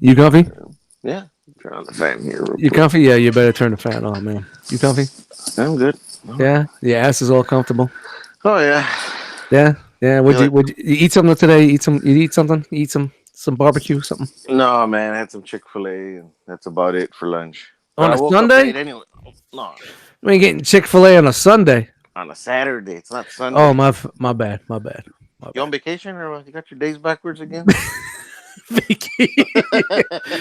You comfy? Yeah. Turn on the fan here real You quick. comfy? Yeah, you better turn the fan on, man. You comfy? I'm good. Yeah, the ass is all comfortable. Oh yeah. Yeah, yeah. Feel like You eat something today? You eat something? You eat some barbecue something no man. I had some Chick-fil-A and that's about it for lunch. But on I a woke up Sunday? late anyway. No, I mean, getting Chick-fil-A on a Sunday. on a Saturday. It's not Oh Sunday. my bad, my bad, my You on bad. vacation or what? You got your days backwards again?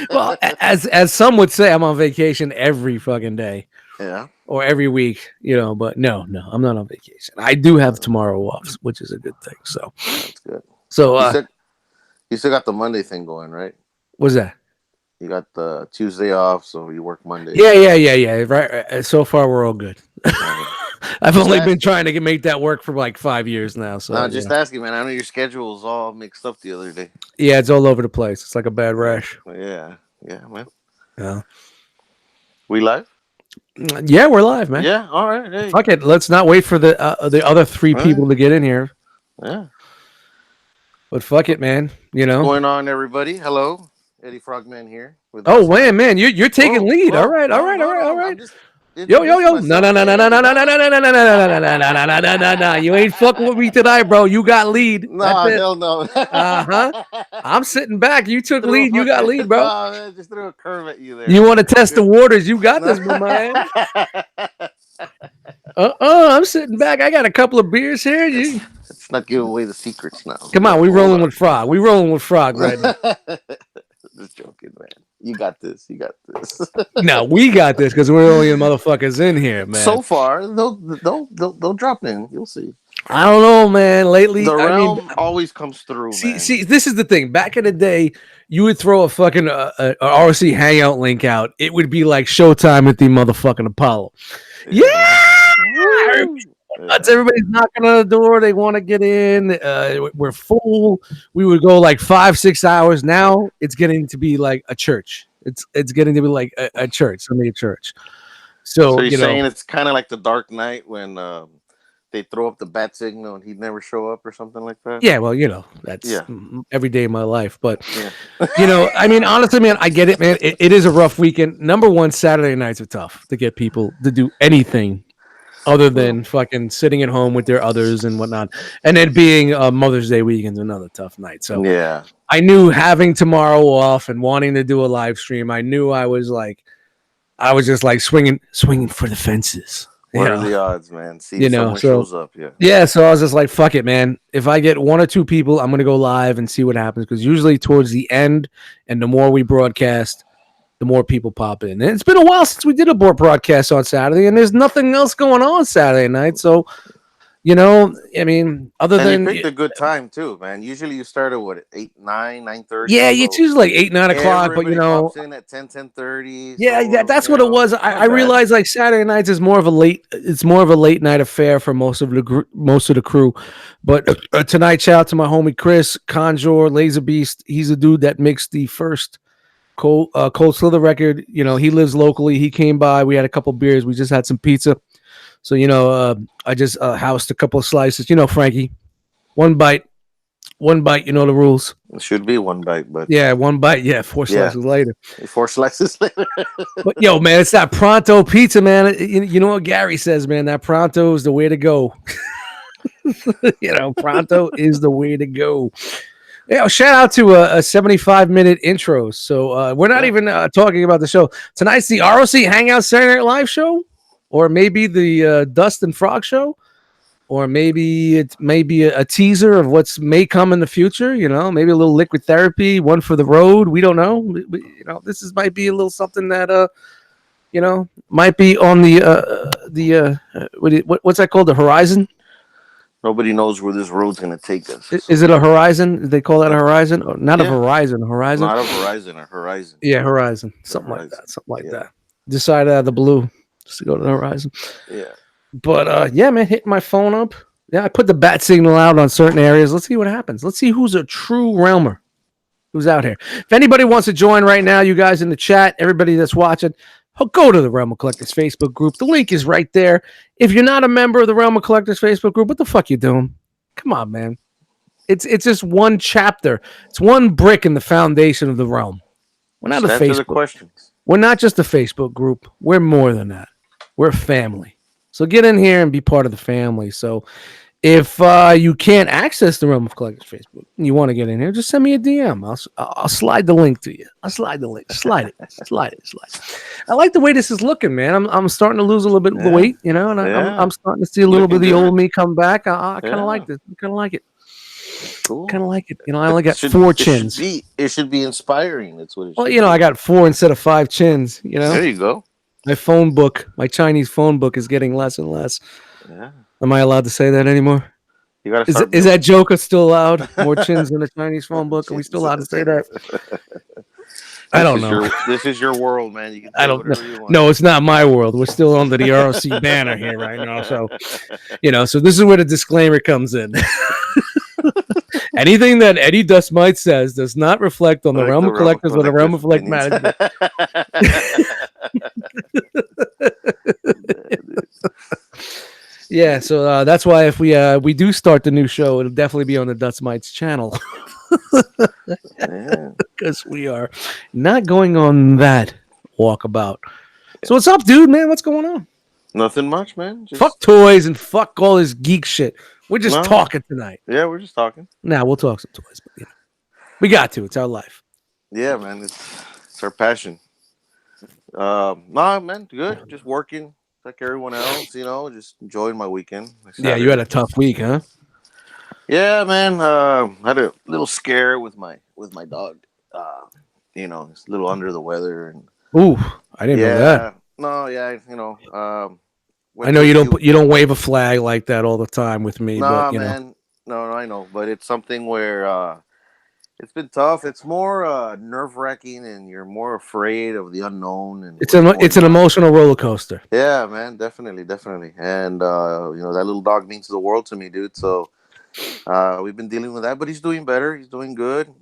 Well, as some would say, I'm on vacation every fucking day Yeah. or every week, But no, I'm not on vacation. I do have tomorrow off, which is a good thing. So, That's good. so You still you still got the Monday thing going, right? what's that? You got the Tuesday off, so you work Monday. Yeah. Right. So far, we're all good. Okay. I've Just only been asking. trying to make that work for like 5 years now. So No, just asking, man. I know your schedule was all mixed up the other day. yeah, it's all over the place. It's like a bad rash. Yeah, yeah, man. Yeah, We live? yeah, we're live, man. Yeah. All right. Hey. Fuck it. Let's not wait for the other three All right. people to get in here. Yeah. But fuck it, man. What's going on, everybody? Hello, Eddie Frogman here with Oh last man, night. man, you're taking Oh, lead. All oh, right, all no, right, all no, right, all no. right. I'm just Yo, introducing yo. No, no, myself. no, no, no, Hey, no, no, no, no, no, no, no, no, no, no, no, no, no, no, no, no. You ain't fucking with me tonight, bro. You got lead. That's no, it. hell no. Uh huh. I'm sitting back. You took Threw a lead. You got fucking lead, bro. no, man, just threw a curve at you there. You want to test the Good. waters? You got No. this, my man. I'm sitting back. I got a couple of beers here. You Let's not give away the secrets now. come on. But We hold rolling on. with Frog. We rolling with Frog right now. Just joking, man. You got this. You got this. No, we got this because we're only the motherfuckers in here, man. So far, they'll drop in. You'll see. I don't know, man. Lately, The I mean, realm always comes through, man. see, this is the thing. Back in the day, you would throw a fucking a R.O.C. Hangout link out. It would be like Showtime at the motherfucking Apollo. Yeah, Yeah. Woo! nuts. Yeah. Everybody's knocking on the door. They want to get in. We're full. We would go like 5-6 hours. Now it's getting to be like a church. It's getting to be like a church. Somebody a church. So So you're saying it's kind of like the Dark Knight when they throw up the bat signal and he'd never show up or something like that? yeah. Well, that's Yeah. every day of my life. But Yeah. I mean, honestly, man, I get it, man. It is a rough weekend. Number one, Saturday nights are tough to get people to do anything other Well, than fucking sitting at home with their others and whatnot. And then being Mother's Day weekend is another tough night. So yeah. I knew having tomorrow off and wanting to do a live stream, I knew I was just like swinging for the fences. What are the odds, man? See You if know, someone so shows up. Yeah. yeah, so I was just like, fuck it, man. If I get one or two people, I'm gonna go live and see what happens. Because usually towards the end and the more we broadcast, the more people pop in. And it's been a while since we did a broadcast on Saturday, and there's nothing else going on Saturday night. So, I mean, other And you than picked a good time too, man. Usually you start at what 8, 9, 9:30. yeah, it's So usually like 8, 9 o'clock. But everybody pops in at 10, 10:30. yeah, So that's what it was. I not bad. realized like Saturday nights is more of a late. It's more of a late night affair for most of the crew. But tonight, shout out to my homie Chris Conjure Laser Beast. He's a dude that mixed the first Cold Slither record. He lives locally. He came by. We had a couple beers. We just had some pizza. So I just housed a couple of slices. Frankie, one bite, one bite. You know the rules. It should be one bite, but Yeah, one bite. Yeah, four yeah, slices later. 4 slices later. But yo, man, it's that Pronto pizza, man. You know what Gary says, man. That Pronto is the way to go. Pronto is the way to go. Yeah, shout out to a 75-minute intro. So we're not Yeah. even talking about the show. Tonight's the R.O.C. Hangout Saturday Night Live show, or maybe the Dust and Frog show, or maybe it's maybe a teaser of what's may come in the future. Maybe a little liquid therapy, one for the road. We don't know. This might be a little something that might be on what's that called? The horizon. Nobody knows where this road's gonna take us. Is it a horizon? They call that a horizon? Or not a Yeah, horizon. Horizon. not a horizon, a horizon. Yeah, horizon. The Something like horizon. that. Something like Yeah, that. Decided out of the blue just to go to the horizon. yeah. But yeah, man, hitting my phone up. Yeah, I put the bat signal out on certain areas. Let's see what happens. Let's see who's a true realmer. Who's out here? If anybody wants to join right now, you guys in the chat, everybody that's watching, go to the Realm of Collectors Facebook group. The link is right there. If you're not a member of the Realm of Collectors Facebook group, what the fuck you doing? Come on, man. It's just one chapter. It's one brick in the foundation of the realm. We're not a Just answer the Facebook. questions. We're not just a Facebook group. We're more than that. We're a family. So get in here and be part of the family. So if you can't access the Realm of Collectors Facebook and you want to get in here, just send me a DM. I'll slide the link to you. I'll slide the link. Slide it. Slide it. Slide it. I like the way this is looking, man. I'm starting to lose a little bit of the Yeah. weight, you know, and Yeah. I'm starting to see a little bit Looking of the good. old me come back. I kind of Yeah. like this. I kind of like it. Cool. Kind of like it. You know, I only got Should, four it should chins. be. It should be inspiring. That's what it Well, should you know, be. I got four instead of five chins. You know, There you go. my phone book, my Chinese phone book, is getting less and less. Yeah. Am I allowed to say that anymore? You got to Is start. is that joke still allowed? More chins in a Chinese phone book? Are we still allowed to say that? I don't know. This is your world, man. You can I say don't know. whatever you want. No, it's not my world. We're still under the R.O.C. banner here right now. So, you know, so this is where the disclaimer comes in. Anything that Eddie Dust Mite says does not reflect on the Realm of Collectors or the Realm of Collect Management. Yeah, so that's why if we do start the new show, it'll definitely be on the Dust Mites channel. Because we are not going on that walkabout. So what's up, dude, man? What's going on? Nothing much, man. Fuck toys and fuck all this geek shit. We're just talking tonight. Yeah, we're just talking. Nah, we'll talk some toys, but you know, we got to. It's our life. Yeah, man. It's our passion. Nah, man. Good. Just working like everyone else. You know, just enjoying my weekend. Yeah, you had a tough week, huh? Yeah, man. I had a little scare with my dog. You know, it's a little under the weather, and ooh, I didn't know that. No, yeah, you know. I know you don't wave a flag like that all the time with me, but you man. No, I know, but it's something where it's been tough. It's more nerve wracking, and you're more afraid of the unknown. And it's an emotional roller coaster. Yeah, man, definitely. And you know, that little dog means the world to me, dude. So we've been dealing with that, but he's doing better. He's doing good.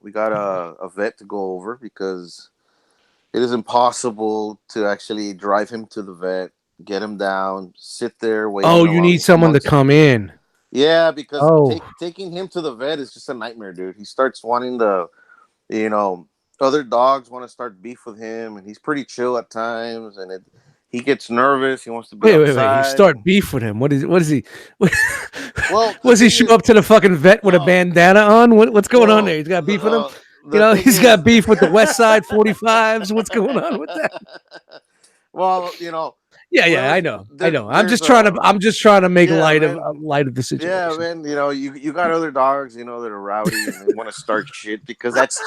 We got a vet to go over because it is impossible to actually drive him to the vet, get him down, sit there, wait. Oh, you need someone to come in. Yeah, because taking him to the vet is just a nightmare, dude. He starts wanting to, you know, other dogs want to start beef with him, and he's pretty chill at times, and he gets nervous. He wants to be outside. Wait. You start beef with him. What is he? Well, was he show up to the fucking vet with a bandana on? What's going on there? He's got beef with him. You know, he's got beef with the West Side 45s. What's going on with that? Well, you know. Yeah, I know. I'm just trying to make light of the situation. Yeah, man. You know, you got other dogs, you know, that are rowdy and they want to start shit because that's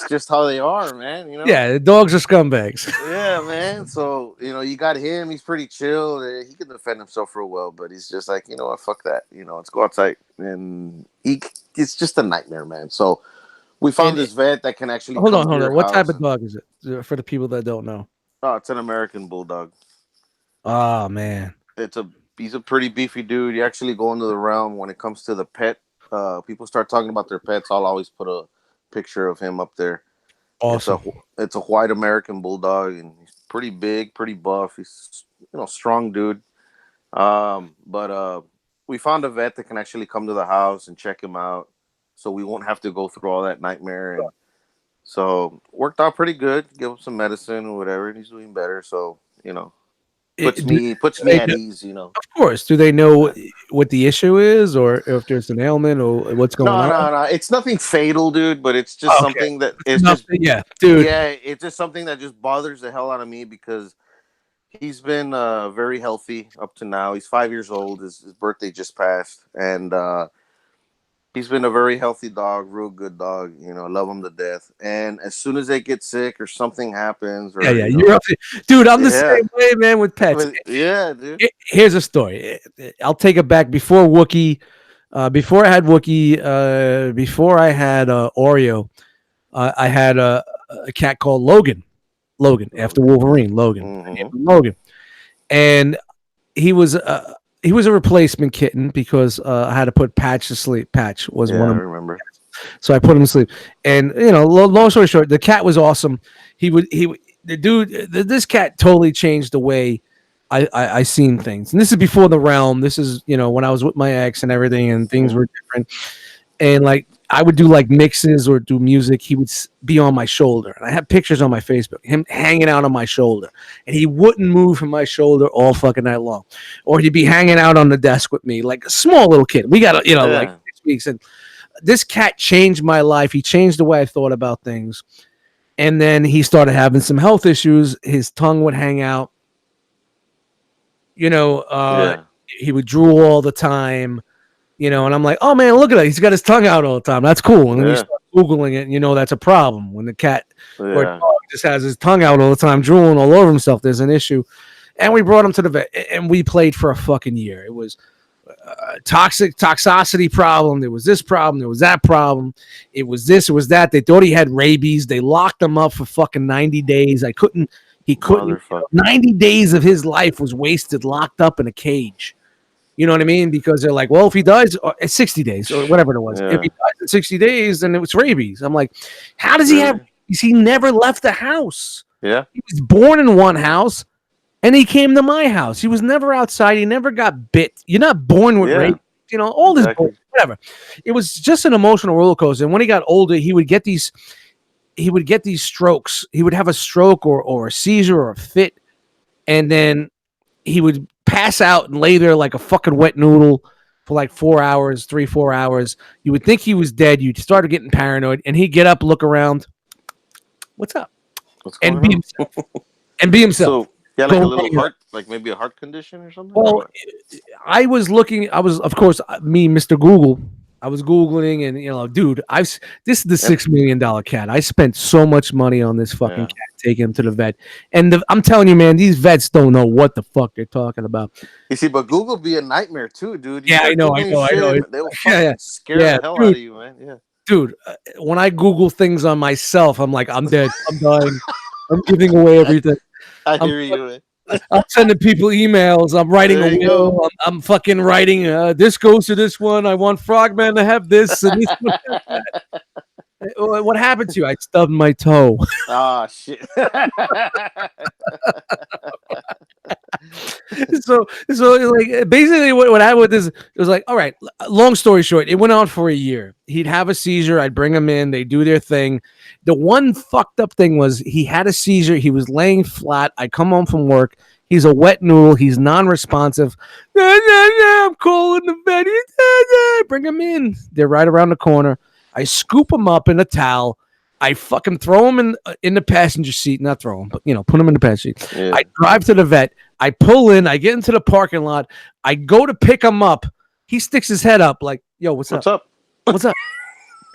just how they are, man. You know. Yeah, the dogs are scumbags. Yeah, man. So you know, you got him. He's pretty chill. He can defend himself real well, but he's just like, you know what, fuck that. You know, let's go outside, and it's just a nightmare, man. So we found this vet that can actually hold on. What type of dog is it? For the people that don't know. Oh, it's an American Bulldog. Oh man, he's a pretty beefy dude. You actually go into the realm when it comes to the pet. People start talking about their pets. I'll always put a picture of him up there. Awesome. It's a white American Bulldog, and he's pretty big, pretty buff. He's strong dude. But we found a vet that can actually come to the house and check him out, so we won't have to go through all that nightmare. And so worked out pretty good. Give him some medicine or whatever, and he's doing better. So puts me at ease, you know. Of course. Do they know what the issue is, or if there's an ailment, or what's going on? No. It's nothing fatal, dude. But it's just something that it's dude. Yeah, it's just something that just bothers the hell out of me because he's been very healthy up to now. He's 5 years old. His birthday just passed, and he's been a very healthy dog, real good dog. You know, love him to death. And as soon as they get sick or something happens, or, you're up to, dude. I'm the same way, man, with pets. Yeah, dude. Here's a story. I'll take it back. Before Wookie, before I had Wookie, before I had Oreo, I had a cat called Logan. After Wolverine, Logan, and he was a replacement kitten because I had to put Patch to sleep. Patch was one of them. I remember. So I put him to sleep, and long story short, the cat was awesome. This cat totally changed the way I seen things. And this is before the realm. This is when I was with my ex and everything, and things were different. and like I would do like mixes or do music. He would be on my shoulder, and I have pictures on my Facebook, him hanging out on my shoulder, and he wouldn't move from my shoulder all fucking night long, or he'd be hanging out on the desk with me like a small little kid. We got like Yeah. 6 weeks, and this cat changed my life. He changed the way I thought about things, and then he started having some health issues. His tongue would hang out. Yeah. He would drool all the time. And I'm like, oh man, look at that. He's got his tongue out all the time. That's cool. And then you Yeah. start Googling it, and that's a problem. When the cat or Yeah. dog just has his tongue out all the time, drooling all over himself, there's an issue. And we brought him to the vet, and we played for a fucking year. It was toxicity problem. There was this problem. There was that problem. It was this. It was that. They thought he had rabies. They locked him up for fucking 90 days. He couldn't. Motherfucker. 90 days of his life was wasted locked up in a cage. You know what I mean? Because they're like, well, if he dies at 60 days or whatever it was, Yeah. if he dies in 60 days, then it was rabies. I'm like, how does he have Really? rabies? He never left the house. Yeah. He was born in one house and he came to my house. He was never outside. He never got bit. You're not born with Yeah. rabies. All this Exactly. whatever. It was just an emotional roller coaster. And when he got older, he would get these strokes. He would have a stroke or a seizure or a fit, and then he would pass out and lay there like a fucking wet noodle for like 4 hours, 4 hours. You would think he was dead. You'd start getting paranoid, and he'd get up, look around. What's up? What's going And be on? himself. And be himself. So, yeah, like a Go little away. heart, like maybe a heart condition or something. Well, I was, of course, me, Mr. Google. I was Googling, and dude, this is the $6 million cat. I spent so much money on this fucking cat, taking him to the vet. And I'm telling you, man, these vets don't know what the fuck they're talking about. You see, but Google be a nightmare too, dude. You Yeah, start I know. Googling shit, They will fucking scare the hell out of you, man. Yeah. Dude, when I Google things on myself, I'm like, I'm dead. I'm dying. I'm giving away everything. I hear you, man. I'm sending people emails. I'm writing There a you will. I'm fucking writing. This goes to this one. I want Frogman to have this. And this one has that. What happened to you? I stubbed my toe. Ah, shit. so like basically what happened with this, it was like, all right, long story short, it went on for a year. He'd have a seizure. I'd bring him in. They do their thing. The one fucked up thing was he had a seizure. He was laying flat. I come home from work. He's a wet noodle. He's non-responsive. I'm calling the vet. Bring him in. They're right around the corner. I scoop him up in a towel. I fucking throw him in the passenger seat. Not throw him, but put him in the passenger seat. Yeah. I drive to the vet. I pull in. I get into the parking lot. I go to pick him up. He sticks his head up like, yo, what's up? What's up?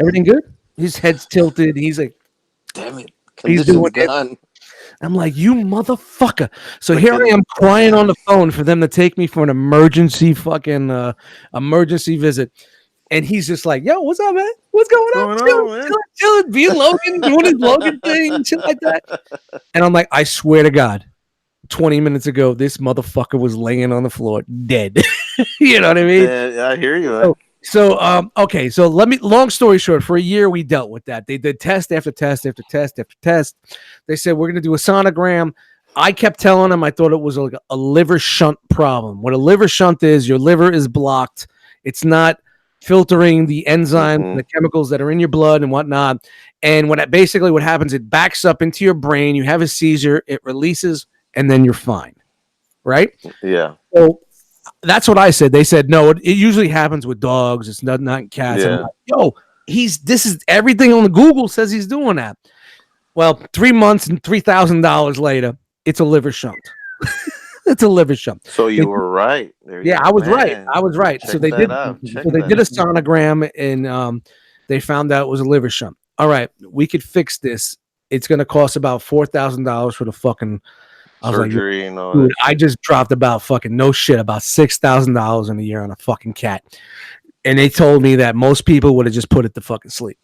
Everything good? His head's tilted. He's like, Damn it. He's doing it. done. I'm like, you motherfucker. So here I am crying on the phone for them to take me for an emergency visit. And he's just like, yo, what's up, man? What's going on? Chilling, being Logan, doing his Logan thing, shit like that. And I'm like, I swear to God, 20 minutes ago, this motherfucker was laying on the floor dead. You know what I mean? Yeah, I hear you, man. Okay. So long story short, for a year, we dealt with that. They did test after test after test after test. They said, we're going to do a sonogram. I kept telling them I thought it was like a liver shunt problem. What a liver shunt is, your liver is blocked. It's not filtering the enzymes and the chemicals that are in your blood and whatnot. And what happens, it backs up into your brain. You have a seizure, it releases, and then you're fine. Right? Yeah. So that's what I said. They said, no, it usually happens with dogs. It's not cats. Yeah. I'm like, yo, this is everything on the Google says he's doing that. Well, 3 months and $3,000 later, it's a liver shunt. It's a liver shunt. So you were right. I was right. I was right. Check So they that did. out. So they did a sonogram, and they found out it was a liver shunt. All right, we could fix this. It's going to cost about $4,000 for the fucking surgery. Like, dude, I just dropped about $6,000 in a year on a fucking cat. And they told me that most people would have just put it to fucking sleep.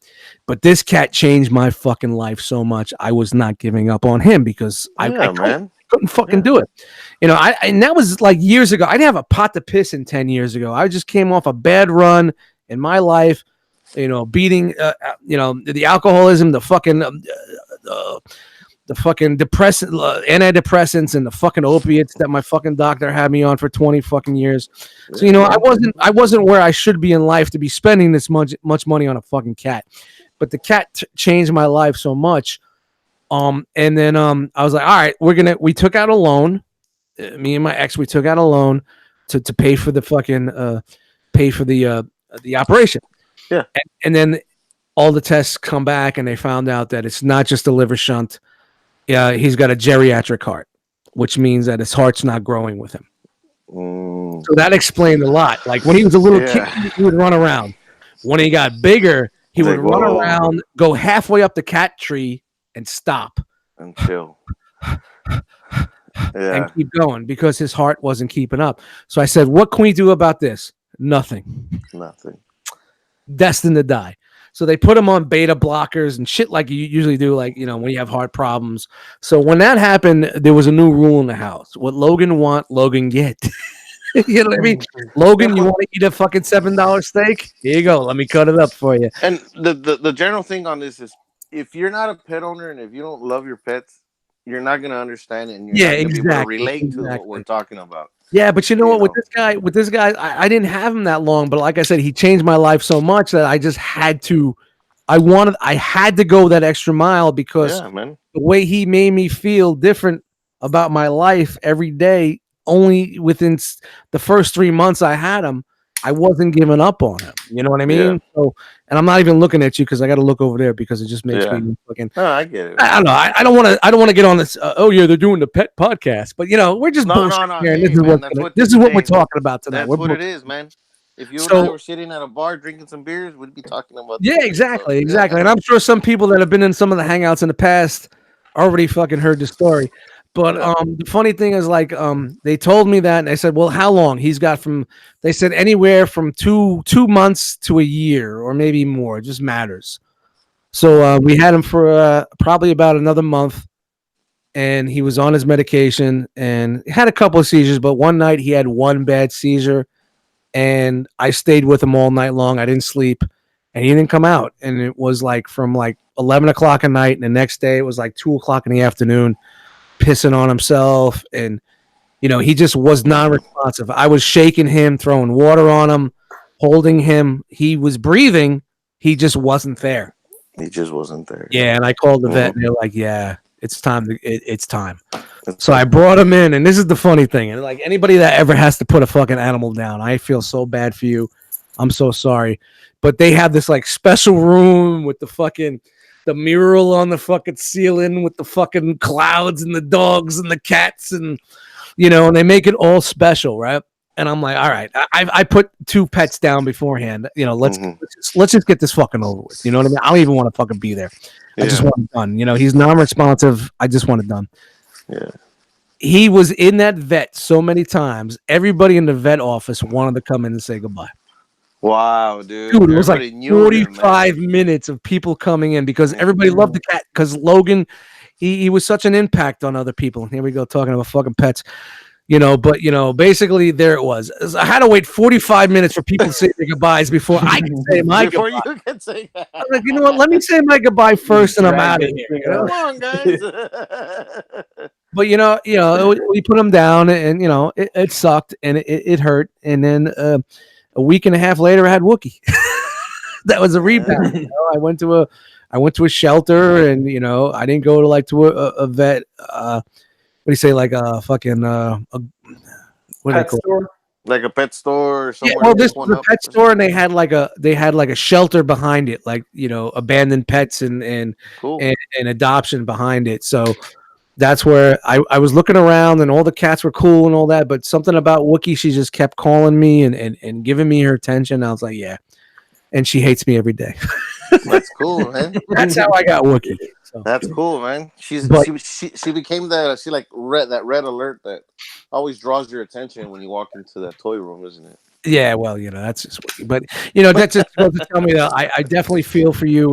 But this cat changed my fucking life so much. I was not giving up on him because I couldn't fucking do it. And that was like years ago. I didn't have a pot to piss in 10 years ago. I just came off a bad run in my life, beating, the alcoholism, the fucking, the the fucking antidepressants and the fucking opiates that my fucking doctor had me on for 20 fucking years. So I wasn't where I should be in life to be spending this much money on a fucking cat. But the cat changed my life so much. And then I was like, all right, we took out a loan. Me and my ex, we took out a loan to pay for the fucking pay for the operation. Yeah. And then all the tests come back and they found out that it's not just a liver shunt. Yeah, he's got a geriatric heart, which means that his heart's not growing with him. So that explained a lot. Like when he was a little kid, he would run around. When he got bigger, he would run around, go halfway up the cat tree and stop. And chill. And keep going because his heart wasn't keeping up. So I said, what can we do about this? Nothing. Destined to die. So they put him on beta blockers and shit like you usually do, like, when you have heart problems. So when that happened, there was a new rule in the house. What Logan want, Logan get. You know what I mean? Logan, you want to eat a fucking $7 steak? Here you go. Let me cut it up for you. And the general thing on this is if you're not a pet owner and if you don't love your pets, you're not going to understand it, and you're not going to be able to relate to what we're talking about. Yeah, but you know what? With this guy, I didn't have him that long, but like I said, he changed my life so much that I just had to. I had to go that extra mile because the way he made me feel different about my life every day. Only within the first 3 months I had him, I wasn't giving up on him. You know what I mean? Yeah. So, and I'm not even looking at you because I got to look over there because it just makes me fucking. Oh, I get it. I don't know. I don't want to get on this. They're doing the pet podcast, but we're just bullshitting here. And this is what we're talking about tonight. That's what it is, man. If you and I were sitting at a bar drinking some beers, we'd be talking about. Yeah, exactly. And I'm sure some people that have been in some of the hangouts in the past already fucking heard the story. But the funny thing is, like, they told me that, and I said, well, how long? He's got they said anywhere from two months to a year, or maybe more. It just matters. So we had him for probably about another month, and he was on his medication, and had a couple of seizures, but one night he had one bad seizure, and I stayed with him all night long. I didn't sleep, and he didn't come out. And it was like from like 11 o'clock at night, and the next day it was like 2 o'clock in the afternoon. Pissing on himself, and he just was non-responsive. I was shaking him, throwing water on him, holding him. He was breathing, he just wasn't there. Yeah, and I called the vet, and they're like, yeah, it's time. It's time. So I brought him in, and this is the funny thing, and like anybody that ever has to put a fucking animal down, I feel so bad for you. I'm so sorry, but they have this like special room with the mural on the fucking ceiling with the fucking clouds and the dogs and the cats and and they make it all special, right? And I'm like, all right, I put 2 pets down beforehand. Let's just get this fucking over with. You know what I mean? I don't even want to fucking be there. I just want it done. He's non-responsive. I just want it done. Yeah. He was in that vet so many times. Everybody in the vet office wanted to come in and say goodbye. Wow, dude. It was like 45 minutes of people coming in because everybody loved the cat because Logan, he was such an impact on other people. Here we go, talking about fucking pets. But basically there it was. I had to wait 45 minutes for people to say their goodbyes before I could say my goodbye. You can say that. I was like, you know what? Let me say my goodbye first, and I'm out of here. Come on, guys. But we put him down, and it sucked, and it hurt, and then a week and a half later, I had Wookie. That was a rebound. I went to a shelter, and I didn't go to a vet. What do you say, like a fucking what pet store? Like a pet store or somewhere. Yeah, well, this was a pet store, and they had like a shelter behind it, like abandoned pets and adoption behind it. So that's where I was looking around, and all the cats were cool and all that, but something about Wookie, she just kept calling me and giving me her attention. I was like, yeah, and she hates me every day. That's cool, man. That's how I got Wookie. So. That's cool, man. She became that red alert that always draws your attention when you walk into that toy room, isn't it? Yeah, well, that's just Wookie. But that's just supposed to tell me that I definitely feel for you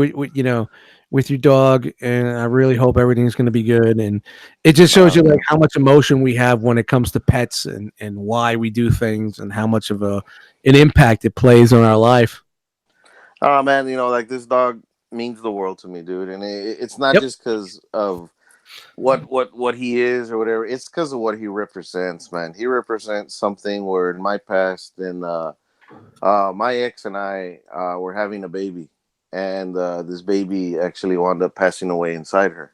with your dog, and I really hope everything's going to be good. And it just shows you like how much emotion we have when it comes to pets and why we do things and how much of an impact it plays on our life. Oh man, like this dog means the world to me, dude. And it's not just because of what he is or whatever. It's because of what he represents, man. He represents something where in my past, and my ex and I were having a baby, and this baby actually wound up passing away inside her.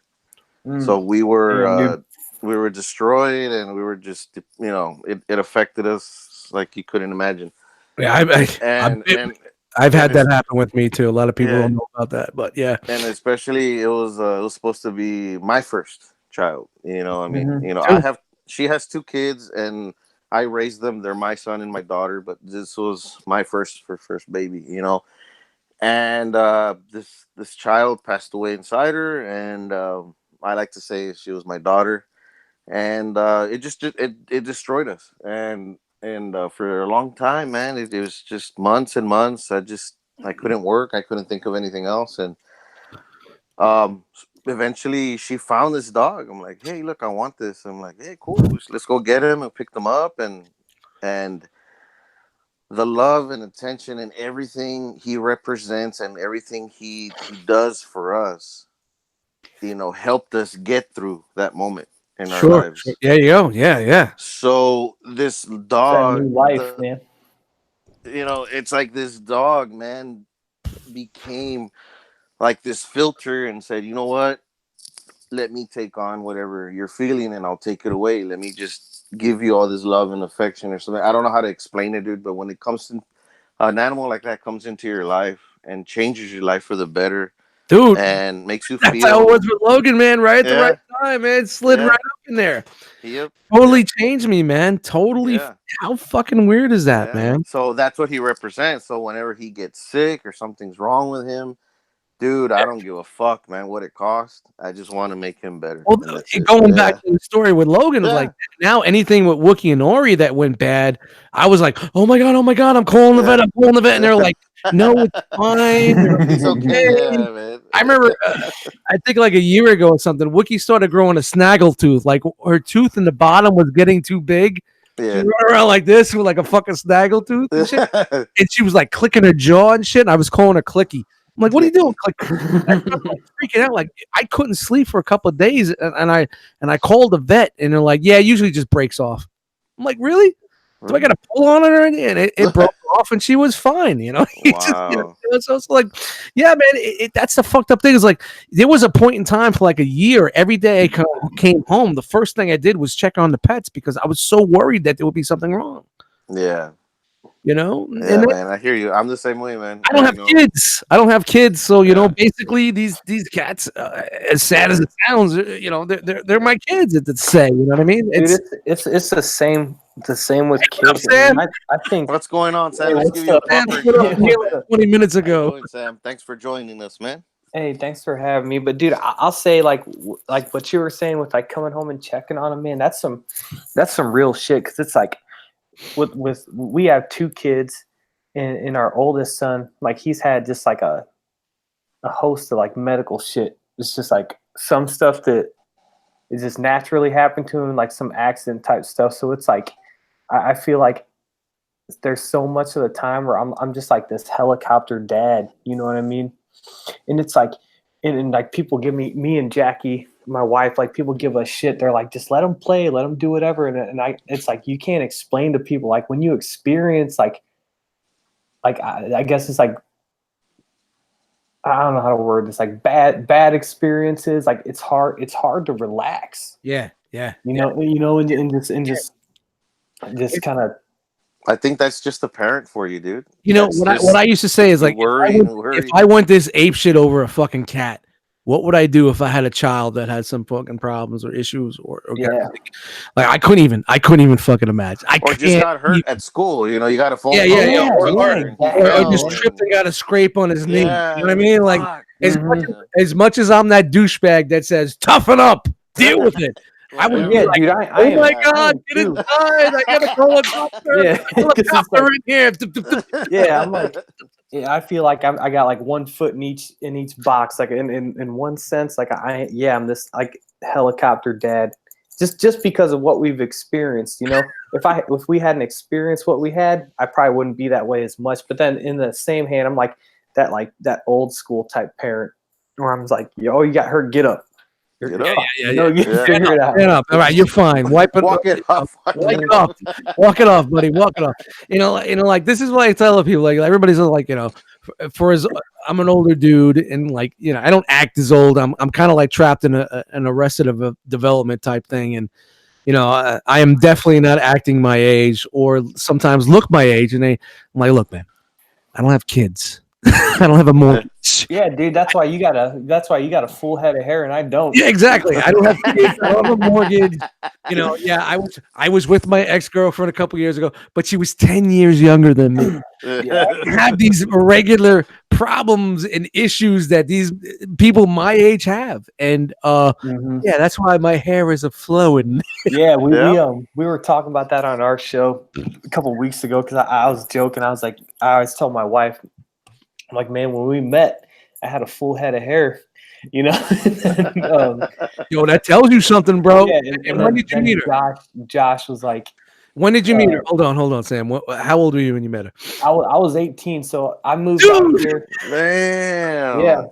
So Damn, dude. we were destroyed, and we were just, it affected us like you couldn't imagine. Yeah, And and I've and had that it's happen with me too. A lot of people yeah, don't know about that, but yeah. and especially it was supposed to be my first child. I mean, Mm-hmm. I Too. have she has two kids, and I raised them. They're my son and my daughter, but this was my first baby. And this child passed away inside her, and I like to say she was my daughter, and it destroyed us, and for a long time, man, it was just months and months. I couldn't work, I couldn't think of anything else, and um eventually she found this dog. I'm like, hey, look, I want this. I'm like, hey, cool, let's go get him and pick them up, and the love and attention and everything he represents and everything he does for us, helped us get through that moment in our Sure. lives. Yeah, you go. Yeah, yeah. So this It's that new dog, life, man. it's like this dog, man, became like this filter and said, you know what? Let me take on whatever you're feeling, and I'll take it away. Let me just give you all this love and affection or something. I don't know how to explain it, dude, but when it comes to an animal like that comes into your life and changes your life for the better Dude, and makes you that's how it was feel, with Logan, man. Right at the right yeah, time, man. Slid right yeah, up in there. yep, Totally yep, changed me, man. Totally. yeah. How fucking weird is that, Yeah. man? So that's what he represents. So whenever he gets sick or something's wrong with him, dude, I don't give a fuck, man, what it costs. I just want to make him better. Well, And that's it. going back Yeah. to the story with Logan of like Yeah. now anything with Wookie and Ori that went bad, I was like, oh my god, I'm calling the vet, Yeah. I'm calling the vet, and they're like, no, it's fine. They're It's okay. okay. Yeah, man. I remember, I think like a year ago or something, Wookie started growing a snaggle tooth. Like her tooth in the bottom was getting too big. She Yeah. run around like this with like a fucking snaggle tooth and shit. And she was like clicking her jaw and shit. And I was calling her Clicky. I'm like, what are you doing, Clicky. Clicky? I'm like freaking out. Like I couldn't sleep for a couple of days, and I called the vet, and they're like, yeah, it usually just breaks off. I'm like, really? Do I got to pull on it or anything? And it broke off, and she was fine. He just, Wow. so it's like, yeah, man, that's the fucked up thing. Is like there was a point in time for like a year. Every day I came home, the first thing I did was check on the pets because I was so worried that there would be something wrong. Yeah. And Yeah, then man. I hear you. I'm the same way, man. I don't I have know. kids. I don't have kids, so Yeah. basically these cats, as sad as Yeah. it sounds, they're my kids. It's say, you know what I mean? Dude, It's it's the same with what up, kids. Sam. I think What's going on, hey, Sam? Let's what's give you a up? Sam proper put up intro, nearly man. 20 minutes How you ago. doing, Sam? Thanks for joining us, man. Hey, thanks for having me. But dude, I'll say like what you were saying with like coming home and checking on them, man. That's some real shit. Because it's like with we have two kids, and our oldest son, like he's had just like a host of like medical shit. It's just like some stuff that it just naturally happened to him, like some accident type stuff. So it's like I feel like there's so much of the time where I'm just like this helicopter dad, you know what I mean? And it's like and like people give me and Jackie, my wife, like people give us shit. They're like, just let them play, let them do whatever. And I it's like you can't explain to people like when you experience like I guess it's like I don't know how to word this, like bad experiences. Like it's hard to relax. Yeah, yeah. And just kind of I think that's just a parent for you, dude. That's What I just used to say is you like worry and if worry. I went this ape shit over a fucking cat, what would I do if I had a child that had some fucking problems or issues or got yeah. sick? Like I couldn't even fucking imagine. I Or just can't. got hurt at school. You got a phone Yeah, call yeah, from yeah. your teacher and he Or just fell. tripped And and got a scrape on his knee. You know what I yeah, mean? Like fuck. as Mhm. much as I'm that douchebag that says toughen up, deal with it. I would be Yeah, Whatever. like, dude, I oh am. my Yeah. I god, am get too. inside! I gotta call a doctor. Yeah, because it's Helicopter like, in here. yeah, I'm like, yeah, I feel like I got like one foot in each box, like in one sense, like I'm this like helicopter dad, just because of what we've experienced. If we hadn't experienced what we had, I probably wouldn't be that way as much. But then in the same hand, I'm like that old school type parent, where I'm like, yo, you got hurt, get up. Get You're up. fine. Yeah, You know, you can yeah. figure it out. Stand up. All right, you're fine. Wipe it. Walk it off. Walk it off. Walk it off, buddy. Walk it off. Like this is why I tell people, like everybody's like, for as I'm an older dude, and like, I don't act as old. I'm kind of like trapped in an arrested development type thing, and I am definitely not acting my age, or sometimes look my age, and I'm like, look, man, I don't have kids. I don't have a mortgage. Yeah, dude, that's why you got a full head of hair and I don't. Yeah, exactly. I don't have kids. I don't have a mortgage. Yeah, I was with my ex-girlfriend a couple years ago, but she was 10 years younger than me. Yeah. I have these regular problems and issues that these people my age have. And yeah, that's why my hair is a flowing. Yeah, Yeah. we were talking about that on our show a couple of weeks ago because I was joking. I was like, I always told my wife, I'm like, man, when we met, I had a full head of hair, Yo, that tells you something, bro. Yeah, and when did you meet her? Josh was like, When did you meet her? Hold on, Sam. How old were you when you met her? I was 18, so I moved out here. Damn. Yeah,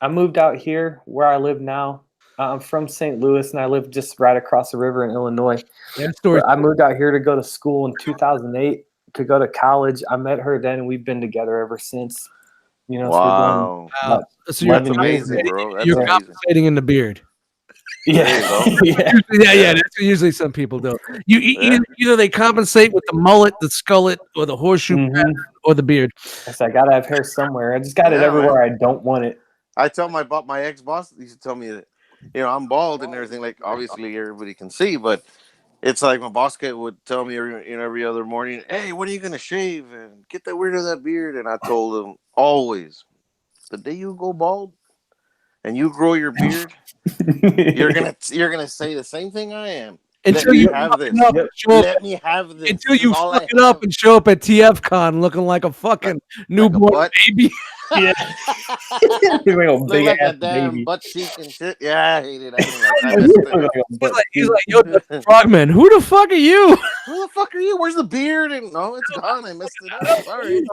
I moved out here where I live now. I'm from St. Louis, and I live just right across the river in Illinois. Yeah, story. I moved out here to go to school in 2008 to go to college. I met her then, and we've been together ever since. Wow. So you're 11 years amazing, bro. That's you're amazing. compensating in the beard. Yeah, Yeah. That's what usually some people do. Either they compensate with the mullet, the skullet, or the horseshoe pattern, or the beard. I gotta have hair somewhere. I just got it everywhere. I don't want it. I tell my ex-boss, he used to tell me that, I'm bald and everything. Like, obviously everybody can see, but it's like my boss would tell me every other morning, hey, when are you gonna shave and get that rid of that beard? And I told him always, the day you go bald and you grow your beard, you're gonna say the same thing I am. Until you have this. Let me have this. Until you fuck it up and show up at TFCon looking like a fucking newborn baby. Yeah. Look like a damn baby. butt cheek and shit. Yeah, I hate it. I missed it. He's like, yo, Frogman, who the fuck are you? Who the fuck are you? Where's the beard? And no, it's gone. I messed it up. Sorry.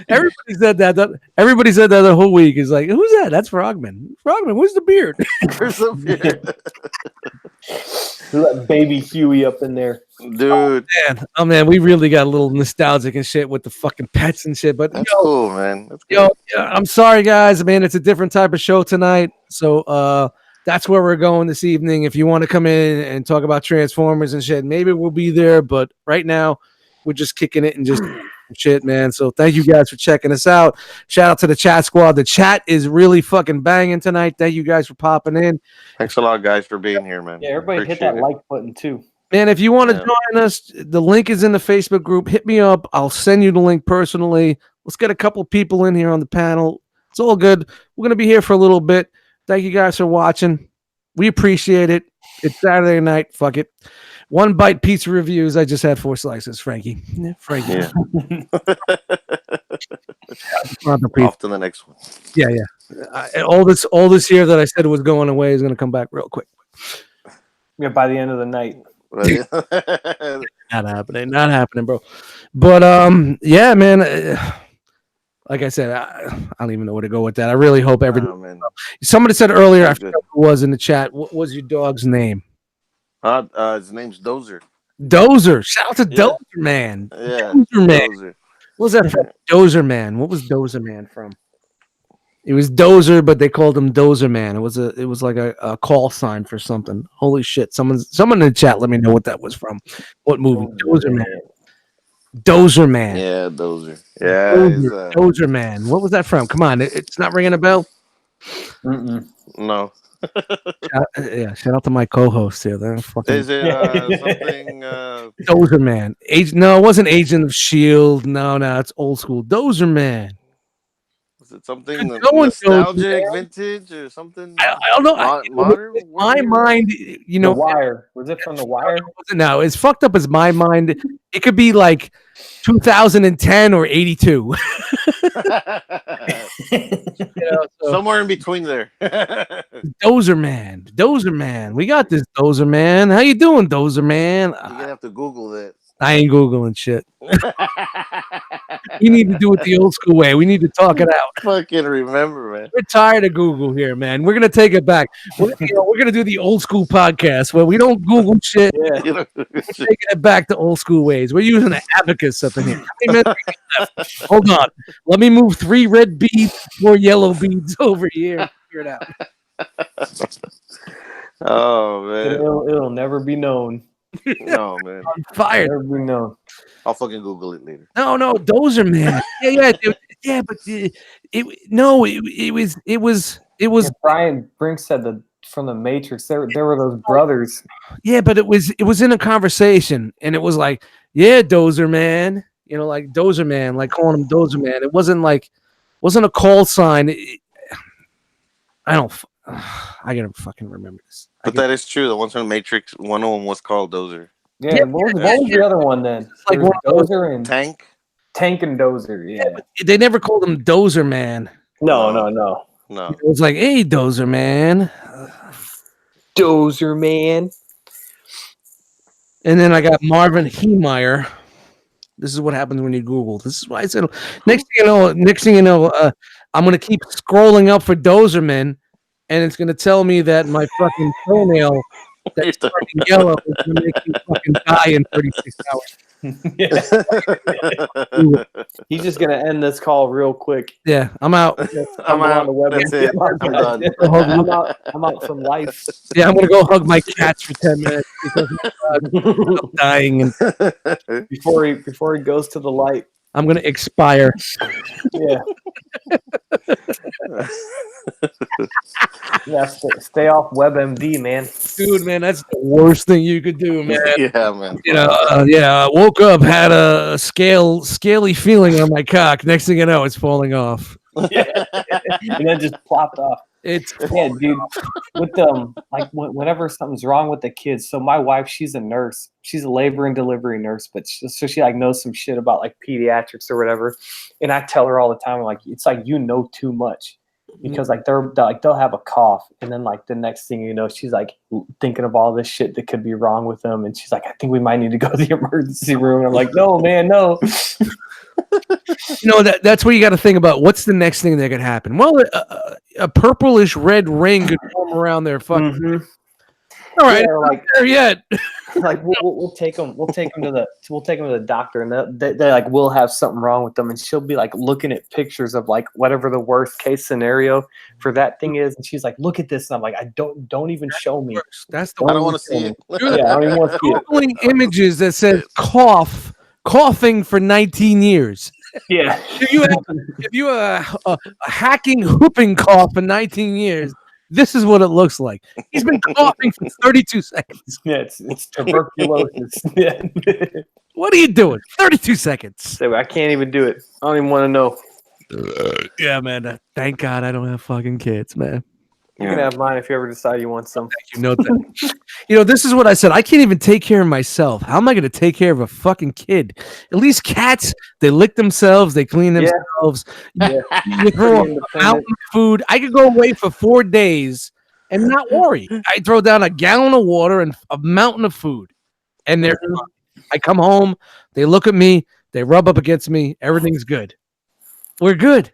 Everybody said that. Everybody said that the whole week. Is like, who's that? That's Frogman. Frogman, where's the beard? Where's the beard? That baby Huey up in there, dude. Oh man, we really got a little nostalgic and shit with the fucking pets and shit. But that's cool, man. That's cool. I'm sorry, guys. Man, it's a different type of show tonight. So that's where we're going this evening. If you want to come in and talk about Transformers and shit, maybe we'll be there. But right now, we're just kicking it and just shit, man. So thank you guys for checking us out. Shout out to the chat squad. The chat is really fucking banging tonight. Thank you guys for popping in. Thanks a lot, guys, for being here, man. Yeah, everybody hit that like button too. Man, if you want to join us, the link is in the Facebook group. Hit me up. I'll send you the link personally. Let's get a couple people in here on the panel. It's all good. We're going to be here for a little bit. Thank you guys for watching. We appreciate it. It's Saturday night. Fuck it. One Bite Pizza Reviews. I just had 4 slices, Frankie. Yeah, Frankie. Yeah. Off to the next one. Yeah. All this here that I said was going away is going to come back real quick. Yeah, by the end of the night. Not happening, bro. But yeah, man. Like I said, I don't even know where to go with that. I really hope everything. Somebody said earlier, I forgot who was in the chat. What was your dog's name? His name's Dozer. Dozer. Shout out to Dozer Man. Yeah. Dozer Man. What was that from? Dozer Man. What was Dozer Man from? It was Dozer, but they called him Dozer Man. It was like a call sign for something. Holy shit. Someone in the chat, let me know what that was from. What movie? Dozer Man. Dozer Man. Yeah, Dozer. Yeah. Dozer Man. What was that from? Come on. It's not ringing a bell? No. Shout out to my co-host here. Is it something? Dozer Man. No, it wasn't Agent of S.H.I.E.L.D. No, it's old school. Dozer Man. Was it something nostalgic, vintage, or something? I don't know. Modern? My mind, The Wire. Was it from The Wire? No, as fucked up as my mind. It could be like 2010 or 82. Somewhere in between there. Dozer Man. We got this, Dozer Man. How you doing, Dozer Man? You're gonna have to Google that. I ain't Googling shit. We need to do it the old school way. We need to talk it out. Fucking remember, man. We're tired of Google here, man. We're gonna take it back. We're gonna do the old school podcast where we don't Google shit. Yeah. You know, We're taking it back to old school ways. We're using an abacus up in here. How many minutes we got left? Hold on. Let me move 3 red beads, 4 yellow beads over here. Figure it out. oh man, It'll never be known. no man. I'm fired. Never be known. I'll fucking Google it later. No, Dozer Man. Yeah, dude. Yeah, but it was Yeah, Brian Brink said that from the Matrix, there were those brothers. yeah, but it was in a conversation, and it was like, yeah, Dozer Man, you know, like Dozer Man, like calling him Dozer Man. It wasn't a call sign. I gotta fucking remember this. But that is true. The ones from Matrix, one of them was called Dozer. Yeah, what was the other one then? like There was one of Dozer and Tank. Tank and Dozer. Yeah. They never called him Dozer Man. No. No. It was like, hey, Dozer Man. Dozer Man. And then I got Marvin Heemeyer. This is what happens when you Google. This is why I said next thing you know, I'm gonna keep scrolling up for Dozerman, and it's gonna tell me that my fucking toenail that's turning yellow is gonna make me fucking die in 36 hours. He's just gonna end this call real quick. Yeah, I'm out. I'm out. That's it. I'm done. I'm out from life. Yeah, I'm gonna go hug my cats for 10 minutes because I'm dying, and Before he goes to the light. I'm gonna expire. Yeah. Yeah, stay off WebMD, man. Dude, man, that's the worst thing you could do, man. Yeah, man. You know, I woke up, had a scaly feeling on my cock. Next thing you know, it's falling off. Yeah. And then just plopped off. It's Yeah, dude. With like whenever something's wrong with the kids. So my wife, she's a nurse. She's a labor and delivery nurse, but so she like knows some shit about like pediatrics or whatever. And I tell her all the time, like, it's like you know too much. Because like they'll have a cough, and then like the next thing you know, she's like thinking of all this shit that could be wrong with them, and she's like, I think we might need to go to the emergency room. And I'm like, no, man, no. You know, that's where you got to think about what's the next thing that could happen. Well, a purplish red ring could form around their fucking. Mm-hmm. All right, Yeah, like there yet. Like we'll take them to the doctor, and they like will have something wrong with them, and she'll be like looking at pictures of like whatever the worst case scenario for that thing is, and she's like, look at this, and I'm like, I don't even show me. That's the I don't want to see it. Yeah, I don't even want to see it. Googling images that says coughing for 19 years. Yeah. If you have a hacking whooping cough for 19 years, this is what it looks like. He's been coughing for 32 seconds. Yeah, it's tuberculosis. Yeah. What are you doing? 32 seconds. So I can't even do it. I don't even want to know. Yeah, man. Thank God I don't have fucking kids, man. You can have mine if you ever decide you want some. You know that. You know, this is what I said. I can't even take care of myself. How am I going to take care of a fucking kid? At least cats, they lick themselves, they clean themselves. Yeah. You throw a mountain of food. I could go away for 4 days and not worry. I throw down a gallon of water and a mountain of food, and they're fine. I come home, they look at me, they rub up against me. Everything's good. We're good.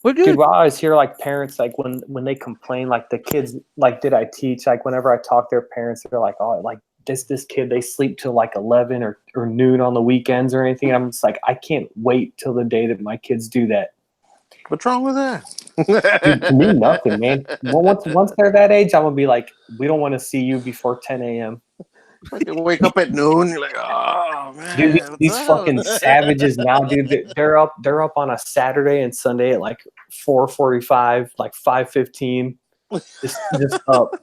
We're good. Dude, well, I always hear like parents like when they complain, like the kids, like, did I teach? Like whenever I talk to their parents, they're like, oh, like this kid, they sleep till like 11 or noon on the weekends or anything. I'm just like, I can't wait till the day that my kids do that. What's wrong with that? Dude, to me, nothing, man. Well, once they're that age, I'm gonna be like, we don't want to see you before 10 a.m. You wake up at noon, you're like, oh man. Dude, these fucking savages now, dude. They're up on a Saturday and Sunday at like 4:45, like 5:15. Just up.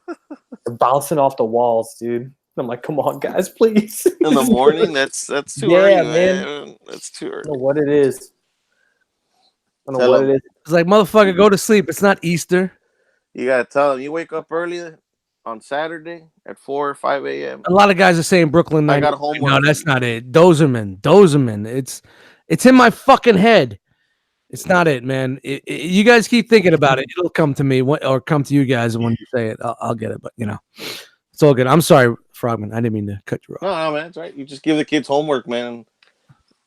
They're bouncing off the walls, dude. I'm like, come on, guys, please. In the morning, that's too early, man. That's too early. I don't know what it is. I don't know Tell what them. it is. It's like, motherfucker, go to sleep. It's not Easter. You gotta tell them you wake up early on Saturday at 4 or 5 a.m. A lot of guys are saying Brooklyn. I got homework. No, that's not it. Dozerman. It's in my fucking head. It's not it, man. You guys keep thinking about it. It'll come to me or come to you guys, and when you say it, I'll get it. But you know, it's all good. I'm sorry, Frogman. I didn't mean to cut you off. No, man, that's right. You just give the kids homework, man.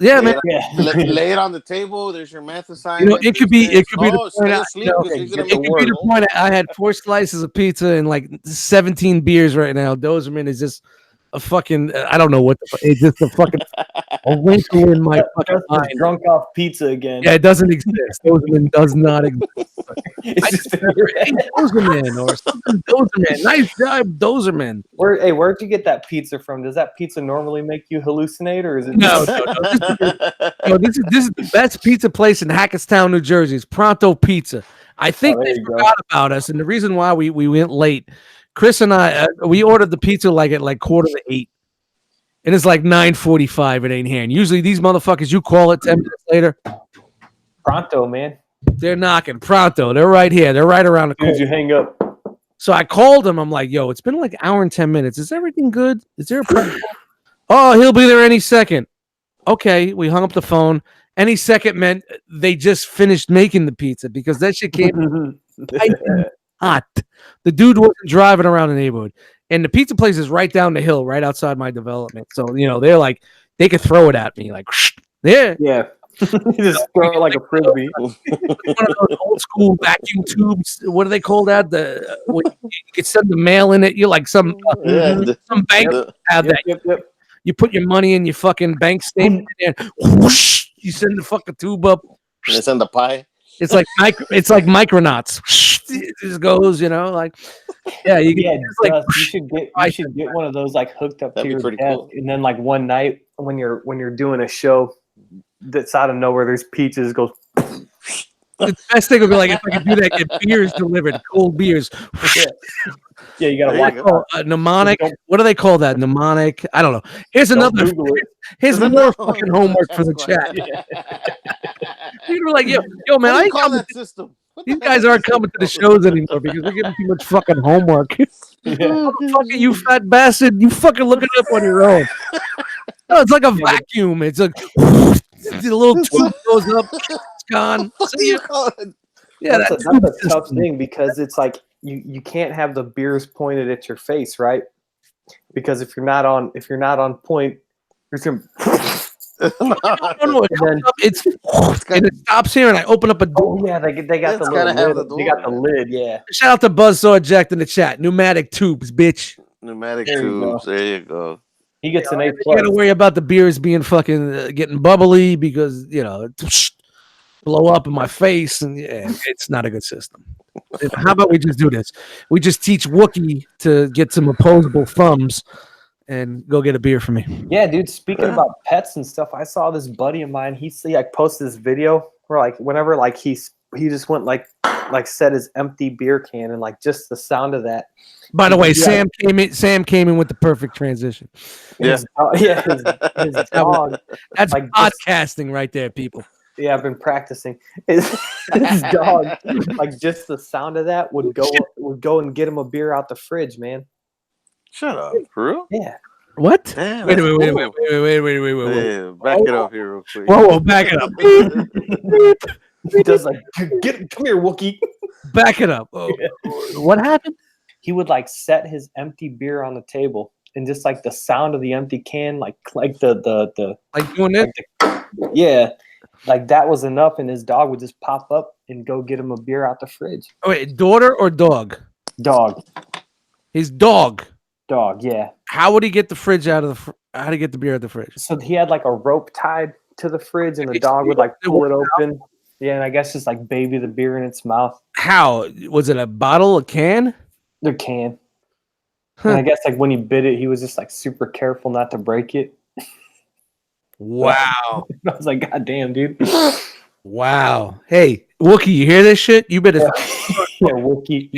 Yeah, lay man. lay it on the table. There's your math You assignment. know, it could be the point. Stay asleep because you're gonna It make could be the work. point. I had 4 slices of pizza and like 17 beers right now. Doberman is just a fucking. I don't know what the. It's just a fucking a wrinkle in my fucking Justin's mind. drunk off pizza again. Yeah, it doesn't exist. Doberman does not exist. It's just Hey, Doberman or something. Doberman, nice job, Doberman. where'd you get that pizza from? Does that pizza normally make you hallucinate, or is it? No. This is the best pizza place in Hackettstown, New Jersey. It's Pronto Pizza. I think they forgot about us, and the reason why we went late. Chris and I we ordered the pizza like at like 7:45, and it's like 9:45. It ain't here. And usually these motherfuckers, you call it 10 minutes later. Pronto, man. They're knocking Pronto. They're right here. They're right around the corner. As you hang up. So I called him. I'm like, yo, it's been like an hour and 10 minutes. Is everything good? Is there a problem? Oh, he'll be there any second. Okay, we hung up the phone. Any second meant they just finished making the pizza because that shit came hot. The dude wasn't driving around the neighborhood. And the pizza place is right down the hill, right outside my development. So, you know, they're like, they could throw it at me. Like, there. Yeah. You just throw it like a frisbee. One of those old school vacuum tubes. What do they call that? You could send the mail in it. You're like some bank have that. Yep. You put your money in your fucking bank statement and whoosh, you send the fucking tube up. They send the pie. It's like Micronauts. It just goes, you know, like you should get one of those like hooked up to your desk, cool. And then like one night when you're doing a show that's out of nowhere, there's pizzas goes. The best thing would be like if I could do that, get beers delivered, cold beers. Yeah, you gotta watch mnemonic. What do they call that? Mnemonic. I don't know. Here's another. Here's more fucking homework for the chat. You were like, yo, man, I ain't call that system. These guys aren't coming to the shows anymore because we're getting too much fucking homework. Motherfucker, you fat bastard! You fucking look it up on your own. No, it's like a vacuum. It's like the little tube goes up, it's gone. Yeah, that's a tough thing because it's like you can't have the beers pointed at your face, right? Because if you're not on point, you're gonna. It stops here, and I open up a door. Oh, yeah, they got the lid. They got the lid. Yeah. Shout out to Buzzsaw Eject in the chat. Pneumatic tubes, bitch. Pneumatic tubes. There you go. He gets an A+. You gotta worry about the beers being fucking getting bubbly because blow up in my face, and it's not a good system. How about we just do this? We just teach Wookie to get some opposable thumbs and go get a beer for me. Yeah, dude. Speaking about pets and stuff, I saw this buddy of mine. He posted this video where like whenever like he just went like set his empty beer can and like just the sound of that. By the way, Sam came in with the perfect transition. His dog. That's like podcasting right there, people. Yeah, I've been practicing. His dog, like just the sound of that would go and get him a beer out the fridge, man. Shut up, for real? Yeah. What? Damn, wait. Back it up here real quick. Whoa, back it up. He does like, come here, Wookie. Back it up. What happened? He would like set his empty beer on the table, and just like the sound of the empty can, like the like doing it. Yeah, like that was enough, and his dog would just pop up and go get him a beer out the fridge. Oh, wait, daughter or dog? Dog. His dog. Dog, yeah. How would he get the fridge out of the? How to get the beer out of the fridge? So he had like a rope tied to the fridge, and the dog would like pull it open. Yeah, and I guess just like baby the beer in its mouth. How was it? A bottle, a can? The can. Huh. And I guess like when he bit it, he was just like super careful not to break it. Wow. I was like, God damn, dude. Wow. Hey, Wookie, you hear this shit? You better. Yeah, Wookie.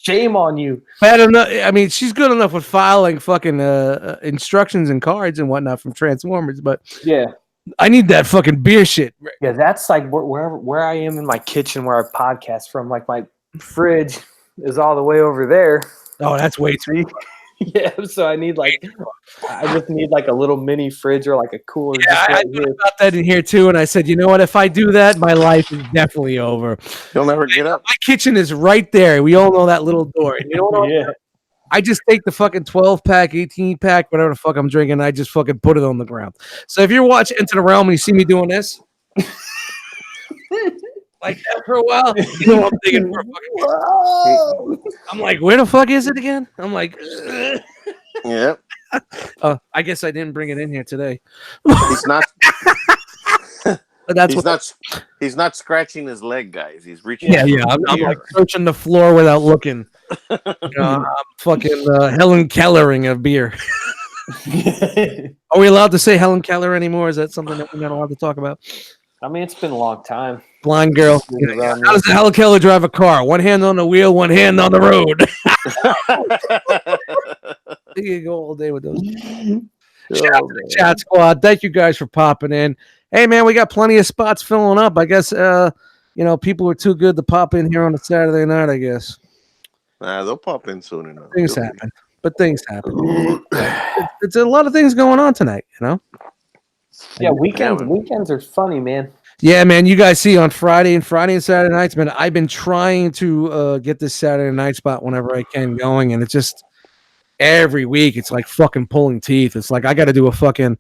Shame on you. Bad enough. I mean, she's good enough with filing fucking instructions and cards and whatnot from Transformers, but yeah, I need that fucking beer shit. Yeah, that's like where I am in my kitchen where I podcast from. Like my fridge is all the way over there. Oh, that's way too. Yeah, so I just need like a little mini fridge or like a cooler. Yeah, I thought about that in here too, and I said, you know what? If I do that, my life is definitely over. You'll never get up. My kitchen is right there. We all know that little door. And you know what? I just take the fucking 12-pack, 18-pack, whatever the fuck I'm drinking, and I just fucking put it on the ground. So if you're watching Into the Realm and you see me doing this, like that for a while, you know I'm digging for a fucking. Whoa. I'm like, where the fuck is it again? I'm like, Yep. I guess I didn't bring it in here today. He's not. But that's he's what. not. He's not scratching his leg, guys. He's reaching. Yeah, yeah. I'm like searching the floor without looking. I'm fucking Helen Kellering of beer. Are we allowed to say Helen Keller anymore? Is that something that we're not allowed to talk about? I mean, it's been a long time. Blind girl. How does Helen Keller drive a car? One hand on the wheel, one hand on the road. You can go all day with those. Shout out to the chat squad. Thank you guys for popping in. Hey man, we got plenty of spots filling up. I guess people are too good to pop in here on a Saturday night, I guess. Nah, they'll pop in soon enough. Things happen. But things happen. It's a lot of things going on tonight, you know? Yeah, weekends are funny, man. Yeah, man. You guys see on Friday and Saturday nights, man. I've been trying to get this Saturday night spot whenever I can going, and it's just every week it's like fucking pulling teeth. It's like I got to do a fucking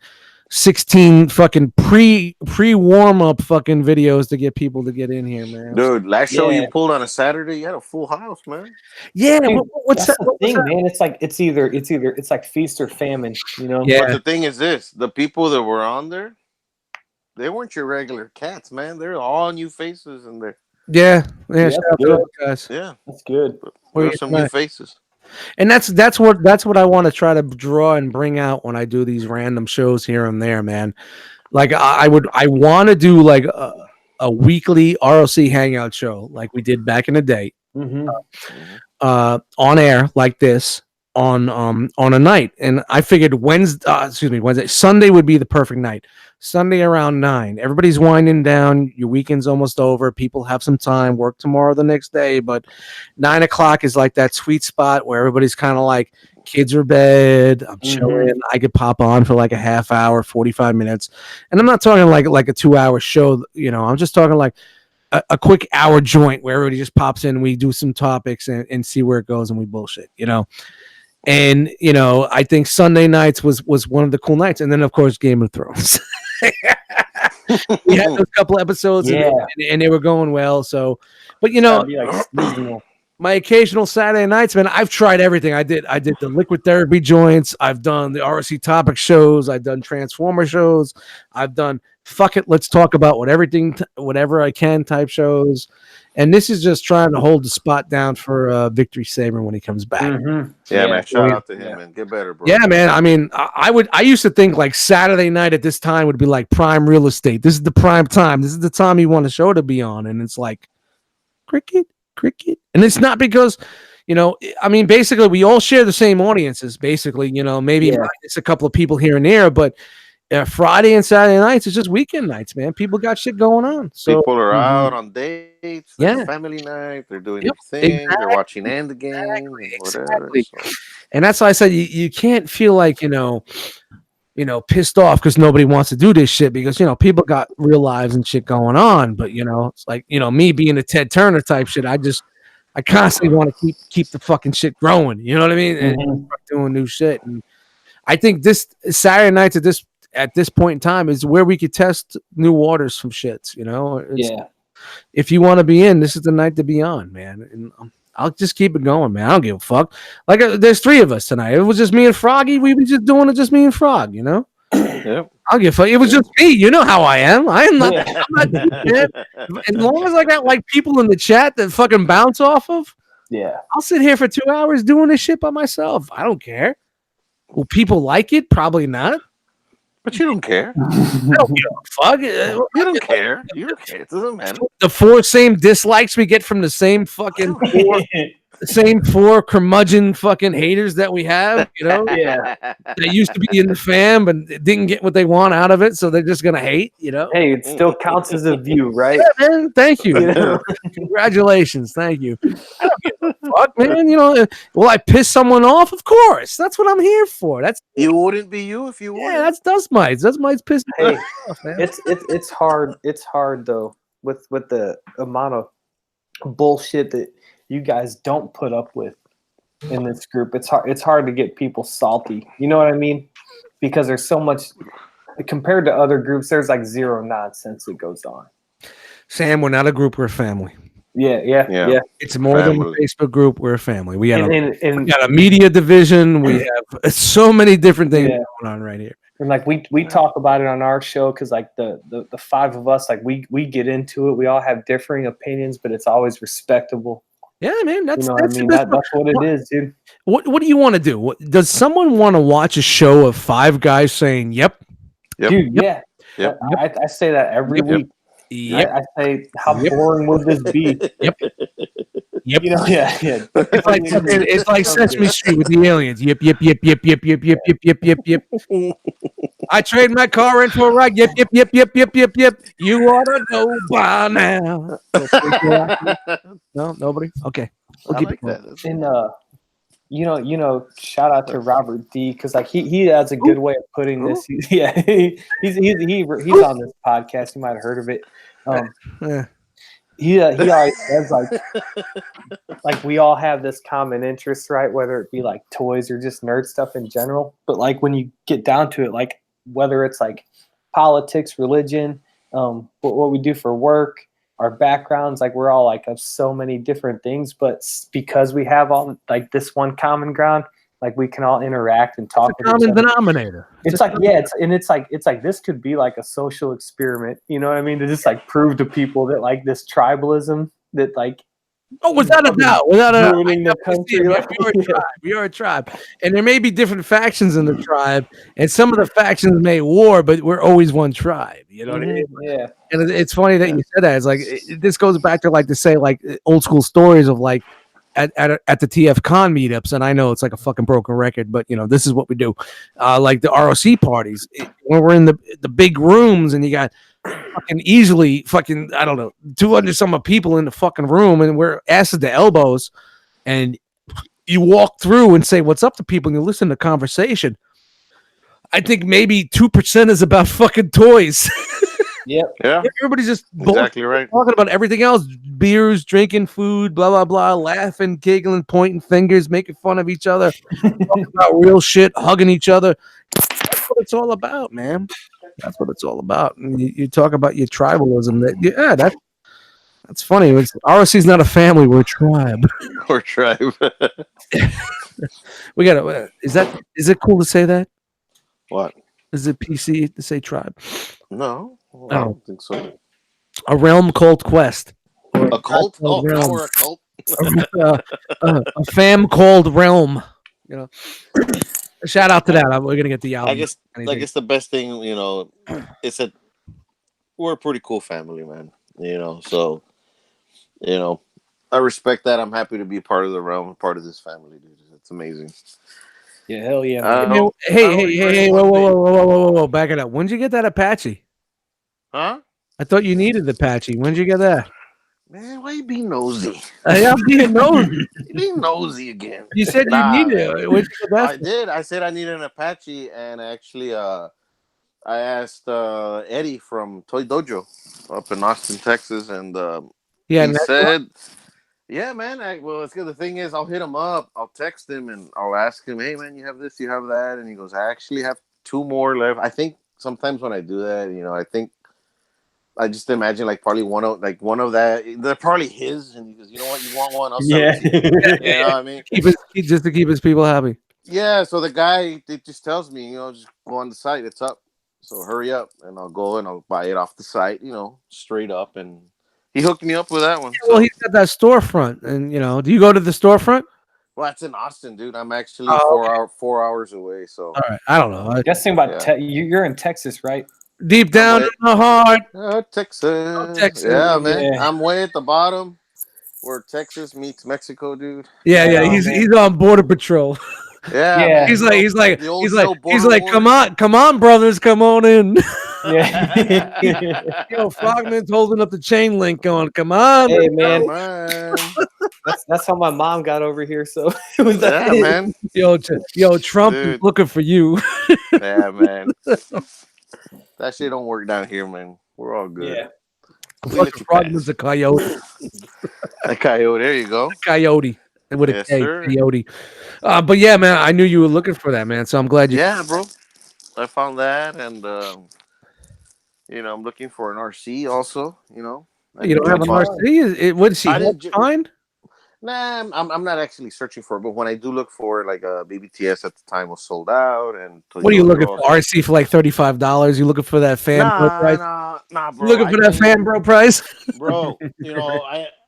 16 fucking pre warm up fucking videos to get people to get in here, man. Dude, last show you pulled on a Saturday, you had a full house, man. Yeah, Dude, what's that's that? the thing, man? It's like it's either it's like feast or famine, you know? Yeah. But the thing is this: the people that were on there, they weren't your regular cats, man. They're all new faces in there. Yeah, that's shout out to good. those guys. Yeah, That's good. there's some new faces. And that's what I want to try to draw and bring out when I do these random shows here and there, man. Like I want to do like a weekly R.O.C. Hangout show like we did back in the day, on air like this on a night. And I figured Wednesday, Sunday would be the perfect night. Sunday around 9. Everybody's winding down. Your weekend's almost over. People have some time. Work tomorrow, the next day, but 9 o'clock is like that sweet spot where everybody's kind of like, kids are bed. I'm chilling. I could pop on for like a half hour, 45 minutes, and I'm not talking like a 2-hour show. You know, I'm just talking like a quick hour joint where everybody just pops in. We do some topics and see where it goes, and we bullshit. You know. And I think Sunday nights was one of the cool nights, and then of course Game of Thrones. We had those couple episodes, and they were going well. So, but my occasional Saturday nights, man, I've tried everything. I did the liquid therapy joints. I've done the R.O.C. topic shows. I've done Transformer shows. I've done fuck it, let's talk about whatever I can type shows. And this is just trying to hold the spot down for Victory Saber when he comes back. Yeah, man. Shout out to him, man. Get better, bro. Yeah, man. I mean, I used to think like Saturday night at this time would be like prime real estate. This is the prime time. This is the time you want a show to be on. And it's like cricket. And it's not because, I mean, basically we all share the same audiences, basically, maybe it's a couple of people here and there, but Friday and Saturday nights is just weekend nights, man. People got shit going on. So people are out on dates. Family night. They're doing their thing. Exactly. They're watching end the game. Whatever. So. And that's why I said you can't feel like pissed off because nobody wants to do this shit because people got real lives and shit going on. But it's like me being a Ted Turner type shit. I constantly want to keep the fucking shit growing. You know what I mean? And doing new shit. And I think this Saturday nights at this point in time is where we could test new waters from shits, If you want to be in, this is the night to be on, man. And I'll just keep it going, man. I don't give a fuck. Like there's 3 of us tonight. It was just me and Froggy. We were just doing it, just me and Frog, Yep. I'll give a fuck. It was just me. You know how I am. I'm not as long as I got like people in the chat that fucking bounce off of, I'll sit here for 2 hours doing this shit by myself. I don't care. Will people like it? Probably not. But you don't care. I don't give a fuck. You don't care. You don't care. It doesn't matter. The 4 same dislikes we get from the same fucking 4 curmudgeon fucking haters that we have, They used to be in the fam, but didn't get what they want out of it, so they're just gonna hate, Hey, it still counts as a view, right? Yeah, man. Thank you. Congratulations. Thank you. I don't give a fuck, man. Will I piss someone off? Of course. That's what I'm here for. You wouldn't be you if you would. Yeah, that's Dust Mites. Dust Mites piss me off, man. It's hard. It's hard though with the amount of bullshit that you guys don't put up with. in this group. It's hard to get people salty. You know what I mean? Because there's so much compared to other groups. There's like zero nonsense that goes on. Sam, we're not a group. We're a family. Yeah. It's more than a Facebook group. We're a family. We got And a media division. We have so many different things going on right here. And like we talk about it on our show because like the five of us, like we get into it. We all have differing opinions, but it's always respectable. Yeah, man. That's what I mean. That's what it is, dude. What do you want to do? Does someone want to watch a show of five guys saying "Yep"? Dude, yeah. I say that every week. Yep. I say, how boring would this be? Yep. You know, yeah. It's like Sesame Street with the aliens. Yep. I trade my car in for a ride. Yep. You ought to know by now. No, nobody. Okay. I like that. And shout out to Robert D because like he has a good way of putting this. He's on this podcast. You might have heard of it. He always says like we all have this common interest, right? Whether it be like toys or just nerd stuff in general. But like when you get down to it, like whether it's like politics, religion, what we do for work, our backgrounds, like we're all like of so many different things, but because we have all like this one common ground, like we can all interact and talk. It's a common denominator. It's like it's like this could be like a social experiment. You know what I mean? To just like prove to people that like this tribalism that like. Oh, without a doubt, ruining the country. We are a tribe, and there may be different factions in the tribe, and some of the factions may war, but we're always one tribe. You know what I mean? Yeah. And it's funny that you said that. It's like this goes back to like to say like old school stories of like at the TF Con meetups, and I know it's like a fucking broken record, but you know this is what we do. Like the R.O.C. parties when we're in the big rooms, and you got fucking easily fucking I don't know 200 some of people in the fucking room, and we're asses to elbows, and you walk through and say what's up to people, and you listen to conversation. I think maybe 2% is about fucking toys. Yep. Yeah. Everybody's just exactly right. Talking about everything else, beers, drinking, food, blah blah blah, laughing, giggling, pointing fingers, making fun of each other, talking about real shit, hugging each other. That's what it's all about, man. That's what it's all about. And you talk about your tribalism. That's funny. R.O.C. is not a family; we're a tribe. We're a tribe. We gotta. Is it cool to say that? What? Is it PC to say tribe? No, I don't think so. A realm called Quest. A cult? Oh, now we're a cult. A fam called Realm. You know. Shout out to that. We're gonna get the album. I guess the best thing, is that we're a pretty cool family, man. So I respect that. I'm happy to be part of the realm, part of this family, dude. It's amazing. Yeah, hell yeah. Hey, whoa, back it up. When'd you get that Apache? Huh? I thought you needed the Apache. When'd you get that? Man, why you being nosy? I'm being nosy. You're being nosy again. You said you needed it. When'd you get that? I did. I said I needed an Apache, and actually, I asked Eddie from Toy Dojo up in Austin, Texas, and he said, "Yeah, man. It's good. The thing is, I'll hit him up. I'll text him, and I'll ask him, hey, man, you have this, you have that,' and he goes, I actually have 2 more left. I think sometimes when I do that, I think." I just imagine probably one of that. They're probably his, and he goes, "You know what? You want one? I'll sell it to you." You know what I mean? Just to keep his people happy. Yeah. So the guy just tells me, just go on the site. It's up. So hurry up, and I'll go and I'll buy it off the site. Straight up, and he hooked me up with that one. Yeah, well, he's got that storefront, and do you go to the storefront? Well, that's in Austin, dude. I'm actually 4 hours away. So all right, I don't know. Guess thing about you're in Texas, right? Deep down in the heart. Texas. Yeah, man. Yeah. I'm way at the bottom where Texas meets Mexico, dude. Yeah. He's on border patrol. Yeah. He's like, come on, brothers, come on in. Yeah. Frogman's holding up the chain link going, come on. Hey, man. That's how my mom got over here. So it was man. Yo, Trump is looking for you. Yeah, man. That shit don't work down here, man. We're all good. Yeah. Frogman's a coyote. A coyote. There you go. Coyote. with a Yes, K, sir. peyote. But yeah, man, I knew you were looking for that, man. So I'm glad you. Yeah, bro. I found that, and I'm looking for an RC also. I You can don't have jump an on. RC? What is she? I Hard didn't. to find? Nah, I'm not actually searching for it, but when I do look for it, like BBTS at the time was sold out, and What are you Toyota looking also. for? RC for like $35? You looking for that fan bro price? Nah, You bro. looking for that fan bro price? Bro. Bro,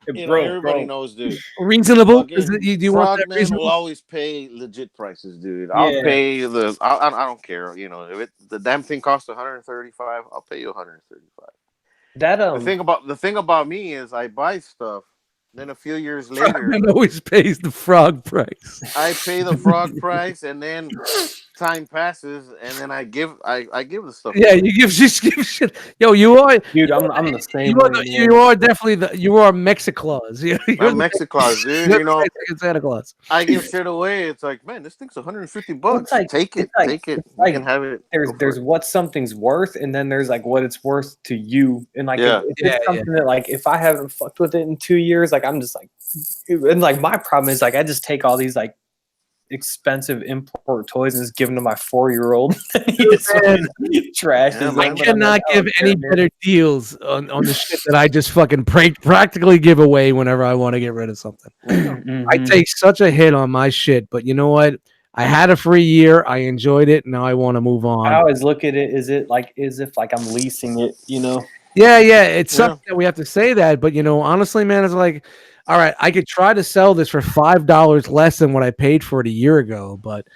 Everybody bro. knows, dude. Reasonable? Is it? Fucking Do you want that Frogman will reasonable? always pay legit prices, dude. I'll Yeah. pay I don't care. If the damn thing costs 135, I'll pay you 135. That The thing about me is I buy stuff, then a few years later Frogman always pays the frog price. I pay the frog price, and then time passes, and then I give the stuff Yeah, away. you just give shit. Yo, you are dude, I'm the you same are way, you man. are definitely you are Mexiclaus. You're I'm the Mexiclaus, dude. you're the Mexican Santa Claus. I give shit away. It's like, man, this thing's 150 Well, it's bucks. like Take it's it, like take it. it's You like can have it. Go for there's it. what something's worth, and then there's like what it's worth to you. And like Yeah. if Yeah, it's yeah. something that like if I haven't fucked with it in 2 years, like I'm just like, and like my problem is like I just take all these like expensive import toys and just give them to my 4-year-old. He just Man, fucking trashes Yeah, them. man. I But I'm like, cannot I give don't any care, man. better deals on the shit that I just fucking practically give away whenever I want to get rid of something. I Mhm. take such a hit on my shit, but you know what? I had a free year. I enjoyed it. Now I want to move I on. always look at it as if like I'm leasing it, you know. Yeah, yeah. It sucks Yeah. that we have to say that, but honestly, man, it's like, all right, I could try to sell this for $5 less than what I paid for it a year ago, but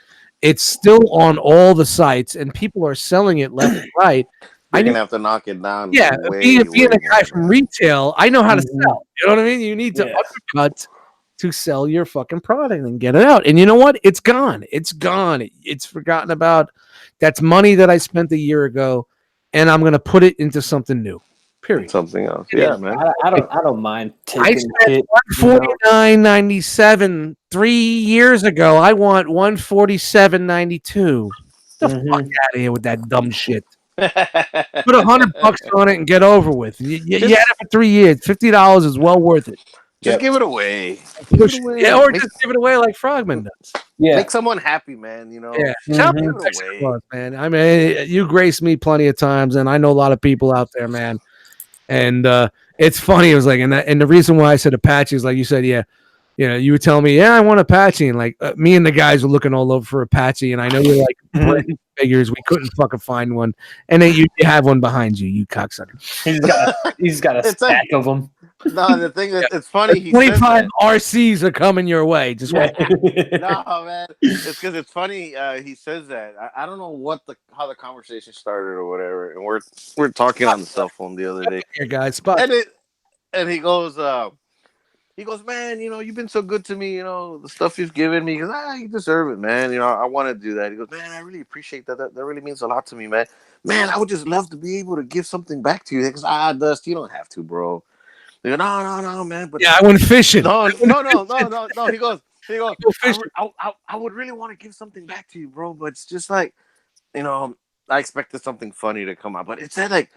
it's still on all the sites, and people are selling it left and right. I They're know, gonna have to knock it down yeah, way, being way a guy more, from man. retail, I know how to Mhm. sell. You know what I mean? You need to Yeah. undercut to sell your fucking product and get it out. And you know what? It's gone. It's gone. It's forgotten about. That's money that I spent a year ago, and I'm gonna put it into something new. Period. Something else. It Yeah, is. man. I don't mind I taking spent hit, you know. $149.97 3 years ago. I want $147.92. The fuck Mhm. out of here with that dumb shit. Put $100 on it and get over with. You had just, it for 3 years. $50 is well worth it. just Yep. give it away. Give it Push it. Yeah, away. or Make just give it away like Frogman does. Yeah. make someone happy, man. Yeah, Just shout out give to Mhm. it Texas away. Claus, man. I mean, you graced me plenty of times, and I know a lot of people out there, man. And it's funny. It was like, and the reason why I said Apache is like you said, yeah. You were telling me, yeah, I want Apache, and like me and the guys were looking all over for Apache, and I know you're like brand figures. We couldn't fucking find one, and then you have one behind you, you cocksucker. He's got a It's like, stack of them. no, the thing Yeah. that it's funny. He says 25 that. RCs are coming your way. Just wait. No, man. It's because it's funny. He says that. I don't know how the conversation started or whatever, and we're talking on the cell phone the other day, Here, guys, spot. and he goes, man, you've been so good to me, the stuff you've given me, because you deserve it, man. I want to do that. He goes, man, I really appreciate that. That really means a lot to me, man. Man, I would just love to be able to give something back to you. Because Dust, you don't have to, bro. They go, no, man. But Yeah, I went fishing. no. He goes, Go I, fishing. I would really want to give something back to you, bro. But it's just like, I expected something funny to come out, but it said like,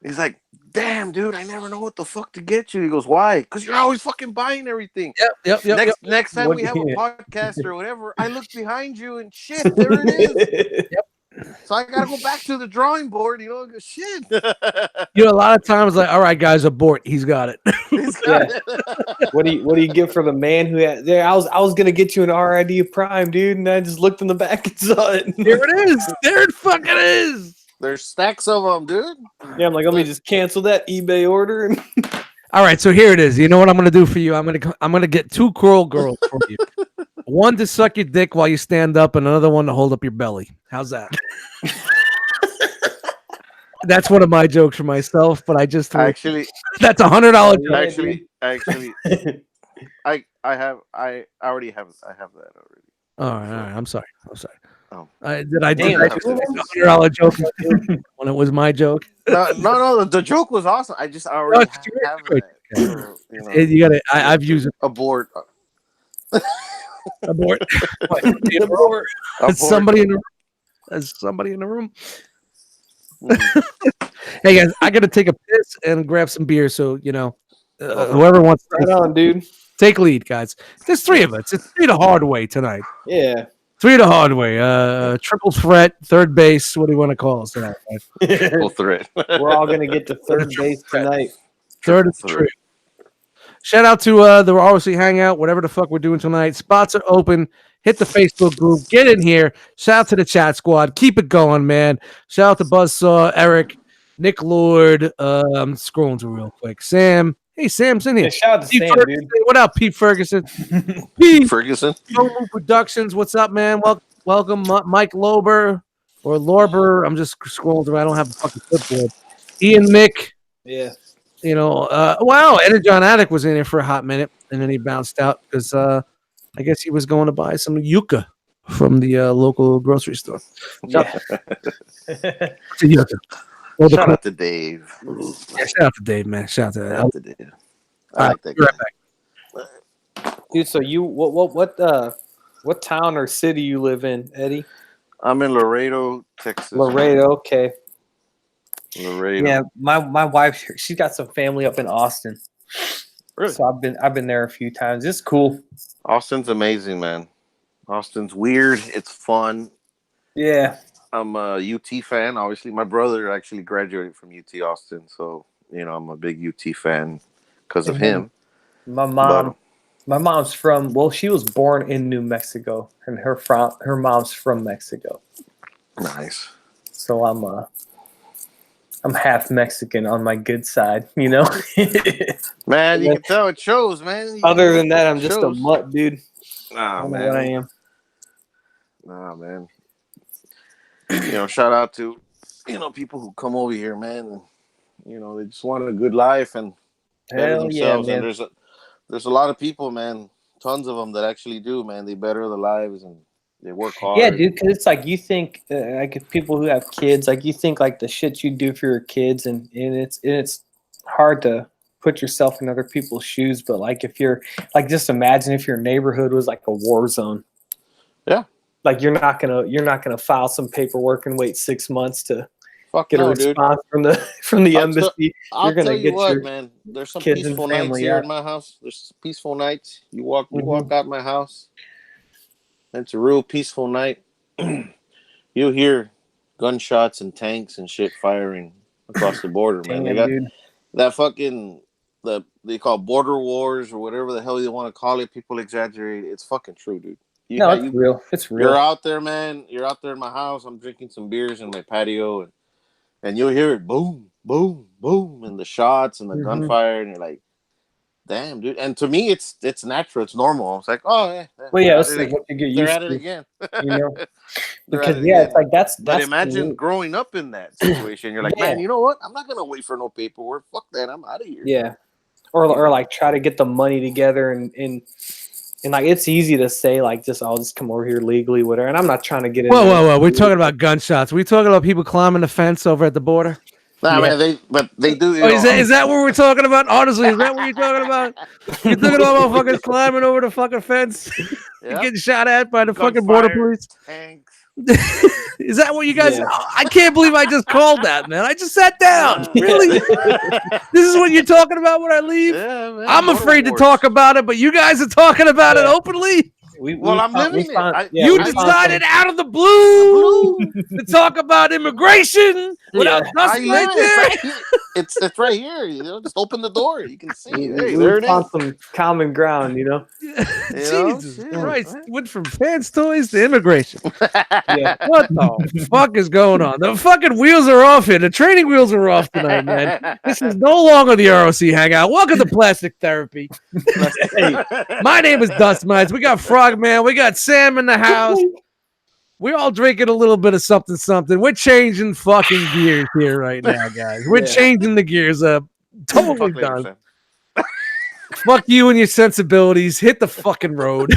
he's like, damn, dude, I never know what the fuck to get you. He goes, why? Because you're always fucking buying everything. Yep. Next time What- we have a podcast or whatever, I look behind you and shit, there it is. So I gotta go back to the drawing board, shit. A lot of times, like, all right, guys, abort. He's got it. He's got it. What do you get for the man who had there? I was gonna get you an RID Prime, dude, and I just looked in the back and saw it. There it is. There it fucking is. There's stacks of them, dude. Yeah, I'm like, let me just cancel that eBay order. And All right, so here it is. You know what I'm gonna do for you? I'm gonna get two girls for you. One to suck your dick while you stand up, and another one to hold up your belly. How's that? That's one of my jokes for myself, but I just Actually, that's $100 joke. actually, I already have that already. All right. I'm sorry. Oh. Did I Damn, do that's a $100 joke when it was my joke? No. The joke was awesome. I already it's great, have great. that. So, You got it. I've used it. abort. Abort. Abort. There's somebody in the room. There's somebody in the room. Mhm. Hey guys, I gotta take a piss and grab some beer. So whoever wants to Right on, dude. Take lead, guys. There's 3 of us. It's 3 the hard way tonight. Yeah. 3 the hard way. Triple threat, third base. What do you want to call us tonight? Triple threat. We're all gonna get to third base tonight. Third is the threat. tree. Shout out to the R.O.C. Hangout, whatever the fuck we're doing tonight. Spots are open. Hit the Facebook group. Get in here. Shout out to the chat squad. Keep it going, man. Shout out to Buzzsaw, Eric, Nick Lord. I'm scrolling through real quick. Sam. Hey, Sam's in here. Yeah, shout out to Pete Sam, Ferguson. dude. What up, Pete Ferguson? Pete Ferguson. Show Productions. What's up, man? Welcome, Mike Lober or Lorber. I'm just scrolling through. I don't have a fucking clipboard. Ian Mick. Yeah. You know, wow, John Attic was in here for a hot minute, and then he bounced out because I guess he was going to buy some yucca from the local grocery store. Yeah. To yucca. Well, Shout out to Dave. yeah, shout out to Dave, man. Shout out to Shout that. out to Dave. I like that Be right guy. back. Dude, so you what town or city you live in, Eddie? I'm in Laredo, Texas. Laredo, okay. Laredo. Yeah, my wife, she's got some family up in Austin. Really? So I've been there a few times. It's cool. Austin's amazing, man. Austin's weird. It's fun. Yeah. I'm a UT fan. Obviously, my brother actually graduated from UT Austin, so I'm a big UT fan because of him. My mom's from, well, she was born in New Mexico, and her mom's from Mexico. Nice. So I'm half Mexican on my good side, you know. Man, you can tell it shows, man. Other than that, I'm just a shows. mutt, dude. I Nah, don't know what I man. am. Nah, man. Shout out to people who come over here, man. And, they just want a good life and better Hell yeah, themselves. man. And there's a lot of people, man. Tons of them that actually do, man. They better their lives and they work hard. Yeah, dude, because it's like you think, like if people who have kids, like you think like the shit you do for your kids, and it's hard to put yourself in other people's shoes. But like if you're like, just imagine if your neighborhood was like a war zone. Yeah. Like you're not gonna file some paperwork and wait 6 months to Fuck get a no, dude. response from the embassy. I'll You're gonna tell you get what, your man. There's some kids and peaceful nights family here out. in my house. There's peaceful nights. You walk Mhm. out my house. It's a real peaceful night. You'll hear gunshots and tanks and shit firing across the border, man. They Damn, got dude. that fucking they call border wars or whatever the hell you want to call it. People exaggerate. It's fucking true, dude. No, it's real. It's real. You're out there, man. You're out there in my house. I'm drinking some beers in my patio, and you'll hear it boom, boom, boom, and the shots and the Mhm. gunfire, and you're like, damn, dude. And to me, it's natural. It's normal. It's like, oh, yeah. Well, yeah, they're it's at like it what you get again. They're used at it to, again. you know. They're at Because it yeah, again. it's like that's. But the imagine new- growing up in that situation. You're like, Yeah. man, you know what? I'm not gonna wait for no paperwork. Fuck that. I'm out of here. Yeah, or like try to get the money together and like it's easy to say like I'll just come over here legally, whatever. And I'm not trying to get into Whoa. We're talking about gunshots. We talking about people climbing the fence over at the border? Nah, Yeah. man. They do. Oh, is that what we're talking about? Honestly, is that what you're talking about? You're talking about motherfuckers climbing over the fucking fence, Yep. getting shot at by the fucking border Gunfire, police? tanks. Is that what you guys? Yeah. I can't believe I just called that, man. I just sat down. Really? This is what you're talking about when I leave? Yeah, man. I'm Border afraid to wars. talk about it, but you guys are talking about it Yeah. openly. Well, I'm living it. You decided out of the blue to talk about immigration without us I right live it. there. Right here. It's right here. Just open the door. You can see. Hey, We there it found is. some common ground, you know. Jesus shit, Christ. right? Went from fans toys to immigration. Yeah. What the fuck is going on? The fucking wheels are off here. The training wheels are off tonight, man. This is no longer the R.O.C. Hangout. Welcome to Plastic Therapy. Hey, my name is Dust Mites. We got Frogman. We got Sam in the house. We're all drinking a little bit of something. We're changing fucking gears here right now, guys. We're Yeah. changing the gears up. Totally Fuck later, done. Sam. Fuck you and your sensibilities. Hit the fucking road.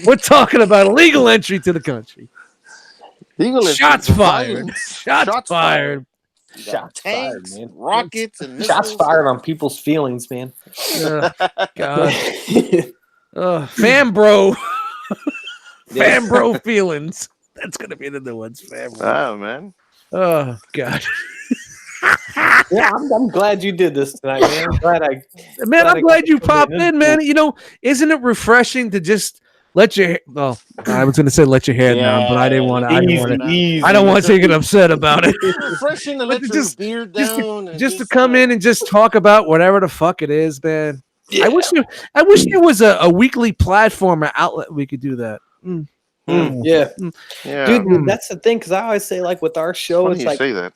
We're talking about illegal entry to the country. Legalism, Shots fired. violence, Shots fired. You got Shots fired, tanks, man. rockets, and Shots missiles. fired on people's feelings, man. God. Fam bro. Yeah. Fam bro feelings. That's gonna be the new ones. Fam bro. Oh man. Oh God. Yeah, I'm glad you did this tonight, man. I'm glad you popped This in, is man. You know, isn't it refreshing to just let your well, I was gonna say let your hair down, but I didn't want to. I didn't want to. easy. I don't want to get upset about it. It's refreshing to But let to your beard down and just to come in and just talk about whatever the fuck it is, man. Yeah. I wish there was a weekly platform or outlet we could do that. Yeah. yeah. Dude, that's the thing, because I always say, like, with our show, Funny it's you like say that.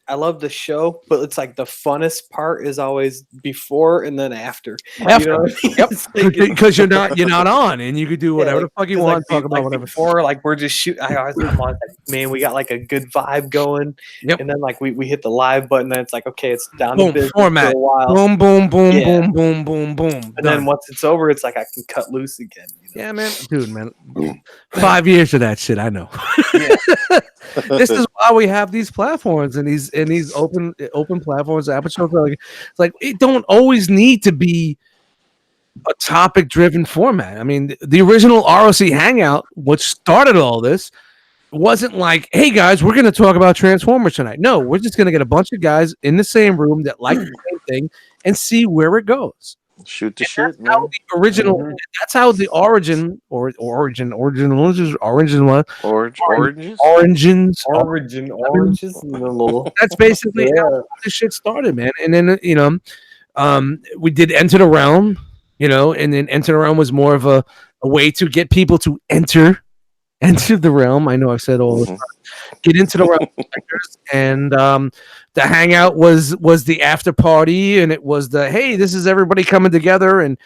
I love the show, but it's like the funnest part is always before and then after. After. You know what I mean? Yep. It's like, Because you're not on, and you could do whatever the fuck you 'cause, want, like, talk about whatever. before, like, we're just shooting. I always come on, like, man, we got like a good vibe going. Yep. And then like we hit the live button, and it's like, okay, it's down Boom, to business format. for a while. Boom, boom, boom, Yeah. boom, boom, boom, boom. And Done. then once it's over, it's like I can cut loose again. You know? Yeah, man, dude, man, 5 years of that shit. I know. This is why we have these platforms and these open platforms. Episodes it's like it don't always need to be a topic driven format. I mean, the original R.O.C. Hangout, which started all this, wasn't like, hey guys, we're going to talk about Transformers tonight. No, we're just going to get a bunch of guys in the same room that like the same thing and see where it goes. Shoot the And shit, that's how man. the original. That's how the origin was. Oranges. Oranges and a little. That's basically how this shit started, man. And then we did Enter the Realm, and then Enter the Realm was more of a way to get people to enter the realm. I know I've said all this time. Get into the realm, and the Hangout was the after party, and it was the hey, this is everybody coming together and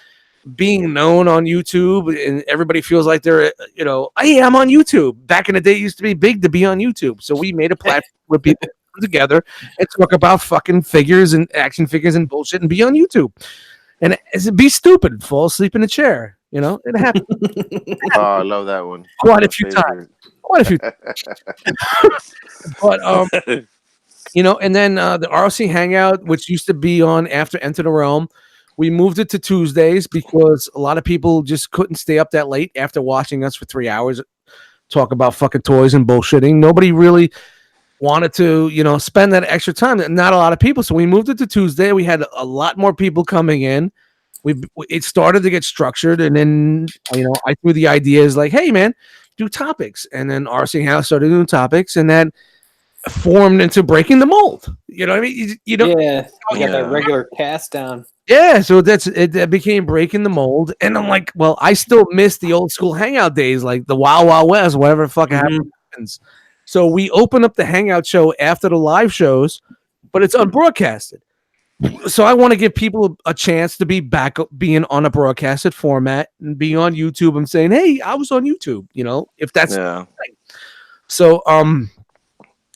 being known on YouTube, and everybody feels like they're hey, I'm on YouTube. Back in the day, it used to be big to be on YouTube, so we made a platform where people come together and talk about fucking figures and action figures and bullshit, and be on YouTube, and be stupid, fall asleep in a chair. It happened. Oh, I love that one. Quite a few times. But and then the R.O.C. Hangout, which used to be on after Enter the Realm, we moved it to Tuesdays because a lot of people just couldn't stay up that late after watching us for 3 hours talk about fucking toys and bullshitting. Nobody really wanted to, spend that extra time. Not a lot of people. So we moved it to Tuesday. We had a lot more people coming in. It started to get structured, and then I threw the ideas like, hey man, do topics, and then R.O.C. House started doing topics, and that formed into breaking the mold. You know what I mean? You got that regular cast down. Yeah, so that became breaking the mold, and I'm like, well, I still miss the old school Hangout days, like the Wild Wild West, whatever the fuck happens. So we open up the Hangout show after the live shows, but it's unbroadcasted. So I want to give people a chance to be back being on a broadcasted format and being on YouTube and saying, hey, I was on YouTube, if that's so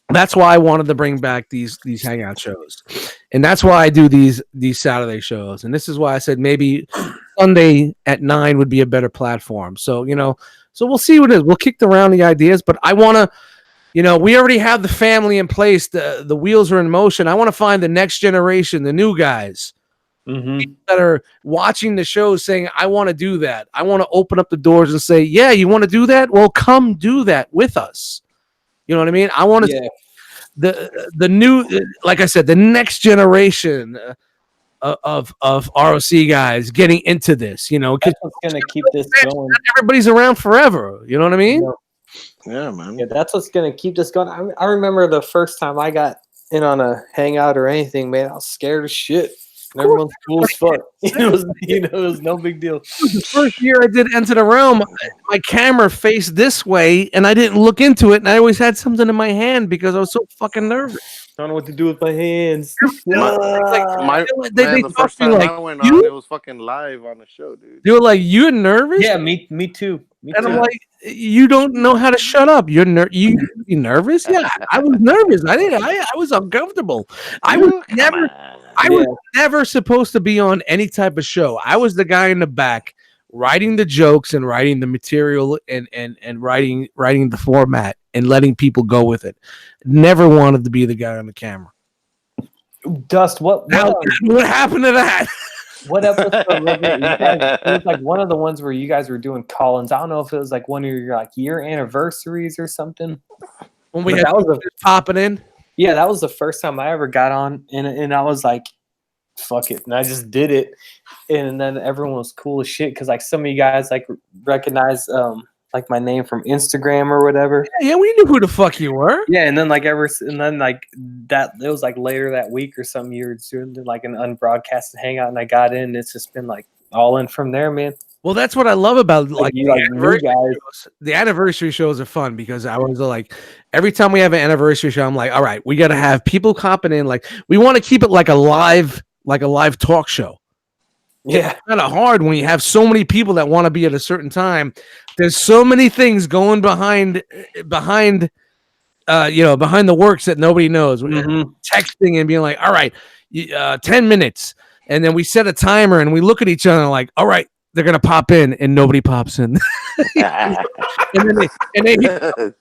that's why I wanted to bring back these Hangout shows. And that's why I do these Saturday shows. And this is why I said maybe Sunday at 9 would be a better platform. So, so we'll see what it is. We'll kick around the ideas, but I want to we already have the family in place. The wheels are in motion. I want to find the next generation, the new guys that are watching the show saying, I want to do that. I want to open up the doors and say, yeah, you want to do that? Well, come do that with us. You know what I mean? I want to the new, like I said, the next generation of R.O.C. guys getting into this, That's what's going to keep this going. Not everybody's around forever. You know what I mean? Yeah, man. Yeah, that's what's going to keep this going. I remember the first time I got in on a Hangout or anything, man, I was scared as shit. Everyone's cool as fuck. It was no big deal. The first year I did Enter the Realm, my camera faced this way, and I didn't look into it, and I always had something in my hand because I was so fucking nervous. I don't know what to do with my hands. The first time I went on, it was fucking live on the show, dude. You were like, you're nervous? Yeah, me too. I'm like, you don't know how to shut up. You nervous? Yeah, I was nervous. I was uncomfortable. I was never supposed to be on any type of show. I was the guy in the back writing the jokes and writing the material and writing the format and letting people go with it. Never wanted to be the guy on the camera. Dust, what happened to that? What episode was it? It was like one of the ones where you guys were doing call-ins. I don't know if it was like one of your year anniversaries or something. When we had popping in. Yeah, that was the first time I ever got on, and I was like, fuck it, and I just did it, and then everyone was cool as shit because like some of you guys like recognize like my name from Instagram or whatever. Yeah, we knew who the fuck you were. Yeah, and then like that it was like later that week or some year doing like an unbroadcasted hangout, and I got in. And it's just been like all in from there, man. Well, that's what I love about like you the like new anniversary guys. shows. The anniversary shows are fun because I was like, every time we have an anniversary show, I'm like, all right, we got to have people copping in. Like, we want to keep it like a live talk show. Yeah, It's kind of hard when you have so many people that want to be at a certain time. There's so many things going behind the works that nobody knows. Mhm. Texting and being like, all right, 10 minutes. And then we set a timer and we look at each other like, all right, they're going to pop in and nobody pops in. and then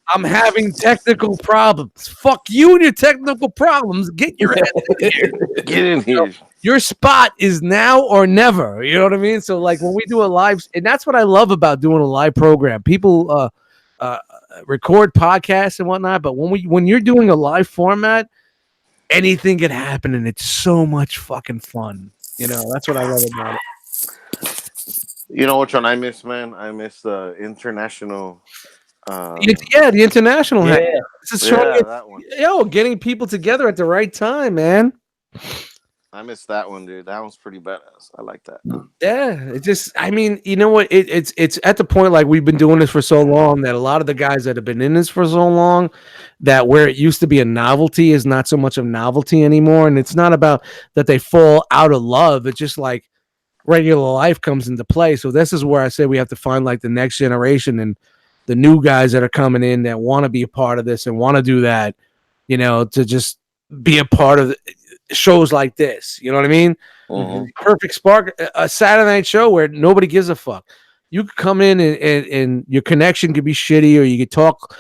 I'm having technical problems. Fuck you and your technical problems. Get your ass in here. Get in here. Your spot is now or never. You know what I mean? So like when we do a live, and that's what I love about doing a live program. People record podcasts and whatnot, but when you're doing a live format, anything can happen, and it's so much fucking fun. You know, that's what I love about it. You know which one I miss, man? I miss the international. The international. Yeah. It's a show. That one. Yo, getting people together at the right time, man. I miss that one, dude. That one's pretty badass. I like that. Yeah, it just, I mean, you know what? It's at the point like we've been doing this for so long that a lot of the guys that have been in this for so long, that where it used to be a novelty is not so much of novelty anymore. And it's not about that they fall out of love. It's just like regular life comes into play. So this is where I say we have to find like the next generation and the new guys that are coming in that want to be a part of this and want to do that, you know, to just be a part of shows like this. You know what I mean? Mm-hmm. Perfect spark, a Saturday night show where nobody gives a fuck. You could come in and your connection could be shitty or you could talk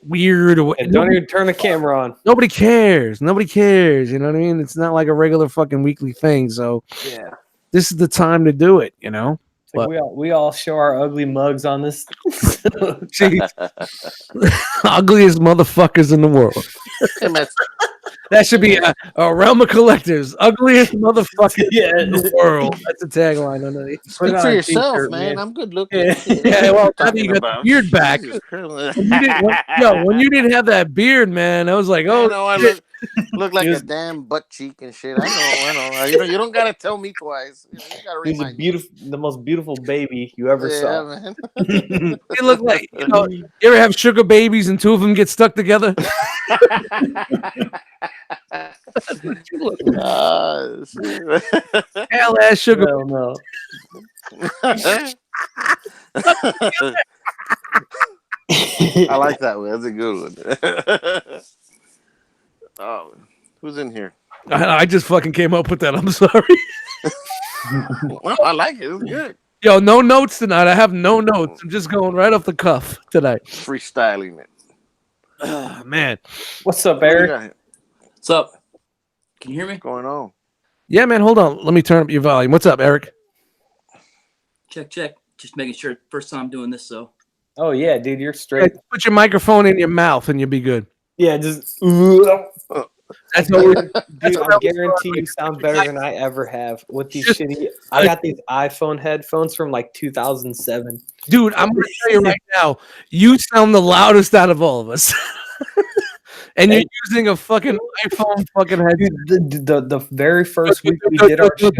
weird. Or Don't even turn the camera on. Nobody cares. Nobody cares. You know what I mean? It's not like a regular fucking weekly thing. So Yeah. this is the time to do it, you know? Like we all show our ugly mugs on this. Jeez. Ugliest motherfuckers in the world. That should be a realm of collectors. Ugliest motherfuckers in the world. That's a tagline underneath. Speak for yourself, man. I'm good looking. Yeah, well, now that you got the beard back. When you didn't have that beard, man, I was like, oh, I look like a damn butt cheek and shit. I know. You don't gotta tell me twice. You gotta remind me. The most beautiful baby you ever saw. Man. You look like, you ever have sugar babies and two of them get stuck together? Hell ass sugar. No. I like that one. That's a good one. Oh, who's in here? I just fucking came up with that. I'm sorry. Well, I like it. It's good. Yo, no notes tonight. I have no notes. I'm just going right off the cuff tonight. Freestyling it. Man. What's up, Eric? What's up? Can you hear me? What's going on? Yeah, man. Hold on. Let me turn up your volume. What's up, Eric? Check. Just making sure. First time doing this, so. Oh yeah, dude, you're straight. Put your microphone in your mouth and you'll be good. Yeah, just. That's what we're. Dude, I guarantee you sound better than I ever have with these shitty. I got these iPhone headphones from like 2007. Dude, I'm gonna tell you right now, you sound the loudest out of all of us. And you're using a fucking iPhone fucking headset. The very first week we did our show.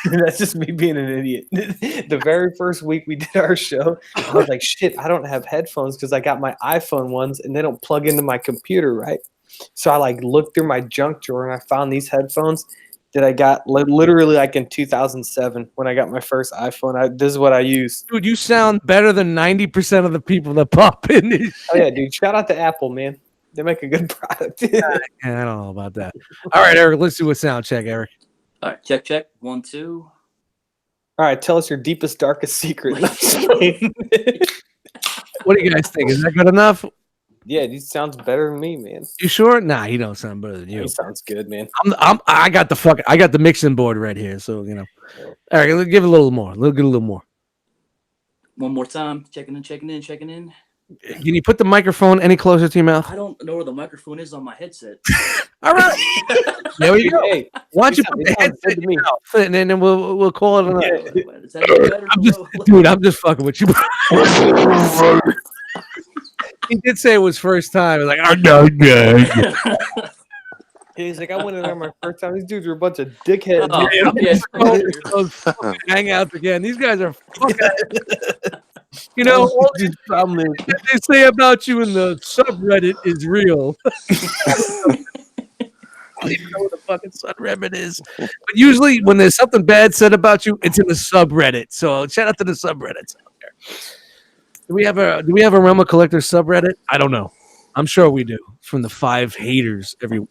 That's just me being an idiot. The very first week we did our show, I was like, shit, I don't have headphones because I got my iPhone ones and they don't plug into my computer, right? So I like looked through my junk drawer and I found these headphones that I got literally like in 2007 when I got my first iPhone. This is what I use. Dude, you sound better than 90% of the people that pop in this. Oh yeah, dude. Shout out to Apple, man. They make a good product. I don't know about that. All right, Eric, let's do a sound check, Eric. All right, check. 1, 2. All right, tell us your deepest, darkest secret. What do you guys think? Is that good enough? Yeah, he sounds better than me, man. You sure? Nah, he don't sound better than you. He sounds good, man. I got the mixing board right here, so you know. All right, let's give it a little more. Let's get a little more. One more time. Checking in. Can you put the microphone any closer to your mouth? I don't know where the microphone is on my headset. All right. There we go. Hey, Why don't you it put the sounds headset good in to me. your mouth, and then we'll call it a night. Is that any better? I'm just fucking with you. He did say it was first time. Like, I know, He's like, I went in there my first time. These dudes were a bunch of dickheads. Oh, yeah. those fucking hangouts again. These guys are fucking. You know, all these problem is, that they say about you in the subreddit is real. I don't even know what the fucking subreddit is. But usually when there's something bad said about you, it's in the subreddit. So shout out to the subreddits out there. Do we have a Realm of Collectors subreddit? I don't know. I'm sure we do. From the 5 haters every.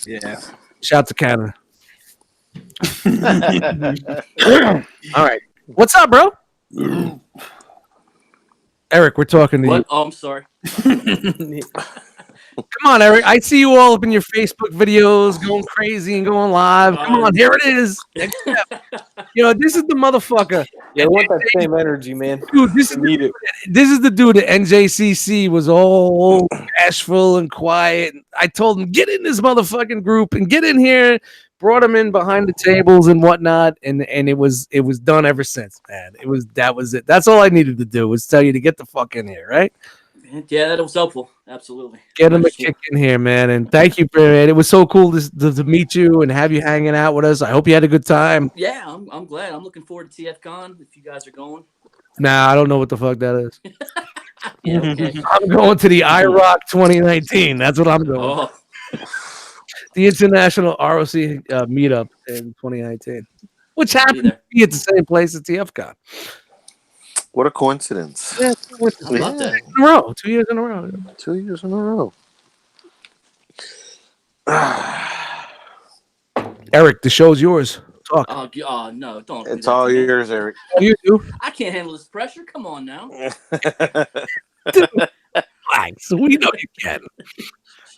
yeah. Shout out to Canada. All right. What's up, bro? Eric, we're talking to you. What? Oh, I'm sorry. Come on, Eric. I see you all up in your Facebook videos going crazy and going live. Come on, here it is. Next step. This is the motherfucker. They want that same energy, man. Dude, this is the dude at NJCC was all bashful and quiet. I told him, get in this motherfucking group and get in here. Brought him in behind the tables and whatnot, and it was done ever since, man. That was it. That's all I needed to do was tell you to get the fuck in here, right? Yeah, that was helpful. Absolutely. Get him a kick in here, man. And thank you for it. It was so cool to meet you and have you hanging out with us. I hope you had a good time. Yeah, I'm glad. I'm looking forward to TFCon if you guys are going. Nah, I don't know what the fuck that is. Yeah, okay. I'm going to the R.O.C 2019. That's what I'm doing. Oh, The International R.O.C meetup in 2019, which happened to there. be at the same place as TFCon. What a coincidence. Yeah, I love that. 2 years in a row. 2 years in a row. Eric, the show's yours. Talk. Oh, no, don't. It's do that all to me. yours, Eric. You do. I can't handle this pressure. Come on now. Relax. We know you can.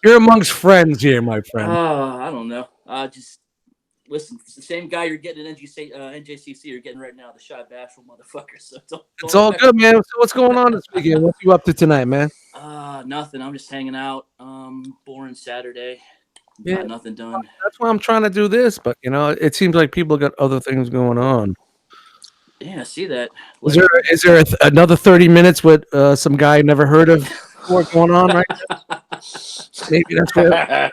You're amongst friends here, my friend. I don't know. Just listen. It's the same guy you're getting at NJCC. You're getting right now, the shy bashful motherfucker. So don't It's all good, man. So what's going on this weekend? What you up to tonight, man? Nothing. I'm just hanging out. Boring Saturday. Yeah. Got nothing done. That's why I'm trying to do this, but it seems like people got other things going on. Yeah, I see that. Is there another 30 minutes with some guy I never heard of before going on right now? Maybe that's where.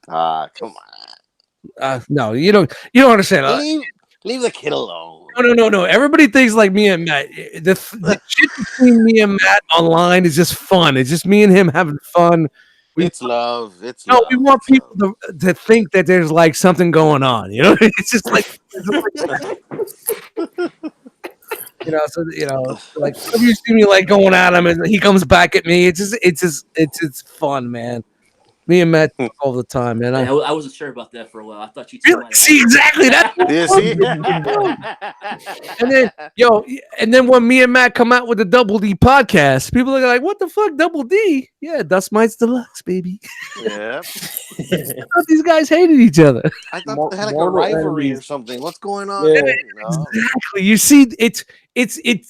Come on. No, you don't understand. Leave the kid alone. No. Everybody thinks like me and Matt. The shit between me and Matt online is just fun. It's just me and him having fun. It's love. It's No, love. we want people to think that there's like something going on. It's just like, like if you see me like going at him and he comes back at me, it's fun, man. Me and Matt talk all the time, man. Yeah, I wasn't sure about that for a while. I thought you Really? See, exactly that. You see? And then when me and Matt come out with the Double D podcast, people are like, "What the fuck, Double D?" Yeah, Dust Mites Deluxe, baby. Yeah. I thought these guys hated each other. I thought they had like a rivalry or something. What's going on? Yeah. Exactly. You see, it's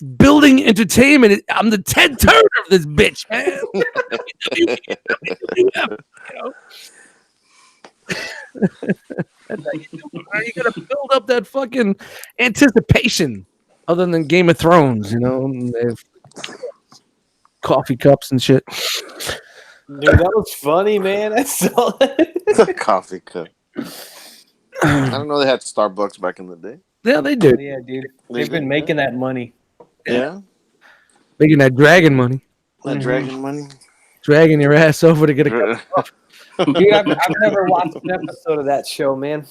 building entertainment. I'm the Ted Turner of this bitch, man. You gotta build up that fucking anticipation. Other than Game of Thrones, they have coffee cups and shit. Dude, that was funny, man. That's all. The coffee cup. I don't know they had Starbucks back in the day. Yeah, they did. Yeah, dude. They've been making that money. Yeah. Making that dragon money. That dragon money. Dragging your ass over to get a cup. Dude, I've never watched an episode of that show, man.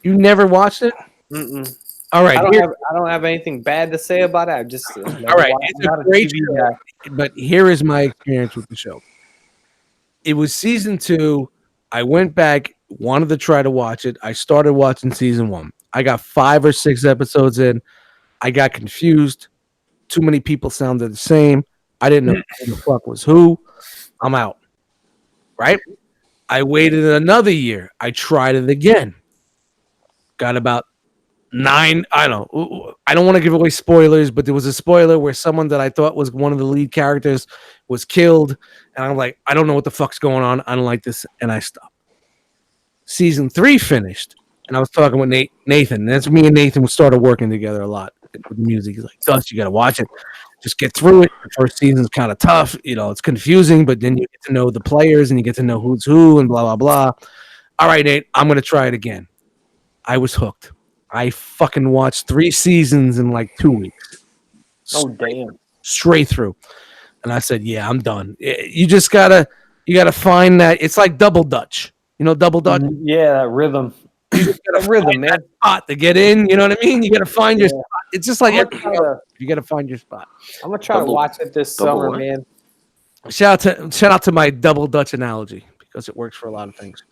You never watched it? Mm-mm. All right. I don't have anything bad to say about it. I just all right. It's a great show, but here is my experience with the show. It was season 2. I went back, wanted to try to watch it. I started watching season 1. I got 5 or 6 episodes in. I got confused. Too many people sounded the same. I didn't know who the fuck was who. I'm out. Right? I waited another year. I tried it again. Got about 9. I don't know. I don't want to give away spoilers, but there was a spoiler where someone that I thought was one of the lead characters was killed, and I'm like, I don't know what the fuck's going on. I don't like this, and I stopped. Season 3 finished, and I was talking with Nathan. And that's me and Nathan. We started working together a lot with music. He's like, Dust, you got to watch it. Just get through it. The first season's kind of tough. It's confusing, but then you get to know the players and you get to know who's who and blah, blah, blah. All right, Nate, I'm going to try it again. I was hooked. I fucking watched 3 seasons in like 2 weeks. Oh, damn. Straight through. And I said, yeah, I'm done. You just gotta find that. It's like double Dutch. Double Dutch? Yeah, that rhythm. You just gotta rhythm, man. spot to get in. You know what I mean? You gotta find your spot. It's just like I'm everything gonna else. You gotta find your spot. I'm gonna try to watch it this summer, what? man. Shout out to my double Dutch analogy because it works for a lot of things.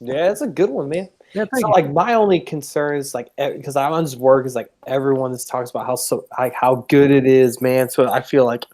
Yeah, it's a good one, man. Yeah, So, like, my only concern is like because I'm on this work is like everyone just talks about how good it is, man. So I feel like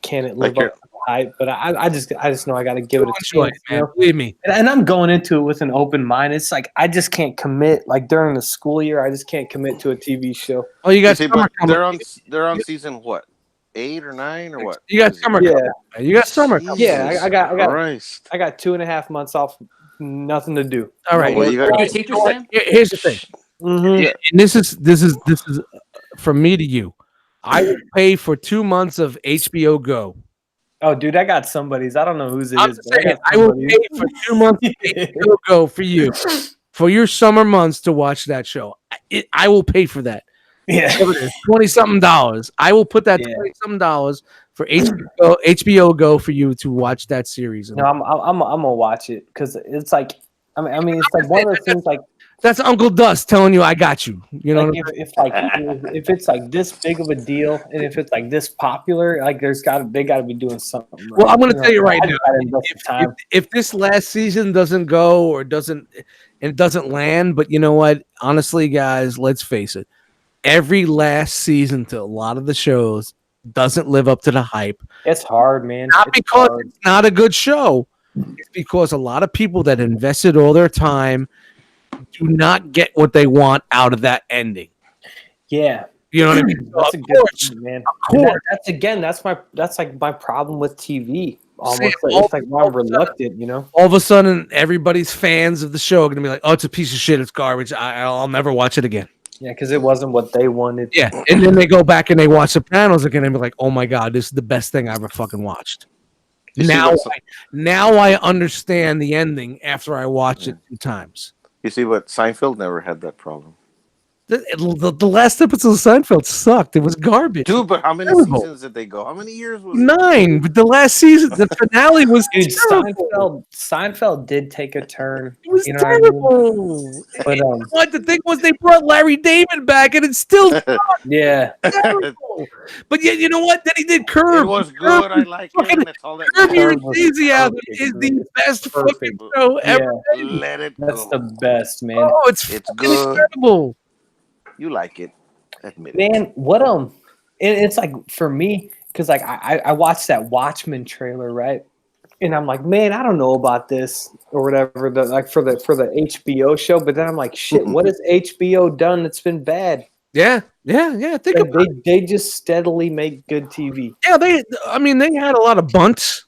can it live Like up to the hype? But I just know I got to give it a Enjoy chance, it, man. Believe me. And I'm going into it with an open mind. It's like I just can't commit. Like during the school year, I just can't commit to a TV show. Oh, you You got see, summer but coming. they're on season what? 8 or 9 or what? You got What is it? summer Yeah. coming. You got summer coming. Yeah, I got Christ. I got 2.5 months off, nothing to do. All right. Well, you Are got you a teacher, Sam? Here's the thing. Mm-hmm. Yeah. And this is from me to you. I would pay for 2 months of HBO Go. Oh, dude, I got somebody's. I don't know whose it I'm is. just But saying, got I will somebody's. pay for 2 months of HBO Go for you for your summer months to watch that show. I will pay for that. Yeah. $20-something. I will put that Yeah. $20-something for HBO Go for you to watch that series. No, I'm gonna watch it because it's like I mean it's like one of those things like That's Uncle Dust telling you I got you. You know, like if it's like this big of a deal and if it's like this popular, like they gotta be doing something. Right? well, I'm going to tell you right I now. gotta invest the time. If this last season doesn't go or doesn't land, but you know what? Honestly, guys, let's face it. Every last season to a lot of the shows doesn't live up to the hype. It's hard, man. Not It's because hard. it's not a good show. It's because a lot of people that invested all their time do not get what they want out of that ending. Yeah. You know what I mean? That's So, a of good course, point, man. of And course. that's like my problem with TV. Almost See, it's like why I'm reluctant, you know. All of a sudden, everybody's fans of the show are going to be like, "Oh, it's a piece of shit. It's garbage. I'll never watch it again." Yeah, because it wasn't what they wanted. Yeah, and then they go back and they watch Sopranos again and be like, "Oh my god, this is the best thing I ever fucking watched." You see Now I understand the ending after I watched it 2 times. You see, but Seinfeld never had that problem. The last episode of Seinfeld sucked. It was garbage. Dude, but how many Terrible. seasons did they go? How many years was it? 9, but the last season, the finale was Dude, terrible. Seinfeld did take a turn. It was You know what I mean? terrible. But What the thing was, they brought Larry David back, and it's still yeah, terrible. But yet, you know what? Then he did Curb. It was good. I like fucking it. That's all that Curb Your Curb was Enthusiasm perfect, is man. the best Perfect. fucking show ever. Yeah. made. Let it that's go. the best, man. Oh, it's It's fucking good. incredible. You like it. Admit it. Man, what it's like for me because like I watched that Watchmen trailer, right? And I'm like, man, I don't know about this or whatever. For the HBO show, but then I'm like, shit, what has HBO done that's been bad? Yeah. Think Like, about they just steadily make good TV. Yeah, they had a lot of bunts.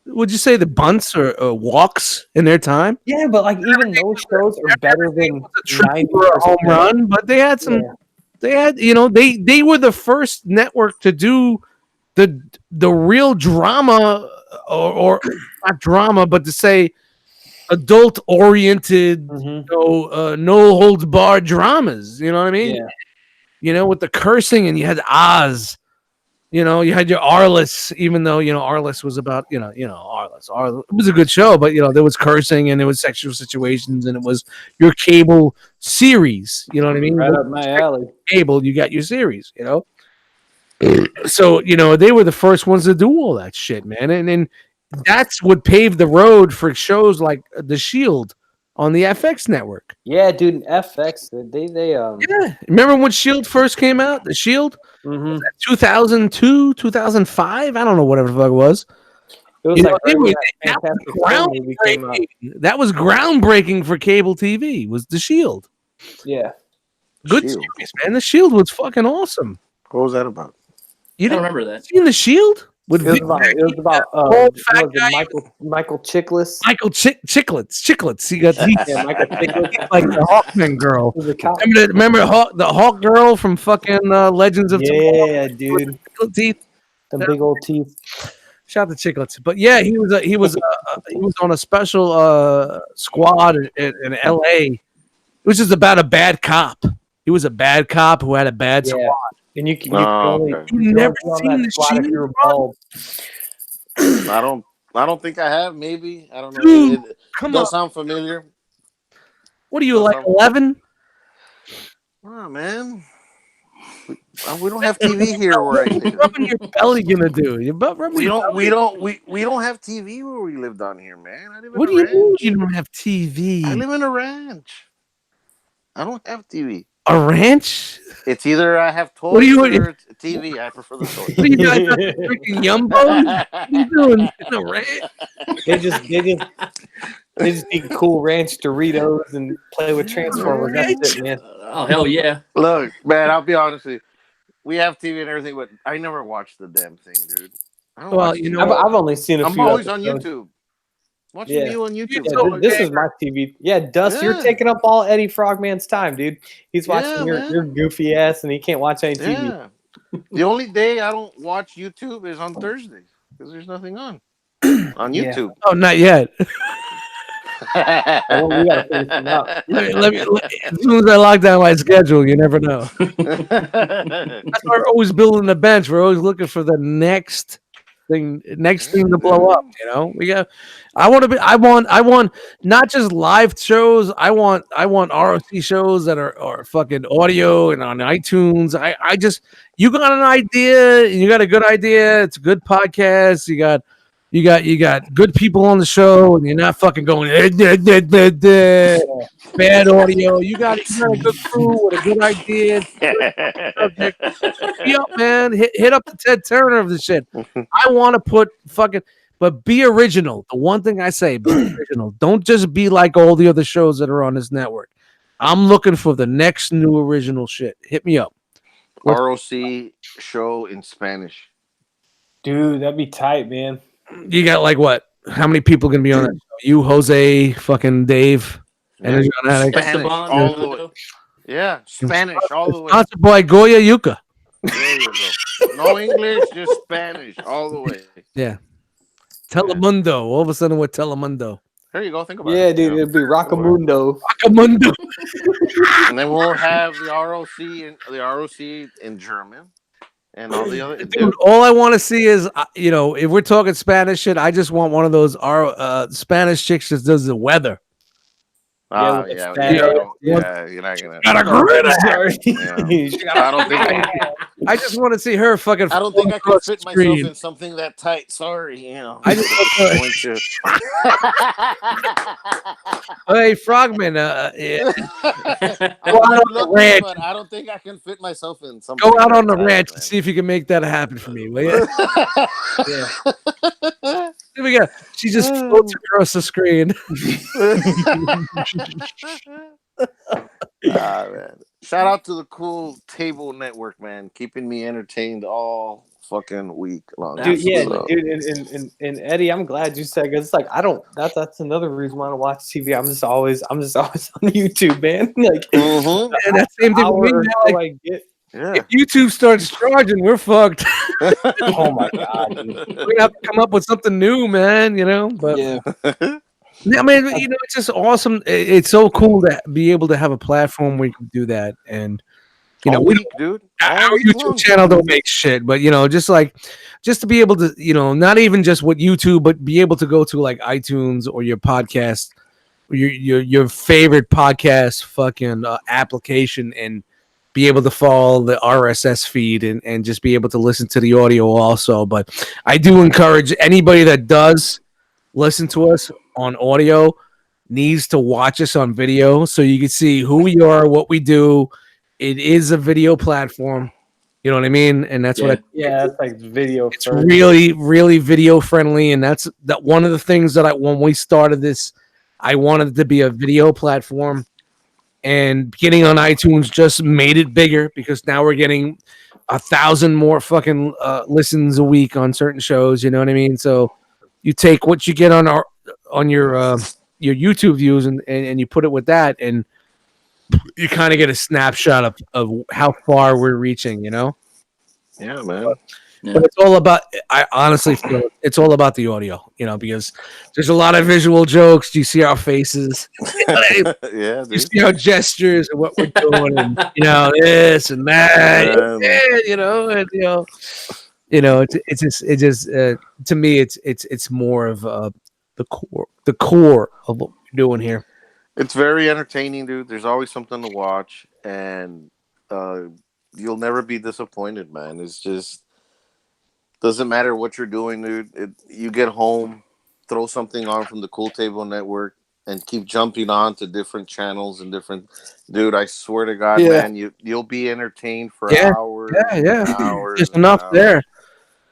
Would you say the bunts or walks in their time? Yeah, but like even those shows are better than It was a triple 90% or a home run, but they had some. Yeah. They had, they were the first network to do the real drama or not drama, but to say adult oriented, Mhm. no holds barred dramas. You know what I mean? Yeah. With the cursing, and you had Oz. You had your Arliss, even though Arliss was about Arliss. It was a good show, but there was cursing and there was sexual situations, and it was your cable series. You know what I mean? Right up my alley. Cable, you got your series. So they were the first ones to do all that shit, man, and then that's what paved the road for shows like The Shield on the FX network. Yeah, dude, and FX, they Yeah, remember when Shield first came out? The Shield. mhm. 2002, 2005. I don't know, whatever the fuck it was. It was You like know, they right when were- that that Fantastic Four movie came out. That was groundbreaking for cable TV. Was The Shield. Yeah. Good Shield. series, man. The Shield was fucking awesome. What was that about? You I don't didn't remember that. see The Shield with It was Vic about old fat what was guy, it, Michael Chiklis. Michael Chicklets. He got he, Yeah, Michael Chiklis. he's like the Hawkman girl. He was a cop. Remember the Hawk girl from fucking Legends of Yeah, Tomorrow? dude. With teeth. The big old teeth. Shout out to Chicklets. But yeah, he was on a special squad in L.A. which is about a bad cop. He was a bad cop who had a bad Yeah. squad. And you can Oh, only okay. you You can never only be on seen that The squad if Shield, you're bro? bald. I don't think I have. Maybe I don't know. Dude, It come does on. sound familiar. What are you Does like sound- 11? Oh man, we don't have TV here where I live. Rubbing your belly gonna do? You rubbing We your don't belly. we don't have TV where we live down here, man. I live What in do a you mean ranch. you don't have TV? I live in a ranch. I don't have TV. A ranch? It's either I have What do toys you- or TV. I prefer the toys. What are you guys got the freaking yumbos? What are you doing in a ranch? They just eat Cool Ranch Doritos and play with Transformers. That's it, man. Oh hell yeah! Look, man, I'll be honest with you. We have TV and everything, but I never watched the damn thing, dude. I don't Well, watch you TV. know what? I've only seen a I'm few. always episodes. on YouTube. Watching Yeah. you on YouTube. Yeah, Oh, this okay. is my TV. Yeah, Dust, you're Yeah. taking up all Eddie Frogman's time, dude. He's watching Yeah, man. your goofy ass, and he can't watch any TV. Yeah. The only day I don't watch YouTube is on Thursdays because there's nothing on Yeah. YouTube. Oh, not yet. Well, we gotta figure something out. As soon as I lock down my schedule, you never know. That's why we're always building the bench. We're always looking for the next thing to blow up. You know, I want not just live shows. I want R.O.C shows that are fucking audio and on iTunes. I just, you got an idea and you got a good idea. It's a good podcast. You got good people on the show, and you're not fucking going bad audio. You got a good crew with a good idea. Subject. Be up, man. Hit up the Ted Turner of the shit. I want to put fucking, but be original. The one thing I say, be original. Don't just be like all the other shows that are on this network. I'm looking for the next new original shit. Hit me up. R.O.C. show in Spanish. Dude, that'd be tight, man. You got like what? How many people gonna be on that show? You, Jose, fucking Dave, Energy on Addict. Spanish Esteban, all the way. Yeah, Spanish all the way. Sponsored by Goya Yucca. There you go. No English, just Spanish all the way. Yeah. Telemundo. All of a sudden we're Telemundo. There you go. Think about Yeah, it. dude, you know. it'd be Rockamundo. Telemundo. And then we'll have the R.O.C. in German, and all the other. Dude, all I want to see is, if we're talking Spanish shit, I just want one of those Spanish chicks that does the weather. Ah, with yeah, the you're not gonna. Got a grin. I don't think. I just want to see her fucking. I don't think I can across fit the myself screen. in something that tight. Sorry, I just going Hey, Frogman, yeah. I'm on the looking, ranch. but I don't think I can fit myself in something. Go out on the that ranch tight, and see if you can make that happen for me, will you? Yeah. Here we go. She just floats across the screen. Man. Shout out to the Cool Table Network, man, keeping me entertained all fucking week long. Dude, yeah, So- dude, and Eddie, I'm glad you said, because it's like that's another reason why I don't watch TV. I'm just always on YouTube, man. Like, Mhm. And that same thing with me, man. hour Like, I get. Yeah. if YouTube starts charging, we're fucked. Oh my god, dude. We're gonna have to come up with something new, man. But Yeah, I mean, it's just awesome. It's so cool to be able to have a platform where you can do that, and all we week, dude. our All week YouTube long. channel don't make shit, but just to be able to, not even just with YouTube, but be able to go to like iTunes or your podcast, or your favorite podcast fucking application, and be able to follow the RSS feed and just be able to listen to the audio also. But I do encourage anybody that does listen to us on audio needs to watch us on video so you can see who we are, what we do. It is a video platform. You know what I mean? And that's what it's like video. it's really, really video friendly. And that's one of the things that when we started this, I wanted it to be a video platform. and getting on iTunes just made it bigger because now we're getting 1,000 more fucking listens a week on certain shows. You know what I mean? So you take what you get on your YouTube views and you put it with that, and you kind of get a snapshot of how far we're reaching. You know? Yeah, man. Yeah. But it's all about. I honestly feel it's all about the audio. You know, because there's a lot of visual jokes. You see our faces. Yeah, You dude. see our gestures and what we're doing, and this and that. It's just to me, it's more of the core of what we're doing here. It's very entertaining, dude. There's always something to watch, and uh, you'll never be disappointed, man. It's just doesn't matter what you're doing, dude. You get home, throw something on from the Cool Table Network, and keep jumping on to different channels and different. Dude, I swear to God, Yeah. man, you'll be entertained for Yeah, hours, yeah. and hours. There's and enough hours. there.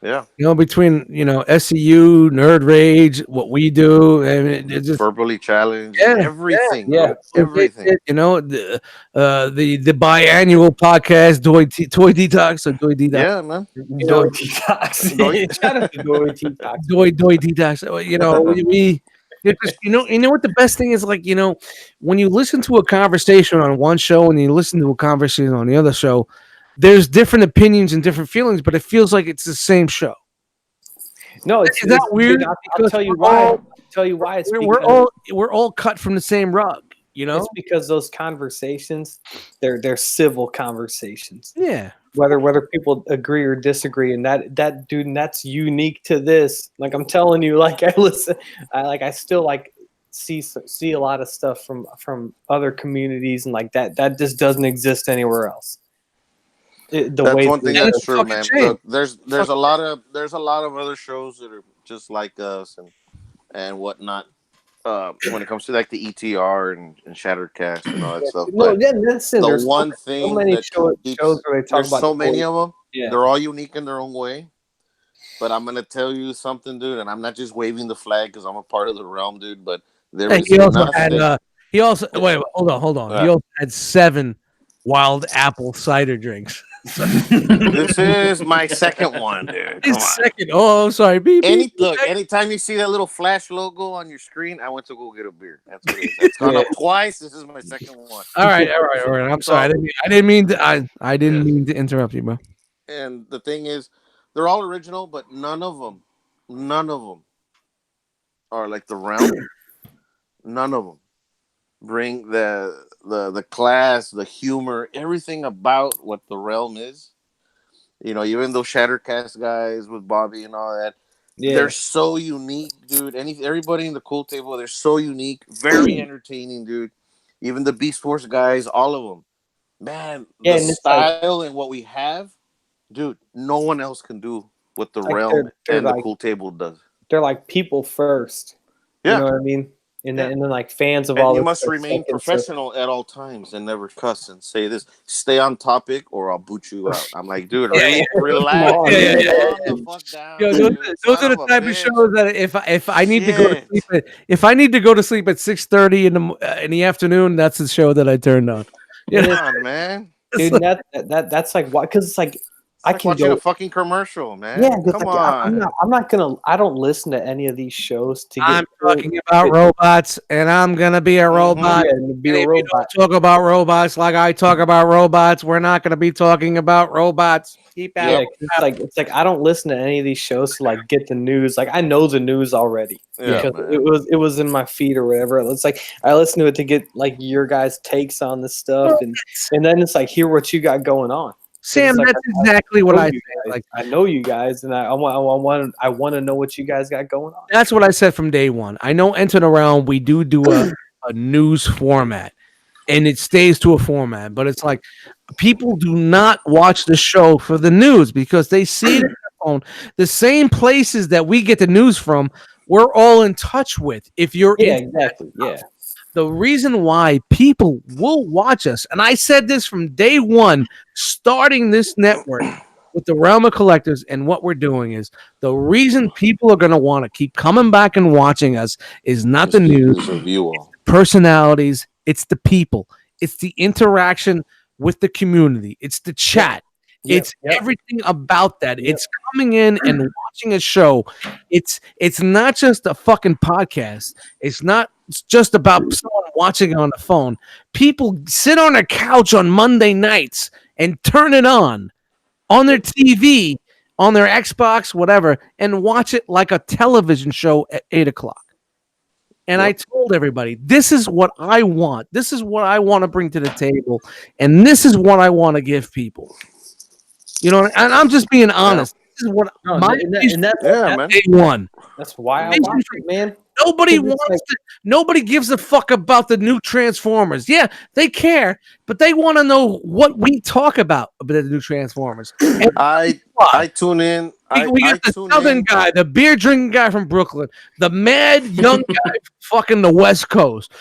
Yeah, Between SCU, Nerd Rage, what we do, and it's just verbally challenged, Yeah, everything, yeah. bro. Everything. the biannual podcast, Toy Detox, or Toy Detox, Yeah, man. Doy detox. Doy- Shout out to Doy detox. Toy Detox. We what the best thing is, like, when you listen to a conversation on one show and you listen to a conversation on the other show, there's different opinions and different feelings, but it feels like it's the same show. No, Is that weird? dude, I'll Because tell you we're why. all- I'll tell you why. It's We're all cut from the same rug, it's because those conversations, they're civil conversations. Yeah. Whether people agree or disagree, and that dude, and that's unique to this. Like I'm telling you, like I still like see a lot of stuff from other communities, and like that just doesn't exist anywhere else. That's one thing that's true, man. Shame. There's a lot of other shows that are just like us and whatnot. When it comes to like the ETR and Shattercast and all that stuff. No, But yeah, listen. the There's one so thing many that shows keeps, where they talk there's about so many of them. Yeah. They're all unique in their own way. But I'm gonna tell you something, dude, and I'm not just waving the flag because I'm a part of the realm, dude. But there Hey, is he also nothing. had. Wait, hold on. He also had 7 wild apple cider drinks. This is my second one, dude. Come His on. second. Oh, I'm sorry. Beep, beep, beep. Anytime you see that little flash logo on your screen, I went to go get a beer. That's what it is. It's gone up twice. This is my second one. All right. I'm sorry. I didn't mean to. I didn't mean to interrupt you, bro. And the thing is, they're all original, but none of them are like the realm. None of them bring the class, the humor, everything about what the realm is. Even those Shattercast guys with Bobby and all that, they're so unique, dude. Everybody in the Cool Table, they're so unique, very entertaining, dude. Even the Beast Force guys, all of them, man. The style and what we have, dude. No one else can do what the realm and the Cool Table does. They're like people first. Yeah. You know what I mean? And then like fans of and all. You must remain professional at all times and never cuss and say this. Stay on topic, or I'll boot you out. I'm like, dude, relax. Calm the fuck down. Yo, those are the type of shows that if I need to go to sleep if I need to go to sleep at 6:30 in the afternoon, that's the show that I turned on. Come on, man. Dude, that's like why? Because it's like I can watching a fucking commercial, man. Yeah, come on. I'm not gonna. I don't listen to any of these shows to get. I'm talking about robots, and I'm gonna be a robot. Yeah, and if you don't talk about robots like I talk about robots, we're not gonna be talking about robots. Keep out. Yeah, it's like I don't listen to any of these shows to like get the news. Like I know the news already because it was in my feed or whatever. It's like I listen to it to get like your guys' takes on this stuff, and then it's like hear what you got going on. Sam, like, that's exactly what I said. Like I know you guys, and I want to know what you guys got going on. That's what I said from day one. I know entering around we do a news format, and it stays to a format. But it's like people do not watch the show for the news because they see it on the same places that we get the news from. We're all in touch with. If you're exactly. The reason why people will watch us, and I said this from day one, starting this network with the Realm of Collectors, and what we're doing is the reason people are going to want to keep coming back and watching us is not the news, it's the personalities, it's the people. It's the interaction with the community. It's the chat. It's everything about that. It's coming in and watching a show. It's not just a fucking podcast. It's not just about someone watching it on the phone. People sit on a couch on Monday nights and turn it on their TV, on their Xbox, whatever, and watch it like a television show at 8:00. And I told everybody, this is what I want. This is what I want to bring to the table. And this is what I want to give people. You know, and I'm just being honest. This is what man. day one. That's why I watch it, man. Nobody wants to, nobody gives a fuck about the new Transformers. Yeah, they care, but they want to know what we talk about the new Transformers. And I tune in. we got the southern guy, the beer drinking guy from Brooklyn, the mad young guy fucking the West Coast.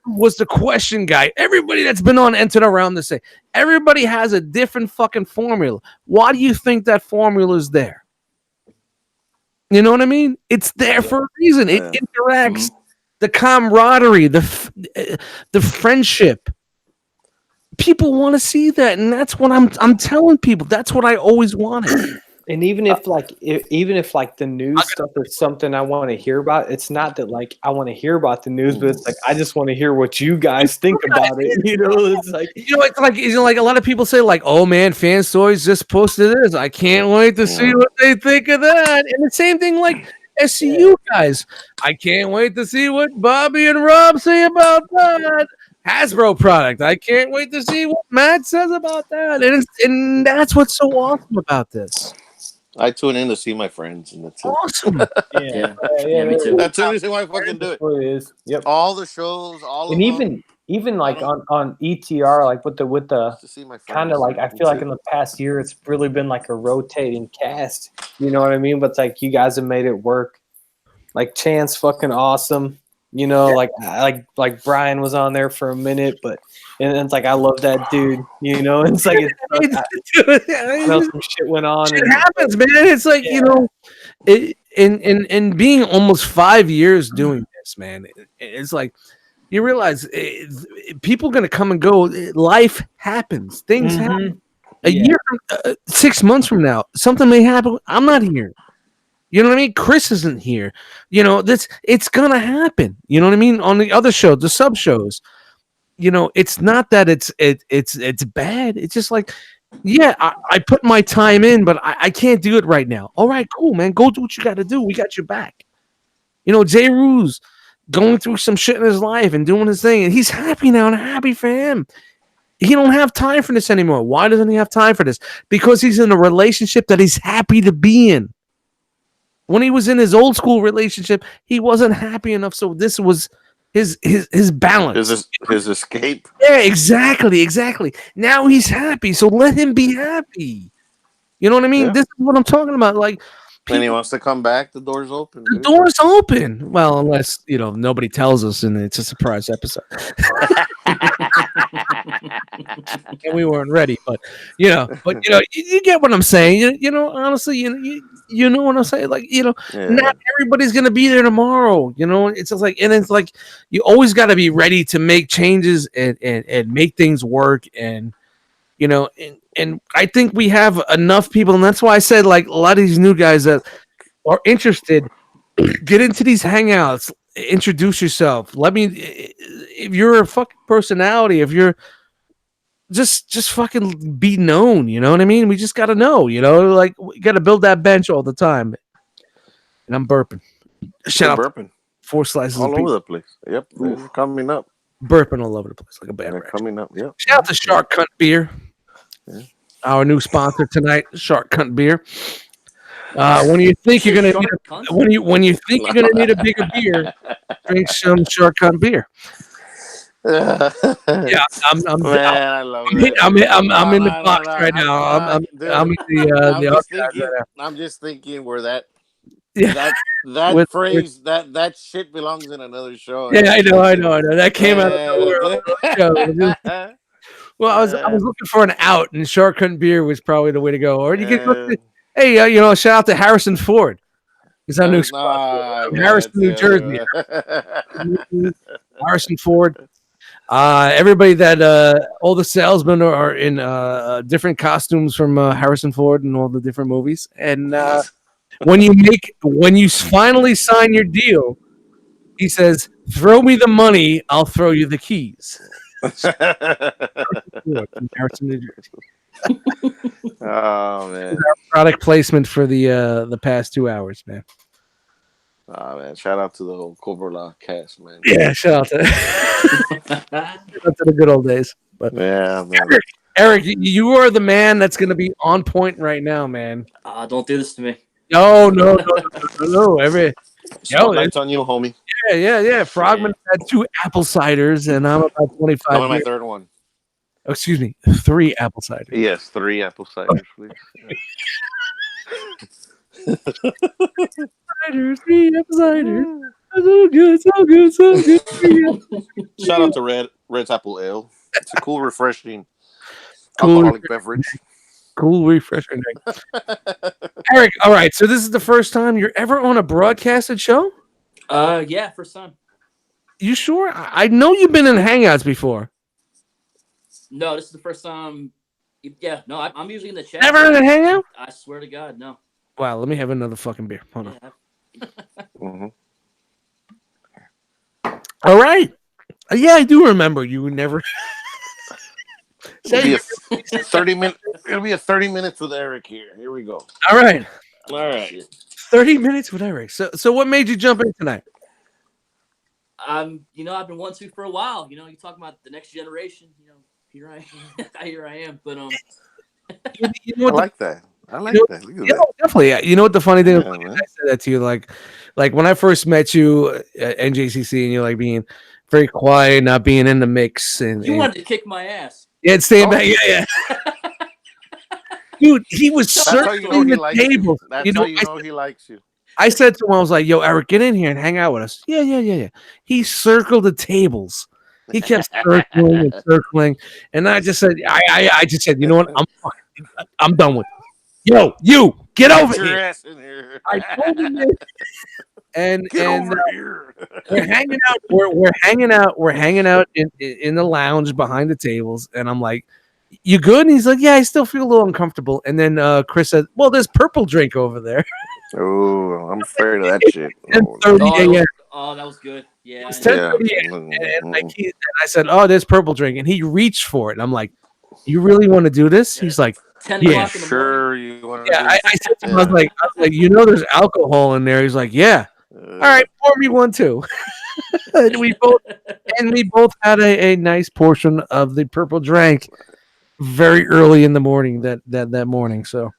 Was the question guy. Everybody that's been on Entered Around the same. Everybody has a different fucking formula. Why do you think that formula is there? You know what I mean? It's there for a reason. It interacts, the camaraderie, the friendship. People want to see that, and that's what I'm telling people. That's what I always wanted. And even if the news stuff is something I want to hear about, it's not that like I want to hear about the news, but it's like I just want to hear what you guys think about it. You know, it's like like a lot of people say like, "Oh man, Fan Stories just posted this. I can't wait to see what they think of that." And the same thing like SCU guys. I can't wait to see what Bobby and Rob say about that. Hasbro product. I can't wait to see what Matt says about that. And that's what's so awesome about this. I tune in to see my friends, and that's awesome. Yeah, me too. That's the reason why I fucking do it. What it is. Yep. All the shows, and even like on ETR, like with the kind of like I feel like in the past year it's really been like a rotating cast. You know what I mean? But it's like you guys have made it work. Like Chance, fucking awesome. You know, like Brian was on there for a minute, but and it's like I love that dude. You know, it's like I know some shit went on. It happens, man. It's like you know, in being almost 5 years doing this, man. It's like you realize people are gonna come and go. Life happens. Things happen. A year, 6 months from now, something may happen. I'm not here. You know what I mean? Chris isn't here. You know, it's gonna happen. You know what I mean? On the other shows, the sub shows, you know, it's not that it's bad. It's just like, yeah, I put my time in, but I can't do it right now. All right, cool, man. Go do what you got to do. We got your back. You know, Jay Ruse going through some shit in his life and doing his thing, and he's happy now, and I'm happy for him. He don't have time for this anymore. Why doesn't he have time for this? Because he's in a relationship that he's happy to be in. When he was in his old school relationship, he wasn't happy enough. So this was his balance. His escape. Yeah, exactly. Now he's happy. So let him be happy. You know what I mean? Yeah. This is what I'm talking about. Like, and he wants to come back. The door's open. The door's open. Well, unless, you know, nobody tells us and it's a surprise episode. And we weren't ready, but you know, you get what I'm saying. You know, honestly, you know what I'm saying. Like, you know, not everybody's gonna be there tomorrow. You know, it's just like, and it's like you always got to be ready to make changes and make things work. And you know, and I think we have enough people, and that's why I said like a lot of these new guys that are interested, get into these hangouts, introduce yourself. If you're a fucking personality, if you're just fucking be known, you know what I mean? We just got to know, you know, like we got to build that bench all the time. And I'm burping. Shout out burping. 4 slices all over the place. Yep, they're coming up. Burping all over the place like a bad rash. Coming up. Yep. Shout out to Shark Cunt Beer, our new sponsor tonight. Shark Cunt Beer. When you think you're gonna need when you think you're gonna need a bigger beer, drink some Shark Cunt Beer. Yeah, I'm in the box right now. I'm just thinking where that phrase that shit belongs in another show. Yeah, I know. That came out of nowhere. Well, I was looking for an out, and Shark Cunt Beer was probably the way to go. Or you get hey, you know, shout out to Harrison Ford. He's our new sponsor. Harrison, New Jersey. Harrison Ford. Everybody that all the salesmen are in different costumes from Harrison Ford and all the different movies. And when you finally sign your deal, he says, "Throw me the money, I'll throw you the keys." From Harrison, New Jersey. Oh man. Product placement for the past 2 hours, man. Oh man. Shout out to the whole Cobra Law cast, man. Yeah, shout out to, shout out to the good old days. But Yeah, man. Eric, you are the man that's going to be on point right now, man. Don't do this to me. No. Spotlight's on you, homie. Yeah. Frogman had 2 apple ciders, and I'm about 25. I'm on my third one. Oh, excuse me, 3 apple ciders. Yes, 3 apple ciders, please. Ciders, 3 apple ciders. So good. Shout out to Red's Apple Ale. It's a cool, refreshing Cool. alcoholic beverage. Cool, refreshing drink. Eric, all right. So this is the first time you're ever on a broadcasted show? Yeah, first time. You sure? I know you've been in Hangouts before. No, this is the first time. Yeah, no, I'm usually in the chat. Never in a Hangout? I swear to God, no. Wow, let me have another fucking beer. Hold on. Yeah. Mm-hmm. All right. Yeah, I do remember you never. It'll be a 30 minute. It'll be a 30 minutes with Eric here. Here we go. All right. All right. 30 minutes with Eric. So what made you jump in tonight? I've been wanting to for a while. You talk about the next generation. Here I am. But You know I what like that. I like that. Look at that. definitely. You know what the funny thing is? Yeah, Like, man. I said that to you, like when I first met you at NJCC, and you're like being very quiet, not being in the mix, and you wanted to kick my ass. yeah, staying Oh. back, yeah. Dude, he was That's how you know circling he the likes you. table. That's how you know he likes you. I said to him, I was like, "Yo, Eric, get in here and hang out with us." Yeah. He circled the tables. He kept circling, and I just said, I just said, you know what? I'm done with it. Yo, you get over Get your here. ass in here. I told him this. And Get and over here. we're hanging out. We're hanging out in the lounge behind the tables, and I'm like, "You good?" And he's like, "Yeah, I still feel a little uncomfortable." And then Chris said, "Well, there's purple drink over there." Oh, I'm afraid of that shit. Oh, 10:30 a.m. That was good. Yeah. It's I 10:30 yeah. and I said, "Oh, there's purple drink," and he reached for it, and I'm like, "You really want to do this?" He's like, 10 Yeah. o'clock in the morning. Sure, you want to "Yeah." do I this? said to him, I was like, there's alcohol in there." He's like, "Yeah." All right, pour me one too. and we both had a nice portion of the purple drink very early in the morning that morning. So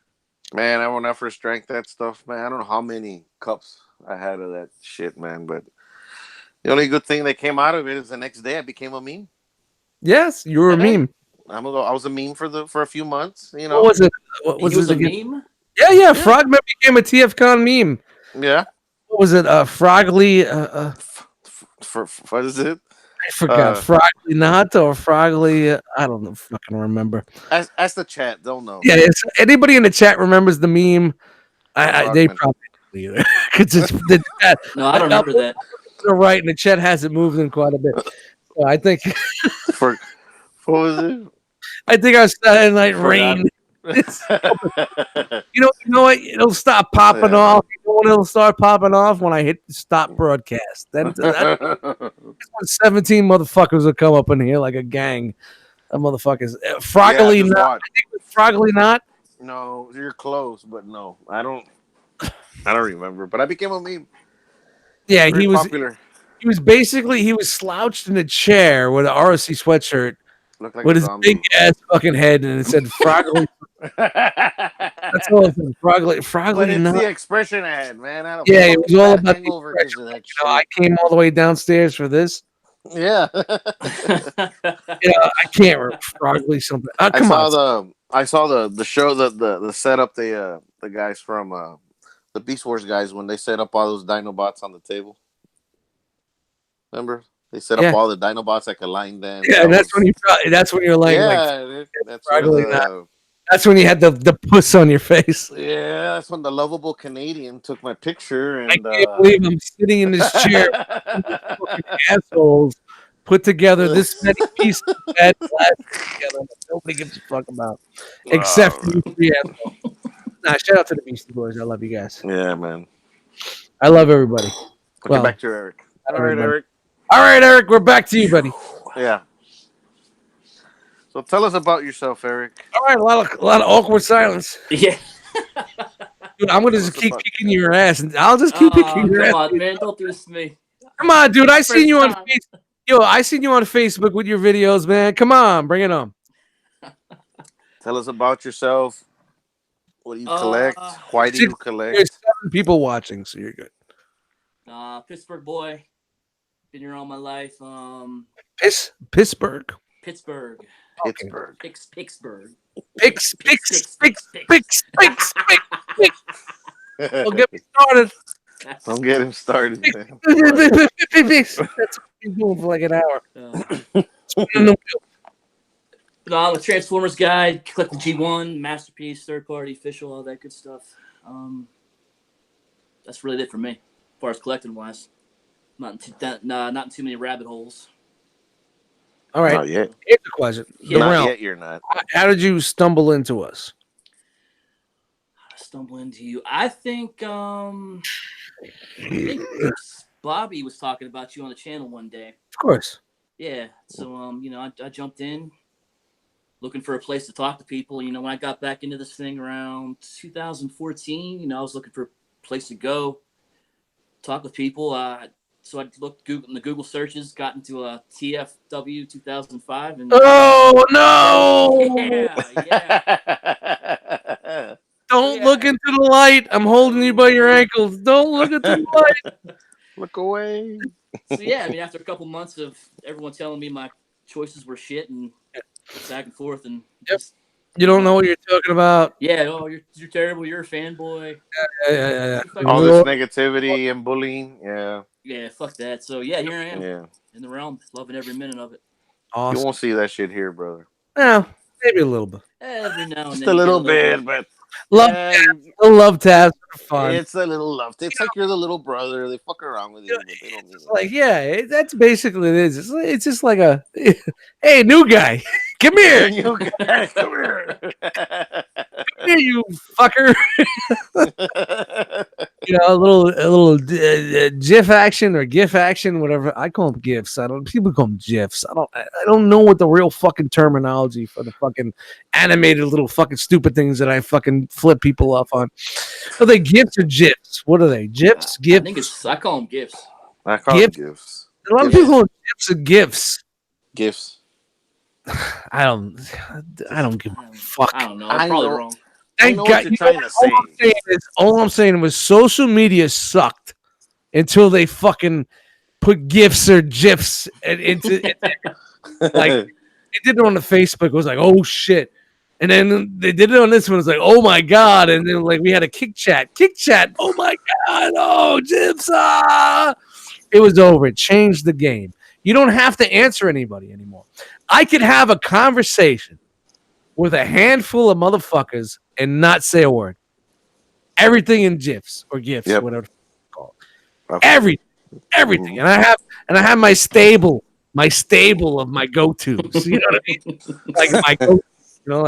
Man, when I first drank that stuff, man, I don't know how many cups I had of that shit, man. But the only good thing that came out of it is the next day I became a meme. yes, you were a meme. I was a meme for a few months. You know. What was it? What He was was it a again? meme? Yeah. Frogman became a TFCon meme. Yeah. What was it? Frogly. For what is it? I forgot. Frogly not or Frogly. I don't know. Fucking remember. Ask the chat. Don't know. Yeah. Anybody in the chat remembers the meme? They Frogman. probably don't either because it's the chat. No, I don't remember that. They're right, and the chat hasn't moved in quite a bit. So I think. For what was it? I think our Saturday Night Forgot. Rain. You know what? It'll stop popping Yeah. off. You know when it'll start popping off? When I hit stop broadcast. That's when 17 motherfuckers will come up in here like a gang of motherfuckers. Froggly just not. watch. I think it was Froggly not. No, you're close, but no, I don't remember. But I became a meme. Yeah, Very he was. popular. He was slouched in a chair with an R.O.C sweatshirt Looked like with a his zombie. big ass fucking head, and it said Froggly. That's all it said. But Froggly it's not. the expression I had, man. I don't Yeah, it was all bad about the hangover because of that You know, I came all the way downstairs for this. shit. Yeah. I can't remember Froggly something. Come on. I saw the show the setup the guys from the Beast Wars guys when they set up all those Dinobots on the table. Remember? They set Yeah. up all the Dinobots like a line dance. Yeah, and that's when you're like, that's Fraggly when that's when you had the puss on your face. that's when the lovable Canadian took my picture and I can't believe I'm sitting in this chair, fucking assholes, put together this many pieces of bad plastic together that nobody gives a fuck about, except for you three assholes. Nah, shout out to the Beastie Boys. I love you guys. Yeah, man. I love everybody. Okay, Well, back to Eric. not All right, everybody. Eric. All right, Eric, we're back to you, buddy. Yeah. So tell us about yourself, Eric. All right, a lot of awkward silence. Yeah. Dude, I'm gonna Tell just us keep about- kicking your ass, and I'll just keep kicking your Come ass. on, man. Don't do this to me. Come on, dude. I seen First you on time. Facebook. Yo, I seen you on Facebook with your videos, man. Come on, bring it on. Tell us about yourself. What do you collect? Why do you There's collect? 7 people watching, so you're good. Pittsburgh boy. Been here all my life. Pittsburgh. Pittsburgh. Pittsburgh. Pittsburgh. Picks. Don't get me started. Don't get him started, man. That's what he's doing for like an hour. No, I'm a Transformers guy. Collect the G1, Masterpiece, third party, official, all that good stuff. That's really it for me, as far as collecting wise. Not in too many rabbit holes. All right. Not yet. Here's the question. The Not realm. yet. You're not. How did you stumble into us? Stumble into you. I think Bobby was talking about you on the channel one day. Of course. Yeah. So I jumped in looking for a place to talk to people. You know, when I got back into this thing around 2014, I was looking for a place to go talk with people. So I looked in the Google searches, got into a TFW 2005, and Oh no! yeah. Don't Yeah. look into the light. I'm holding you by your ankles. Don't look into the light. Look away. So yeah, I mean, after a couple months of everyone telling me my choices were shit and back and forth, and Yep. You don't know what you're talking about. yeah, oh, you're terrible. You're a fanboy. Yeah. All this negativity and bullying. Yeah. Yeah, fuck that. So yeah, here I am Yeah. in the realm, loving every minute of it. You Awesome. won't see that shit here, brother. Well, maybe a little bit. Every now and Just then, a you little get bit, but Love, love tabs are fun. it's a little love. It's like you're the little brother. They fuck around with you, but they don't mean It's it. like, yeah, that's basically it is. It's just like a, hey, new guy, come here, You guys, come here. come here, you fucker. A little GIF action or GIF action, whatever. I call them GIFs. People call them GIFs. I don't know what the real fucking terminology for the fucking animated little fucking stupid things that I fucking flip people off on. Are they GIFs or GIFs? What are they? GIFs, GIFs. I call them gifts. I call them gifts. A lot of people call them GIFs or GIFs. Gifts. I don't give a fuck. I don't know. I I'm probably know. wrong. I know what you're trying to say. All I'm saying was social media sucked until they fucking put GIFs or GIFs into like they did it on the Facebook. It was like, oh shit. And then they did it on this one. It was like, oh my god. And then like we had a kick chat. Oh my god. Oh, GIFs. It was over. It changed the game. You don't have to answer anybody anymore. I could have a conversation with a handful of motherfuckers and not say a word. Everything in GIFs or GIFs, whatever it's called. Okay. Everything. And I have my stable of my go-tos. You know what I mean? Like my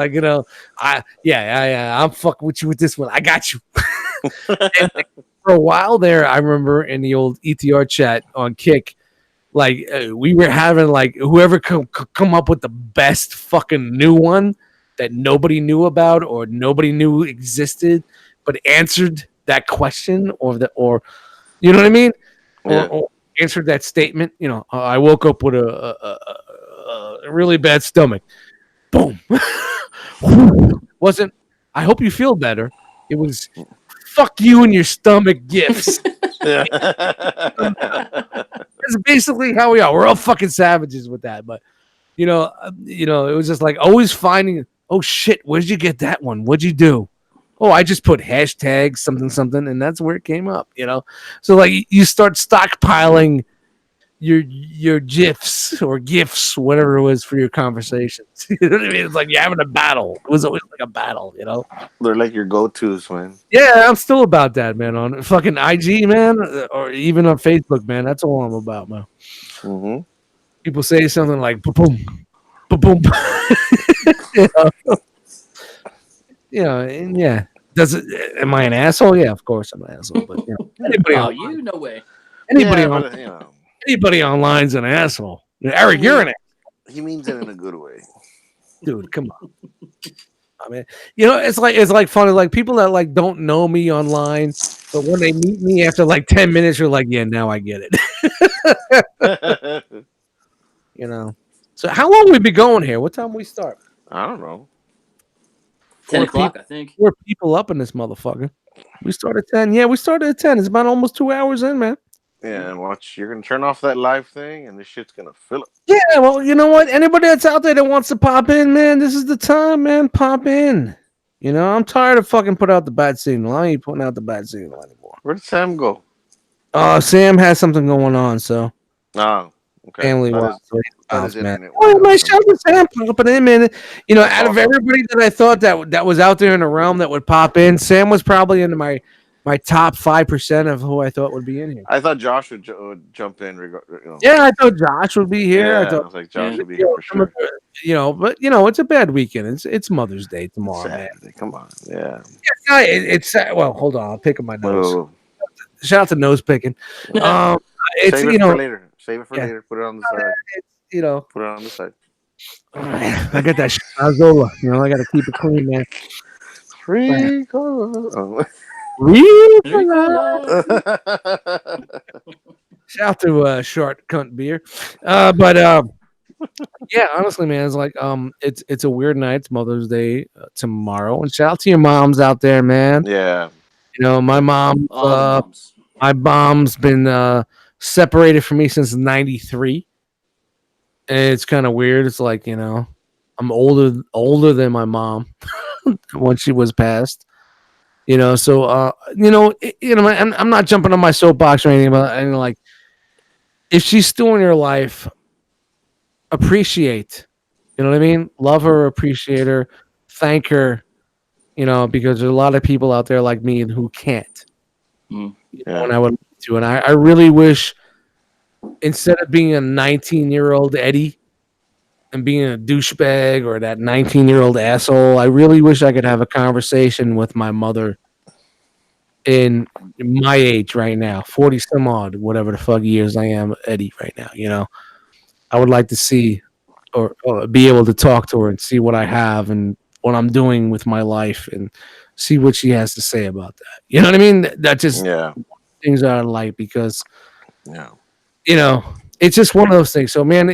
go-to, I'm fucking with you with this one. I got you. And like, for a while there, I remember in the old ETR chat on Kick, like we were having like whoever come up with the best fucking new one that nobody knew about or nobody knew existed, but answered that question or you know what I mean? Yeah. Or answered that statement. I woke up with a really bad stomach. Boom. Wasn't. I hope you feel better. It was. Fuck you and your stomach gifts. That's basically how we are. We're all fucking savages with that, but it was just like always finding. Oh shit, where'd you get that one? What'd you do? Oh, I just put hashtag something, and that's where it came up. So like you start stockpiling your GIFs or GIFs, whatever it was for your conversations. You know what I mean? It's like you're having a battle. It was always like a battle. They're like your go-tos, man. Yeah, I'm still about that, man. On fucking IG, man, or even on Facebook, man. That's all I'm about, man. Mm-hmm. people say something like boom, boom, you and yeah. Does it? Am I an asshole? Yeah, of course I'm an asshole. But anybody Oh, online, you no way. anybody Yeah, on but anybody online's an asshole. he Eric, you're mean an he means it in a good way. dude. Come on. I mean, it's like funny. Like people that like don't know me online, but when they meet me after like 10 minutes, you're like, yeah, now I get it. I you know. So how long we be going here? What time we start? don't know. 10 Four o'clock, people. I think. 4 people up in this motherfucker. We started 10. Yeah, we started at 10. It's about almost 2 hours in, man. Yeah, and watch. You're gonna turn off that live thing, and this shit's gonna fill up. Yeah, well, you know what? Anybody that's out there that wants to pop in, man, this is the time, man. Pop in. I'm tired of fucking put out the bad signal. I ain't putting out the bad signal anymore. Where did Sam go? Sam has something going on, so Oh, okay. family Thought wise, his, so he thought bounced, his man. internet Oh, went my out. shout to Sam popping in, man. That's Out of awesome. everybody that I thought that was out there in the realm that would pop in, Sam was probably into my top 5% of who I thought would be in here. I thought Josh would jump in. Yeah, I thought Josh would be here. I Yeah, I thought, was like, Josh Yeah. would be here for some of sure. but it's a bad weekend. It's Mother's Day It's tomorrow, man. Saturday. Come on. Yeah. Yeah, it's well. Hold on, I'll pick up my nose. Well, Shout out to nose picking. It's save it for later. Save it for yeah. later. Put it on the side. it's Put it on the side. I got that Azola. I got to keep it clean, man. Free color. Shout out to short cunt beer, but yeah, honestly, man, it's like it's a weird night. It's Mother's Day tomorrow, and shout out to your moms out there, man. Yeah. My mom, All the moms. my mom's been separated from me since '93, and it's kind of weird. It's like I'm older than my mom when she was passed. So I'm not jumping on my soapbox or anything, but like if she's still in your life, appreciate. You know what I mean? Love her, appreciate her, thank her. Because there's a lot of people out there like me who can't. Mm. And I would like to, and I really wish instead of being a 19-year-old Eddie and being a douchebag or that 19-year-old asshole, I really wish I could have a conversation with my mother in my age right now, 40 some odd, whatever the fuck years I am, Eddie, right now. I would like to see or be able to talk to her and see what I have and what I'm doing with my life and see what she has to say about that. You know what I mean? That just things I like because it's just one of those things. So man,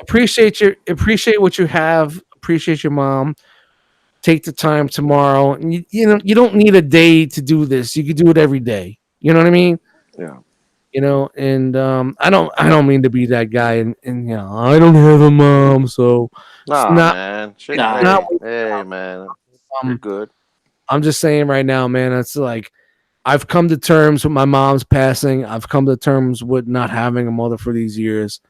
appreciate what you have, appreciate your mom. Take the time tomorrow. And you don't need a day to do this. You could do it every day. You know what I mean? Yeah. And I don't mean to be that guy and I don't have a mom, so Nah, it's not, man. Shit, Nah. hey, man. You're good. I'm just saying right now, man, it's like I've come to terms with my mom's passing. I've come to terms with not having a mother for these years.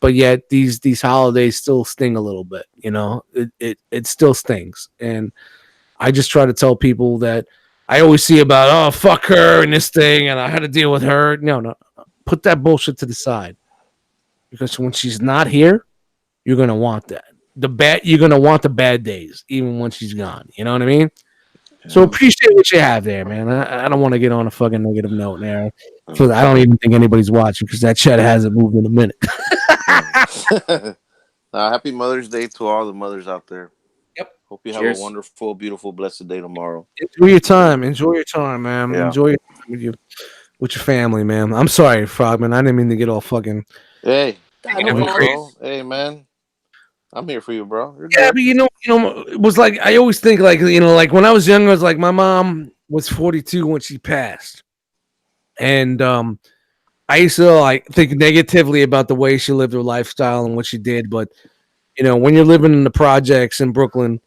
But yet these holidays still sting a little bit, it still stings. And I just try to tell people that I always see about, oh, fuck her and this thing, and I had to deal with her. No, put that bullshit to the side. Because when she's not here, you're gonna want that. You're gonna want the bad days, even when she's gone. You know what I mean? Yeah. So appreciate what you have there, man. I don't want to get on a fucking negative note there. Because I don't even think anybody's watching because that chat hasn't moved in a minute. Happy Mother's Day to all the mothers out there. Yep. Hope you have a wonderful, beautiful, blessed day tomorrow. Enjoy your time, man. Yeah. Enjoy your time with your family, man. I'm sorry, Frogman. I didn't mean to get all fucking. Hey, bro. Hey, man. I'm here for you, bro. You're yeah, good. but it was like I always think like when I was younger, it was like my mom was 42 when she passed, and I used to like think negatively about the way she lived her lifestyle and what she did. But when you're living in the projects in Brooklyn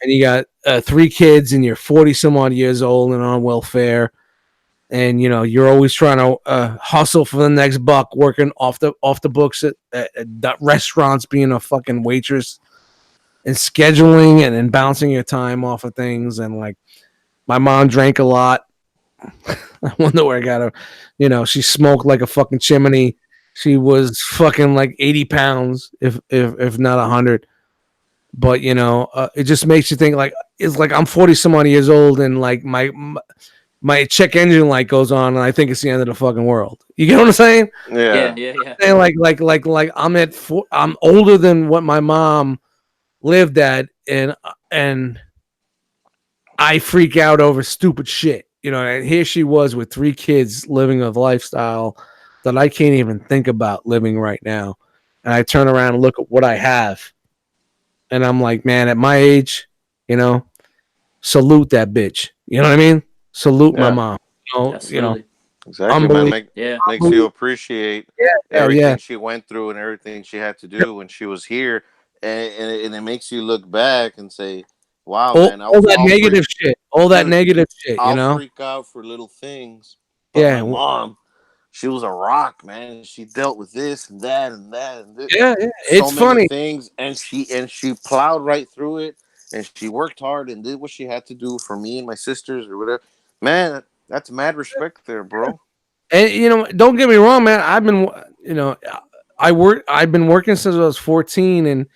and you got 3 kids and you're 40 some odd years old and on welfare, and you're always trying to hustle for the next buck, working off the books at restaurants, being a fucking waitress, and scheduling and bouncing your time off of things. And like my mom drank a lot. I wonder where I got her. She smoked like a fucking chimney. She was fucking like 80 pounds, if not 100. But it just makes you think like it's like I'm 40 some odd years old, and like my check engine light goes on, and I think it's the end of the fucking world. You get what I'm saying? Yeah, Yeah. yeah, yeah. Saying like I'm older than what my mom lived at, and I freak out over stupid shit. And here she was with 3 kids living a lifestyle that I can't even think about living right now. And I turn around and look at what I have, and I'm like, man, at my age, you know, salute that bitch. You know what I mean? Salute my Yeah. mom. Absolutely. Exactly, man. Unbelievable. Yeah. Makes you appreciate Yeah, everything yeah. she went through and everything she had to do when she was here, and it makes you look back and say, "Wow, All, man, all that negative shit. All that dude, negative shit. I'll freak out for little things." But Yeah, my mom, she was a rock, man. She dealt with this and that and that and this, yeah. so It's many funny. things, and she plowed right through it, and she worked hard and did what she had to do for me and my sisters or whatever. Man, that's mad respect there, bro. And don't get me wrong, man. I've been working since I was 14 and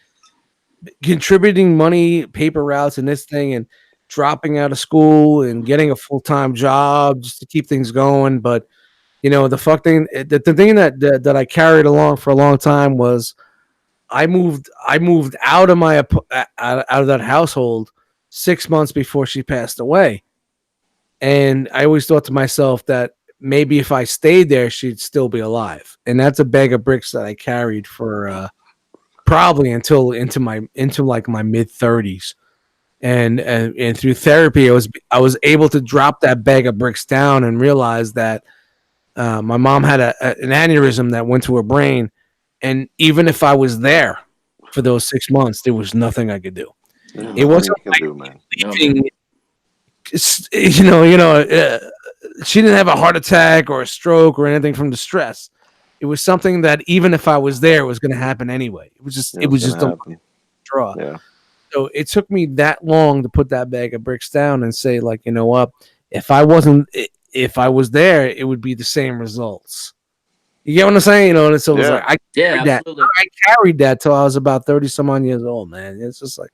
contributing money, paper routes, and this thing, and dropping out of school and getting a full time job just to keep things going. But the thing that I carried along for a long time was I moved out of out of that household 6 months before she passed away, and I always thought to myself that maybe if I stayed there, she'd still be alive. And that's a bag of bricks that I carried for probably until into like my mid 30s. And through therapy, I was able to drop that bag of bricks down and realize that my mom had an aneurysm that went to her brain, and even if I was there for those 6 months, there was nothing I could do. There's It nothing wasn't you can do, man. No, man. leaving. She didn't have a heart attack or a stroke or anything from the stress. It was something that even if I was there, it was going to happen anyway. It It was was just gonna a happen. draw. Yeah. So it took me that long to put that bag of bricks down and say, like, you know what? If I was there, it would be the same results. You get what I'm saying? And so it was Yeah. like I Yeah, carried that. absolutely. I carried that till I was about 30 some odd years old, man. It's just like,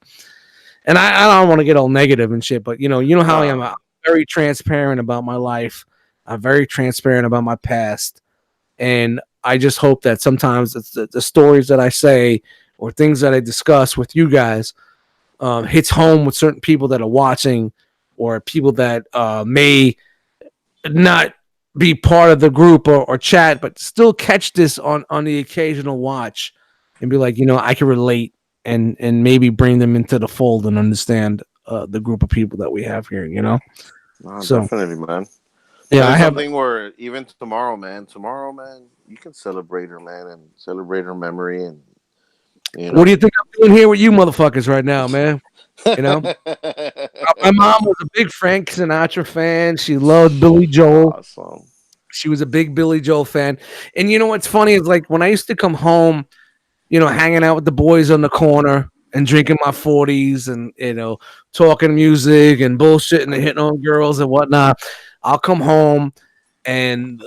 and I don't want to get all negative and shit, but you know how I am. I'm very transparent about my life. I'm very transparent about my past, and I just hope that sometimes it's the stories that I say or things that I discuss with you guys hits home with certain people that are watching, or people that may not be part of the group or chat, but still catch this on the occasional watch and be like, I can relate, and maybe bring them into the fold and understand the group of people that we have here. No, So definitely, man. yeah, But I it's have. something where even tomorrow, man, you can celebrate her, man, and celebrate her memory, and you What do know. you think I'm doing here with you motherfuckers right now, man? You know, my mom was a big Frank Sinatra fan. She loved Billy Joel. Awesome. She was a big Billy Joel fan. And you know what's funny is like when I used to come home, hanging out with the boys on the corner and drinking my 40s and, talking music and bullshitting and hitting on girls and whatnot. I'll come home and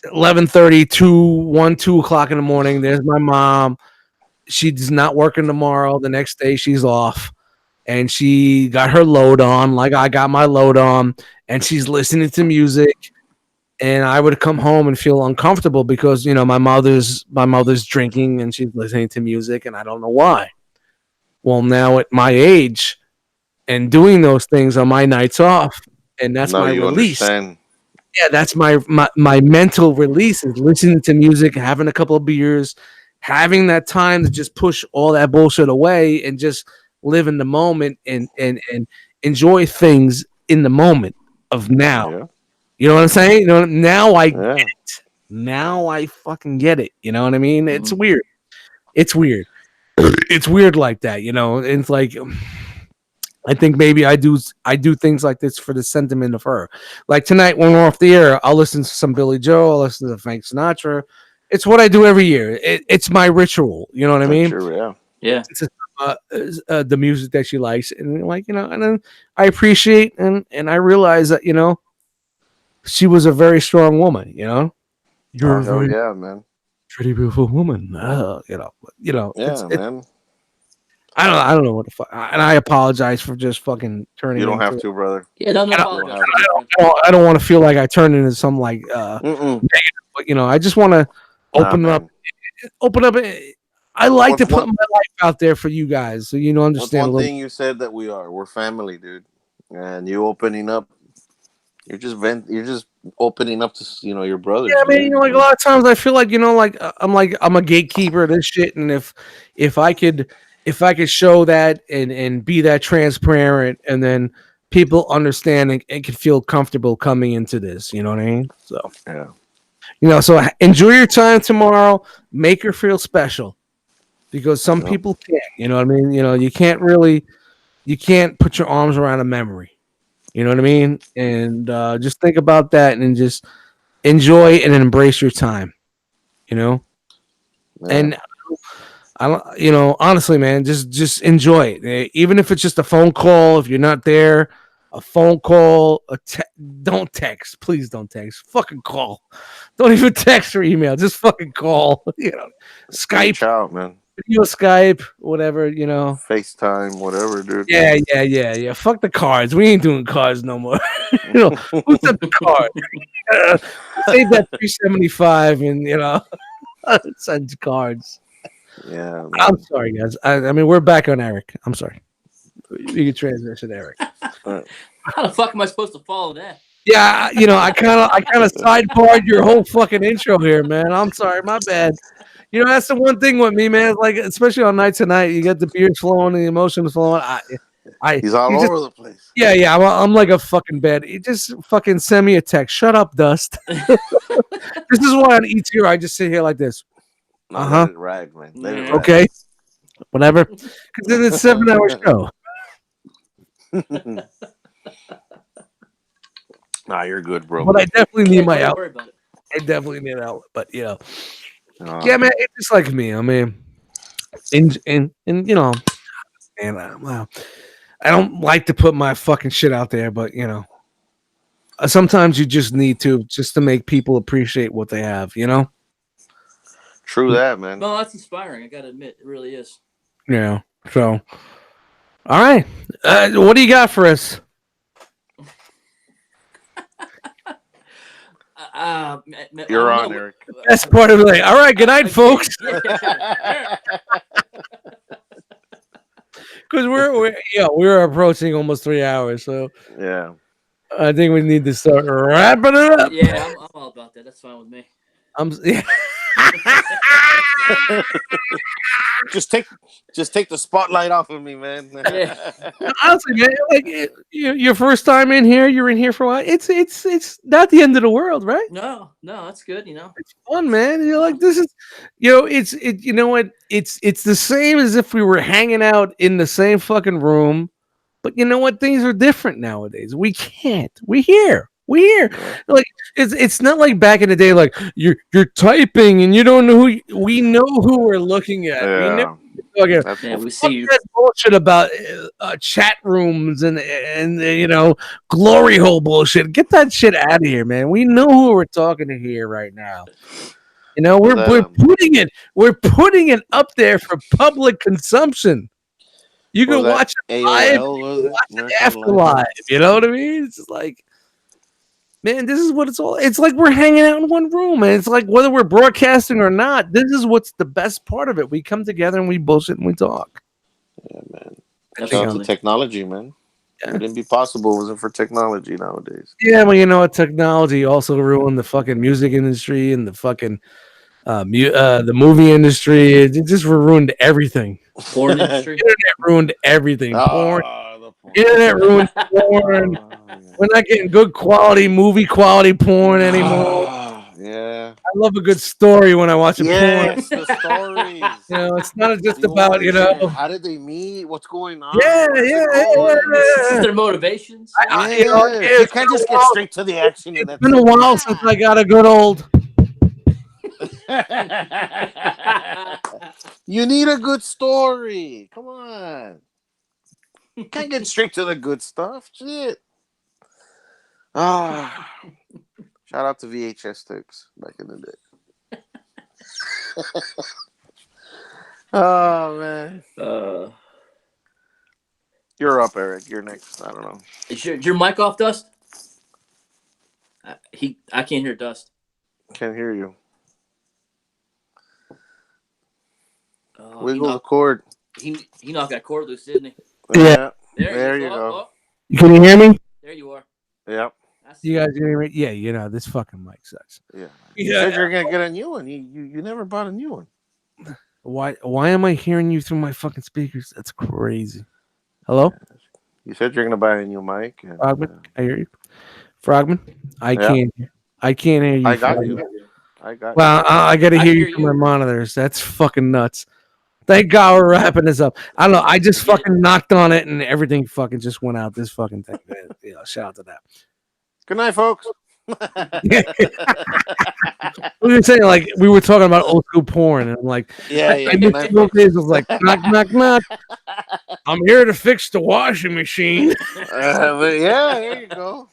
11:30, 2 o'clock in the morning, there's my mom. She's not working tomorrow. The next day she's off. And she got her load on, like I got my load on, and she's listening to music. And I would come home and feel uncomfortable because my mother's drinking and she's listening to music, and I don't know why. Well, now at my age and doing those things on my nights off, and that's Now my you release. understand. Yeah, that's my mental release is listening to music, having a couple of beers, having that time to just push all that bullshit away and just live in the moment and enjoy things in the moment of now. Yeah. You know what I'm saying? Now I get Yeah. it. Now I fucking get it. You know what I mean? It's Mhm. weird. It's weird. It's weird like that, And it's like I think maybe I do things like this for the sentiment of her. Like tonight when we're off the air, I'll listen to some Billy Joel, I'll listen to Frank Sinatra. It's what I do every year. It's my ritual. You know what I That's mean? true. Yeah. Yeah. It's the music that she likes, and and then I appreciate and I realize that she was a very strong woman. You're Oh a hell very yeah, man. pretty beautiful woman. Yeah, man. I don't know what the fuck. And I apologize for just fucking turning You don't into. have to, brother. Yeah, no I don't, You don't apologize. have to. I don't want to feel like I turn into some like Mm-mm. but I just want to Nah, open it up. man. Open up. I like to What's put one? my life out there for you guys, so What's understand a one little. thing you said that we are? We're family, dude. And you opening up. You're just opening up to your Yeah, brothers, I mean, dude. like a lot of times I feel like I'm a gatekeeper of this shit, and if I could show that and be that transparent, and then people understand and can feel comfortable coming into this, you know what I mean? So Yeah. so enjoy your time tomorrow. Make her feel special because some Yep. people can't. You know what I mean? You can't put your arms around a memory. You know what I mean? And just think about that and just enjoy and embrace your time. You know, Yeah. and I don't. Honestly, man, just enjoy it. Even if it's just a phone call. If you're not there, a phone call. Don't text. Please don't text. Fucking call. Don't even text or email. Just fucking call. Skype, Reach out, man. video Skype, whatever. FaceTime, whatever, dude. Yeah. Fuck the cards. We ain't doing cards no more. Who sent the card? Save that 375 and send cards. Yeah, I'm man. sorry, guys. I mean, we're back on Eric. I'm sorry. You can transition, Eric. How the fuck am I supposed to follow that? Yeah, I kind of sidebarred your whole fucking intro here, man. I'm sorry, my bad. That's the one thing with me, man. Like, especially on night tonight, you get the beers flowing and the emotions flowing. He's all you just, over the place. yeah. I'm like a fucking bed. You just fucking send me a text. Shut up, Dust. This is why on ETR I just sit here like this. No, Uh-huh. let it ride, man. Let it Yeah. ride. Okay. Whatever. Because then it's 7-hour show. Nah, you're good, bro. But I definitely need my Don't outlet. worry about it. I definitely need an outlet. But yeah, man, it's just like me. I mean, and wow. I don't like to put my fucking shit out there, but sometimes you just need to just to make people appreciate what they have. True that, man. No, that's inspiring. I gotta admit, it really is. Yeah. So, all right, what do you got for us? You're on, Eric. That's part of it. All right, good night, folks. Because we're approaching almost 3 hours, so Yeah. I think we need to start wrapping it up. Yeah, I'm all about that. That's fine with me. Yeah. Just take the spotlight off of me, man. Yeah. Honestly, man, like your first time in here, you're in here for a while. It's not the end of the world, right? No, that's good. It's fun, man. You're like, this is, you know what? It's the same as if we were hanging out in the same fucking room, but you know what? Things are different nowadays. We can't. We here. Like it's not like back in the day. Like you're typing and you don't know we know who we're looking at. Yeah. We know. Okay. Yeah, we see you. That bullshit about chat rooms and glory hole bullshit. Get that shit out of here, man. We know who we're talking to here right now. We're putting it up there for public consumption. You can watch it live, watch it after live. You know what I mean? It's just like, man, this is what it's all. It's like we're hanging out in one room, and it's like whether we're broadcasting or not, this is what's the best part of it. We come together and we bullshit and we talk. Yeah, man. Absolutely. Shout out to technology, man. It wouldn't be possible if it wasn't for technology nowadays. Yeah, well, technology also ruined the fucking music industry and the fucking the movie industry. It just ruined everything. Porn industry. Internet ruined everything. Porn. The porn. Internet ruined porn. We're not getting good quality quality porn anymore. Yeah. I love a good story when I watch a porn. Yes, the stories. It's not just about how did they meet? What's going on? Yeah. This is their motivations. You can't just get straight to the action. It's been a while since I got a good old. You need a good story. Come on. You can't get straight to the good stuff. Shit. Shout out to VHS tapes back in the day. Oh man, Uh, you're up, Eric. You're next. I don't know. is your mic off, Dust? I can't hear Dust. Can't hear you. Oh, Wiggle the cord. he knocked that cord loose, didn't he? Yeah. There he you is. go. Can you hear me? There you are. Yep. You guys hear me? Yeah, this fucking mic sucks. Yeah. You said you're gonna get a new one. You never bought a new one. Why am I hearing you through my fucking speakers? That's crazy. Hello? You said you're gonna buy a new mic. And, Frogman? I hear you. Frogman? I can't hear you. I got Frogman. you. I got Well, I gotta hear you through my monitors. That's fucking nuts. Thank God we're wrapping this up. I don't know. I just fucking knocked on it and everything fucking just went out. This fucking thing. Man. Yeah, shout out to that. Good night, folks. We were saying like we were talking about old school porn, and I'm like, I missed those days. I was like, knock, knock, knock. I'm here to fix the washing machine. But yeah, there you go.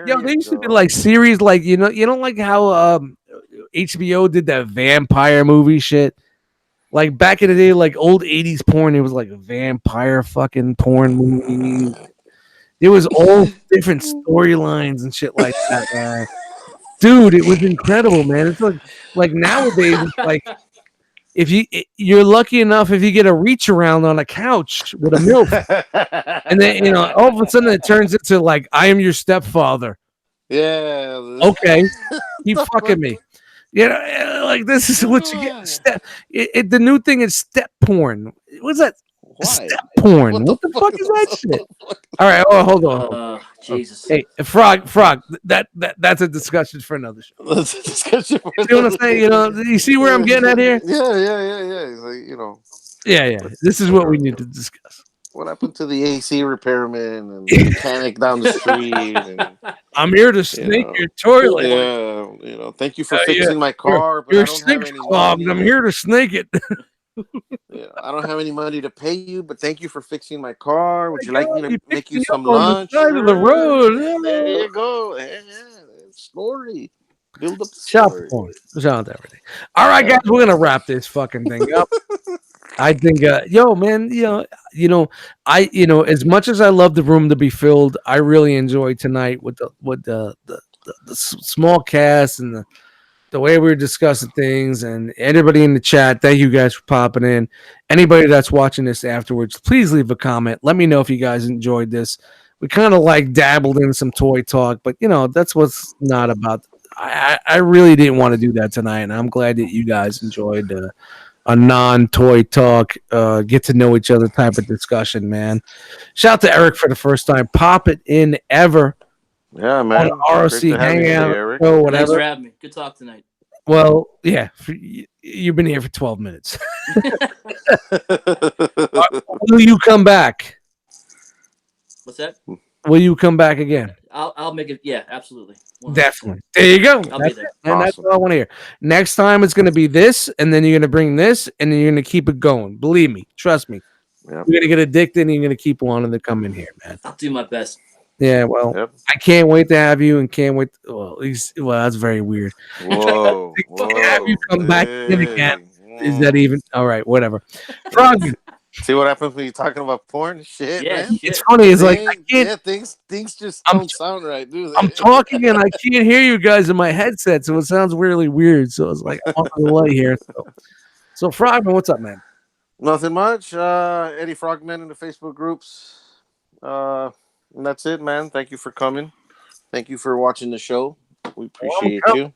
Yo, they used to be like series, like you know, like how HBO did that vampire movie shit. Like back in the day, like old 80s porn, it was like a vampire fucking porn movie. It was all different storylines and shit like that, man. Dude, it was incredible, man. It's like nowadays, it's like if you're lucky enough if you get a reach around on a couch with a MILF, and then all of a sudden it turns into like I am your stepfather. Yeah. Okay, keep fucking me. Like this is what you get. The new thing is step porn. What's that? Why? Step porn. What the fuck is that shit? All right. Oh, hold on. Jesus. Hey, Frog. That's a discussion for another show. That's a discussion for you know what I'm saying? You see where I'm getting at here? Yeah. It's like, Yeah. This is what we need to discuss. What happened to the AC repairman and the mechanic down the street? And, I'm here to snake your toilet. Yeah, thank you for fixing my car, but your I don't have any clogged. money. I'm here to snake it. I don't have any money to pay you, but thank you for fixing my car. Would you like me to make you some on lunch? The side of the road. There you go. Yeah. Story. Build up the Shout story. out to everything. All right, guys, we're gonna wrap this fucking thing up. I think, man, as much as I love the room to be filled, I really enjoyed tonight with the small cast and the way we were discussing things, and everybody in the chat. Thank you guys for popping in. Anybody that's watching this afterwards, please leave a comment. Let me know if you guys enjoyed this. We kind of like dabbled in some toy talk, but that's what's not about. I really didn't want to do that tonight, and I'm glad that you guys enjoyed a non-toy talk, get to know each other type of discussion, man. Shout out to Eric for the first time. Pop it in ever. Yeah, man. On R.O.C. Hangout or whatever. Thanks for having me. Good talk tonight. Well, yeah, you've been here for 12 minutes. Will you come back? What's that? Will you come back again? I'll make it. Yeah, absolutely. 100%. Definitely. There you go. I'll be there. And that's what I want to hear. Next time it's going to be this, and then you're going to bring this, and then you're going to keep it going. Believe me. Trust me. Yep. You're going to get addicted, and you're going to keep wanting to come in here, man. I'll do my best. Yeah, well, I can't wait to have you, and can't wait. Well, that's very weird. Whoa. Have you come back in again? Is that even all right? Whatever. Frog. See what happens when you're talking about porn? Shit, man. It's funny. It's like I can't. Yeah, things just don't sound right, do they? I'm talking and I can't hear you guys in my headset, so it sounds really weird. So it's like on the light here. So Frogman, what's up, man? Nothing much. Eddie Frogman in the Facebook groups. And that's it, man. Thank you for coming. Thank you for watching the show. We appreciate you.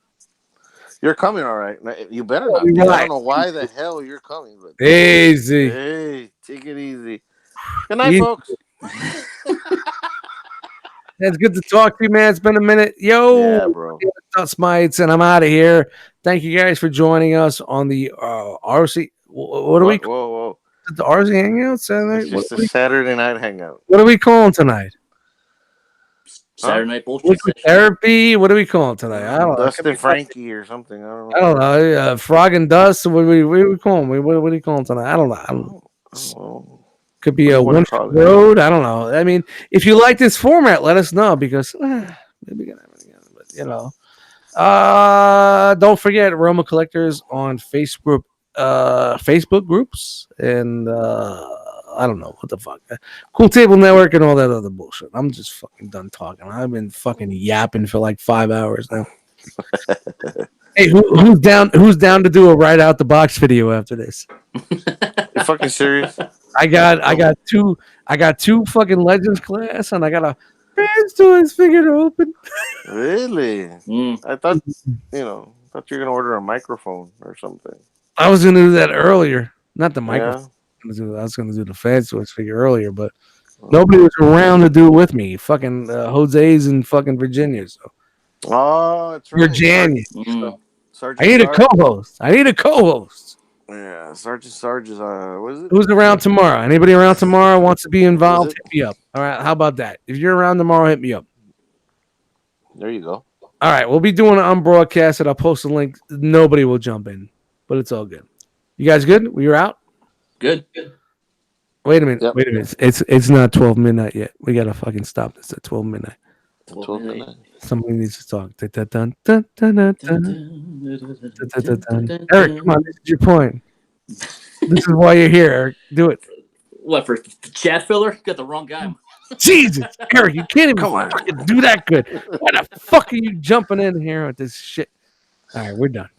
You're coming, all right. You better not. I don't know why the hell you're coming. But easy. Hey, take it easy. Good night, folks. It's good to talk to you, man. It's been a minute. Yo, bro. Dust Mites, and I'm out of here. Thank you guys for joining us on the R.O.C. What are we? Whoa. The R.O.C. Hangout? Saturday? It's just a Saturday night hangout. What are we calling tonight? Saturday night bullshit therapy. What are we calling tonight? I don't know. Dust and Frankie or something. I don't know. Frog and Dust. What are we calling? What are you calling tonight? I don't know. Could be a one road. I don't know. I mean, if you like this format, let us know because maybe gonna have it again. But Don't forget Aroma Collectors on Facebook groups, and I don't know what the fuck. Cool Table Network and all that other bullshit. I'm just fucking done talking. I've been fucking yapping for like 5 hours now. Hey, who's down? Who's down to do a right out the box video after this? You fucking serious? I got two fucking Legends class, and I got a Fans Toys figure to open. Really? Mm. I thought you were gonna order a microphone or something. I was gonna do that earlier, not the microphone. Yeah. I was gonna do the Fans Toys figure earlier, but nobody was around to do it with me. Fucking Jose's in fucking Virginia, so Oh, that's right. you're Jan. Mm. Sergeant I need a Sarge. co-host. Yeah, Sergeant Sarge is what is it? Who's around tomorrow? Anybody around tomorrow wants to be involved? it? Hit me up. All right, how about that? If you're around tomorrow, hit me up. There you go. All right, we'll be doing an unbroadcasted. I'll post a link. Nobody will jump in, but it's all good. You guys good? We're out. Good. Wait a minute. Yep. Wait a minute. It's not 12 midnight yet. We gotta fucking stop this at 12 midnight. 12 minutes. Somebody needs to talk. Dun, dun, dun, dun, dun, dun, dun, dun, dun, dun. Eric, come on. This is your point. This is why you're here, Eric. Do it. What, for the chat filler? Got the wrong guy. Jesus, Eric, you can't even Come on. fucking do that good. Why the fuck are you jumping in here with this shit? All right, we're done.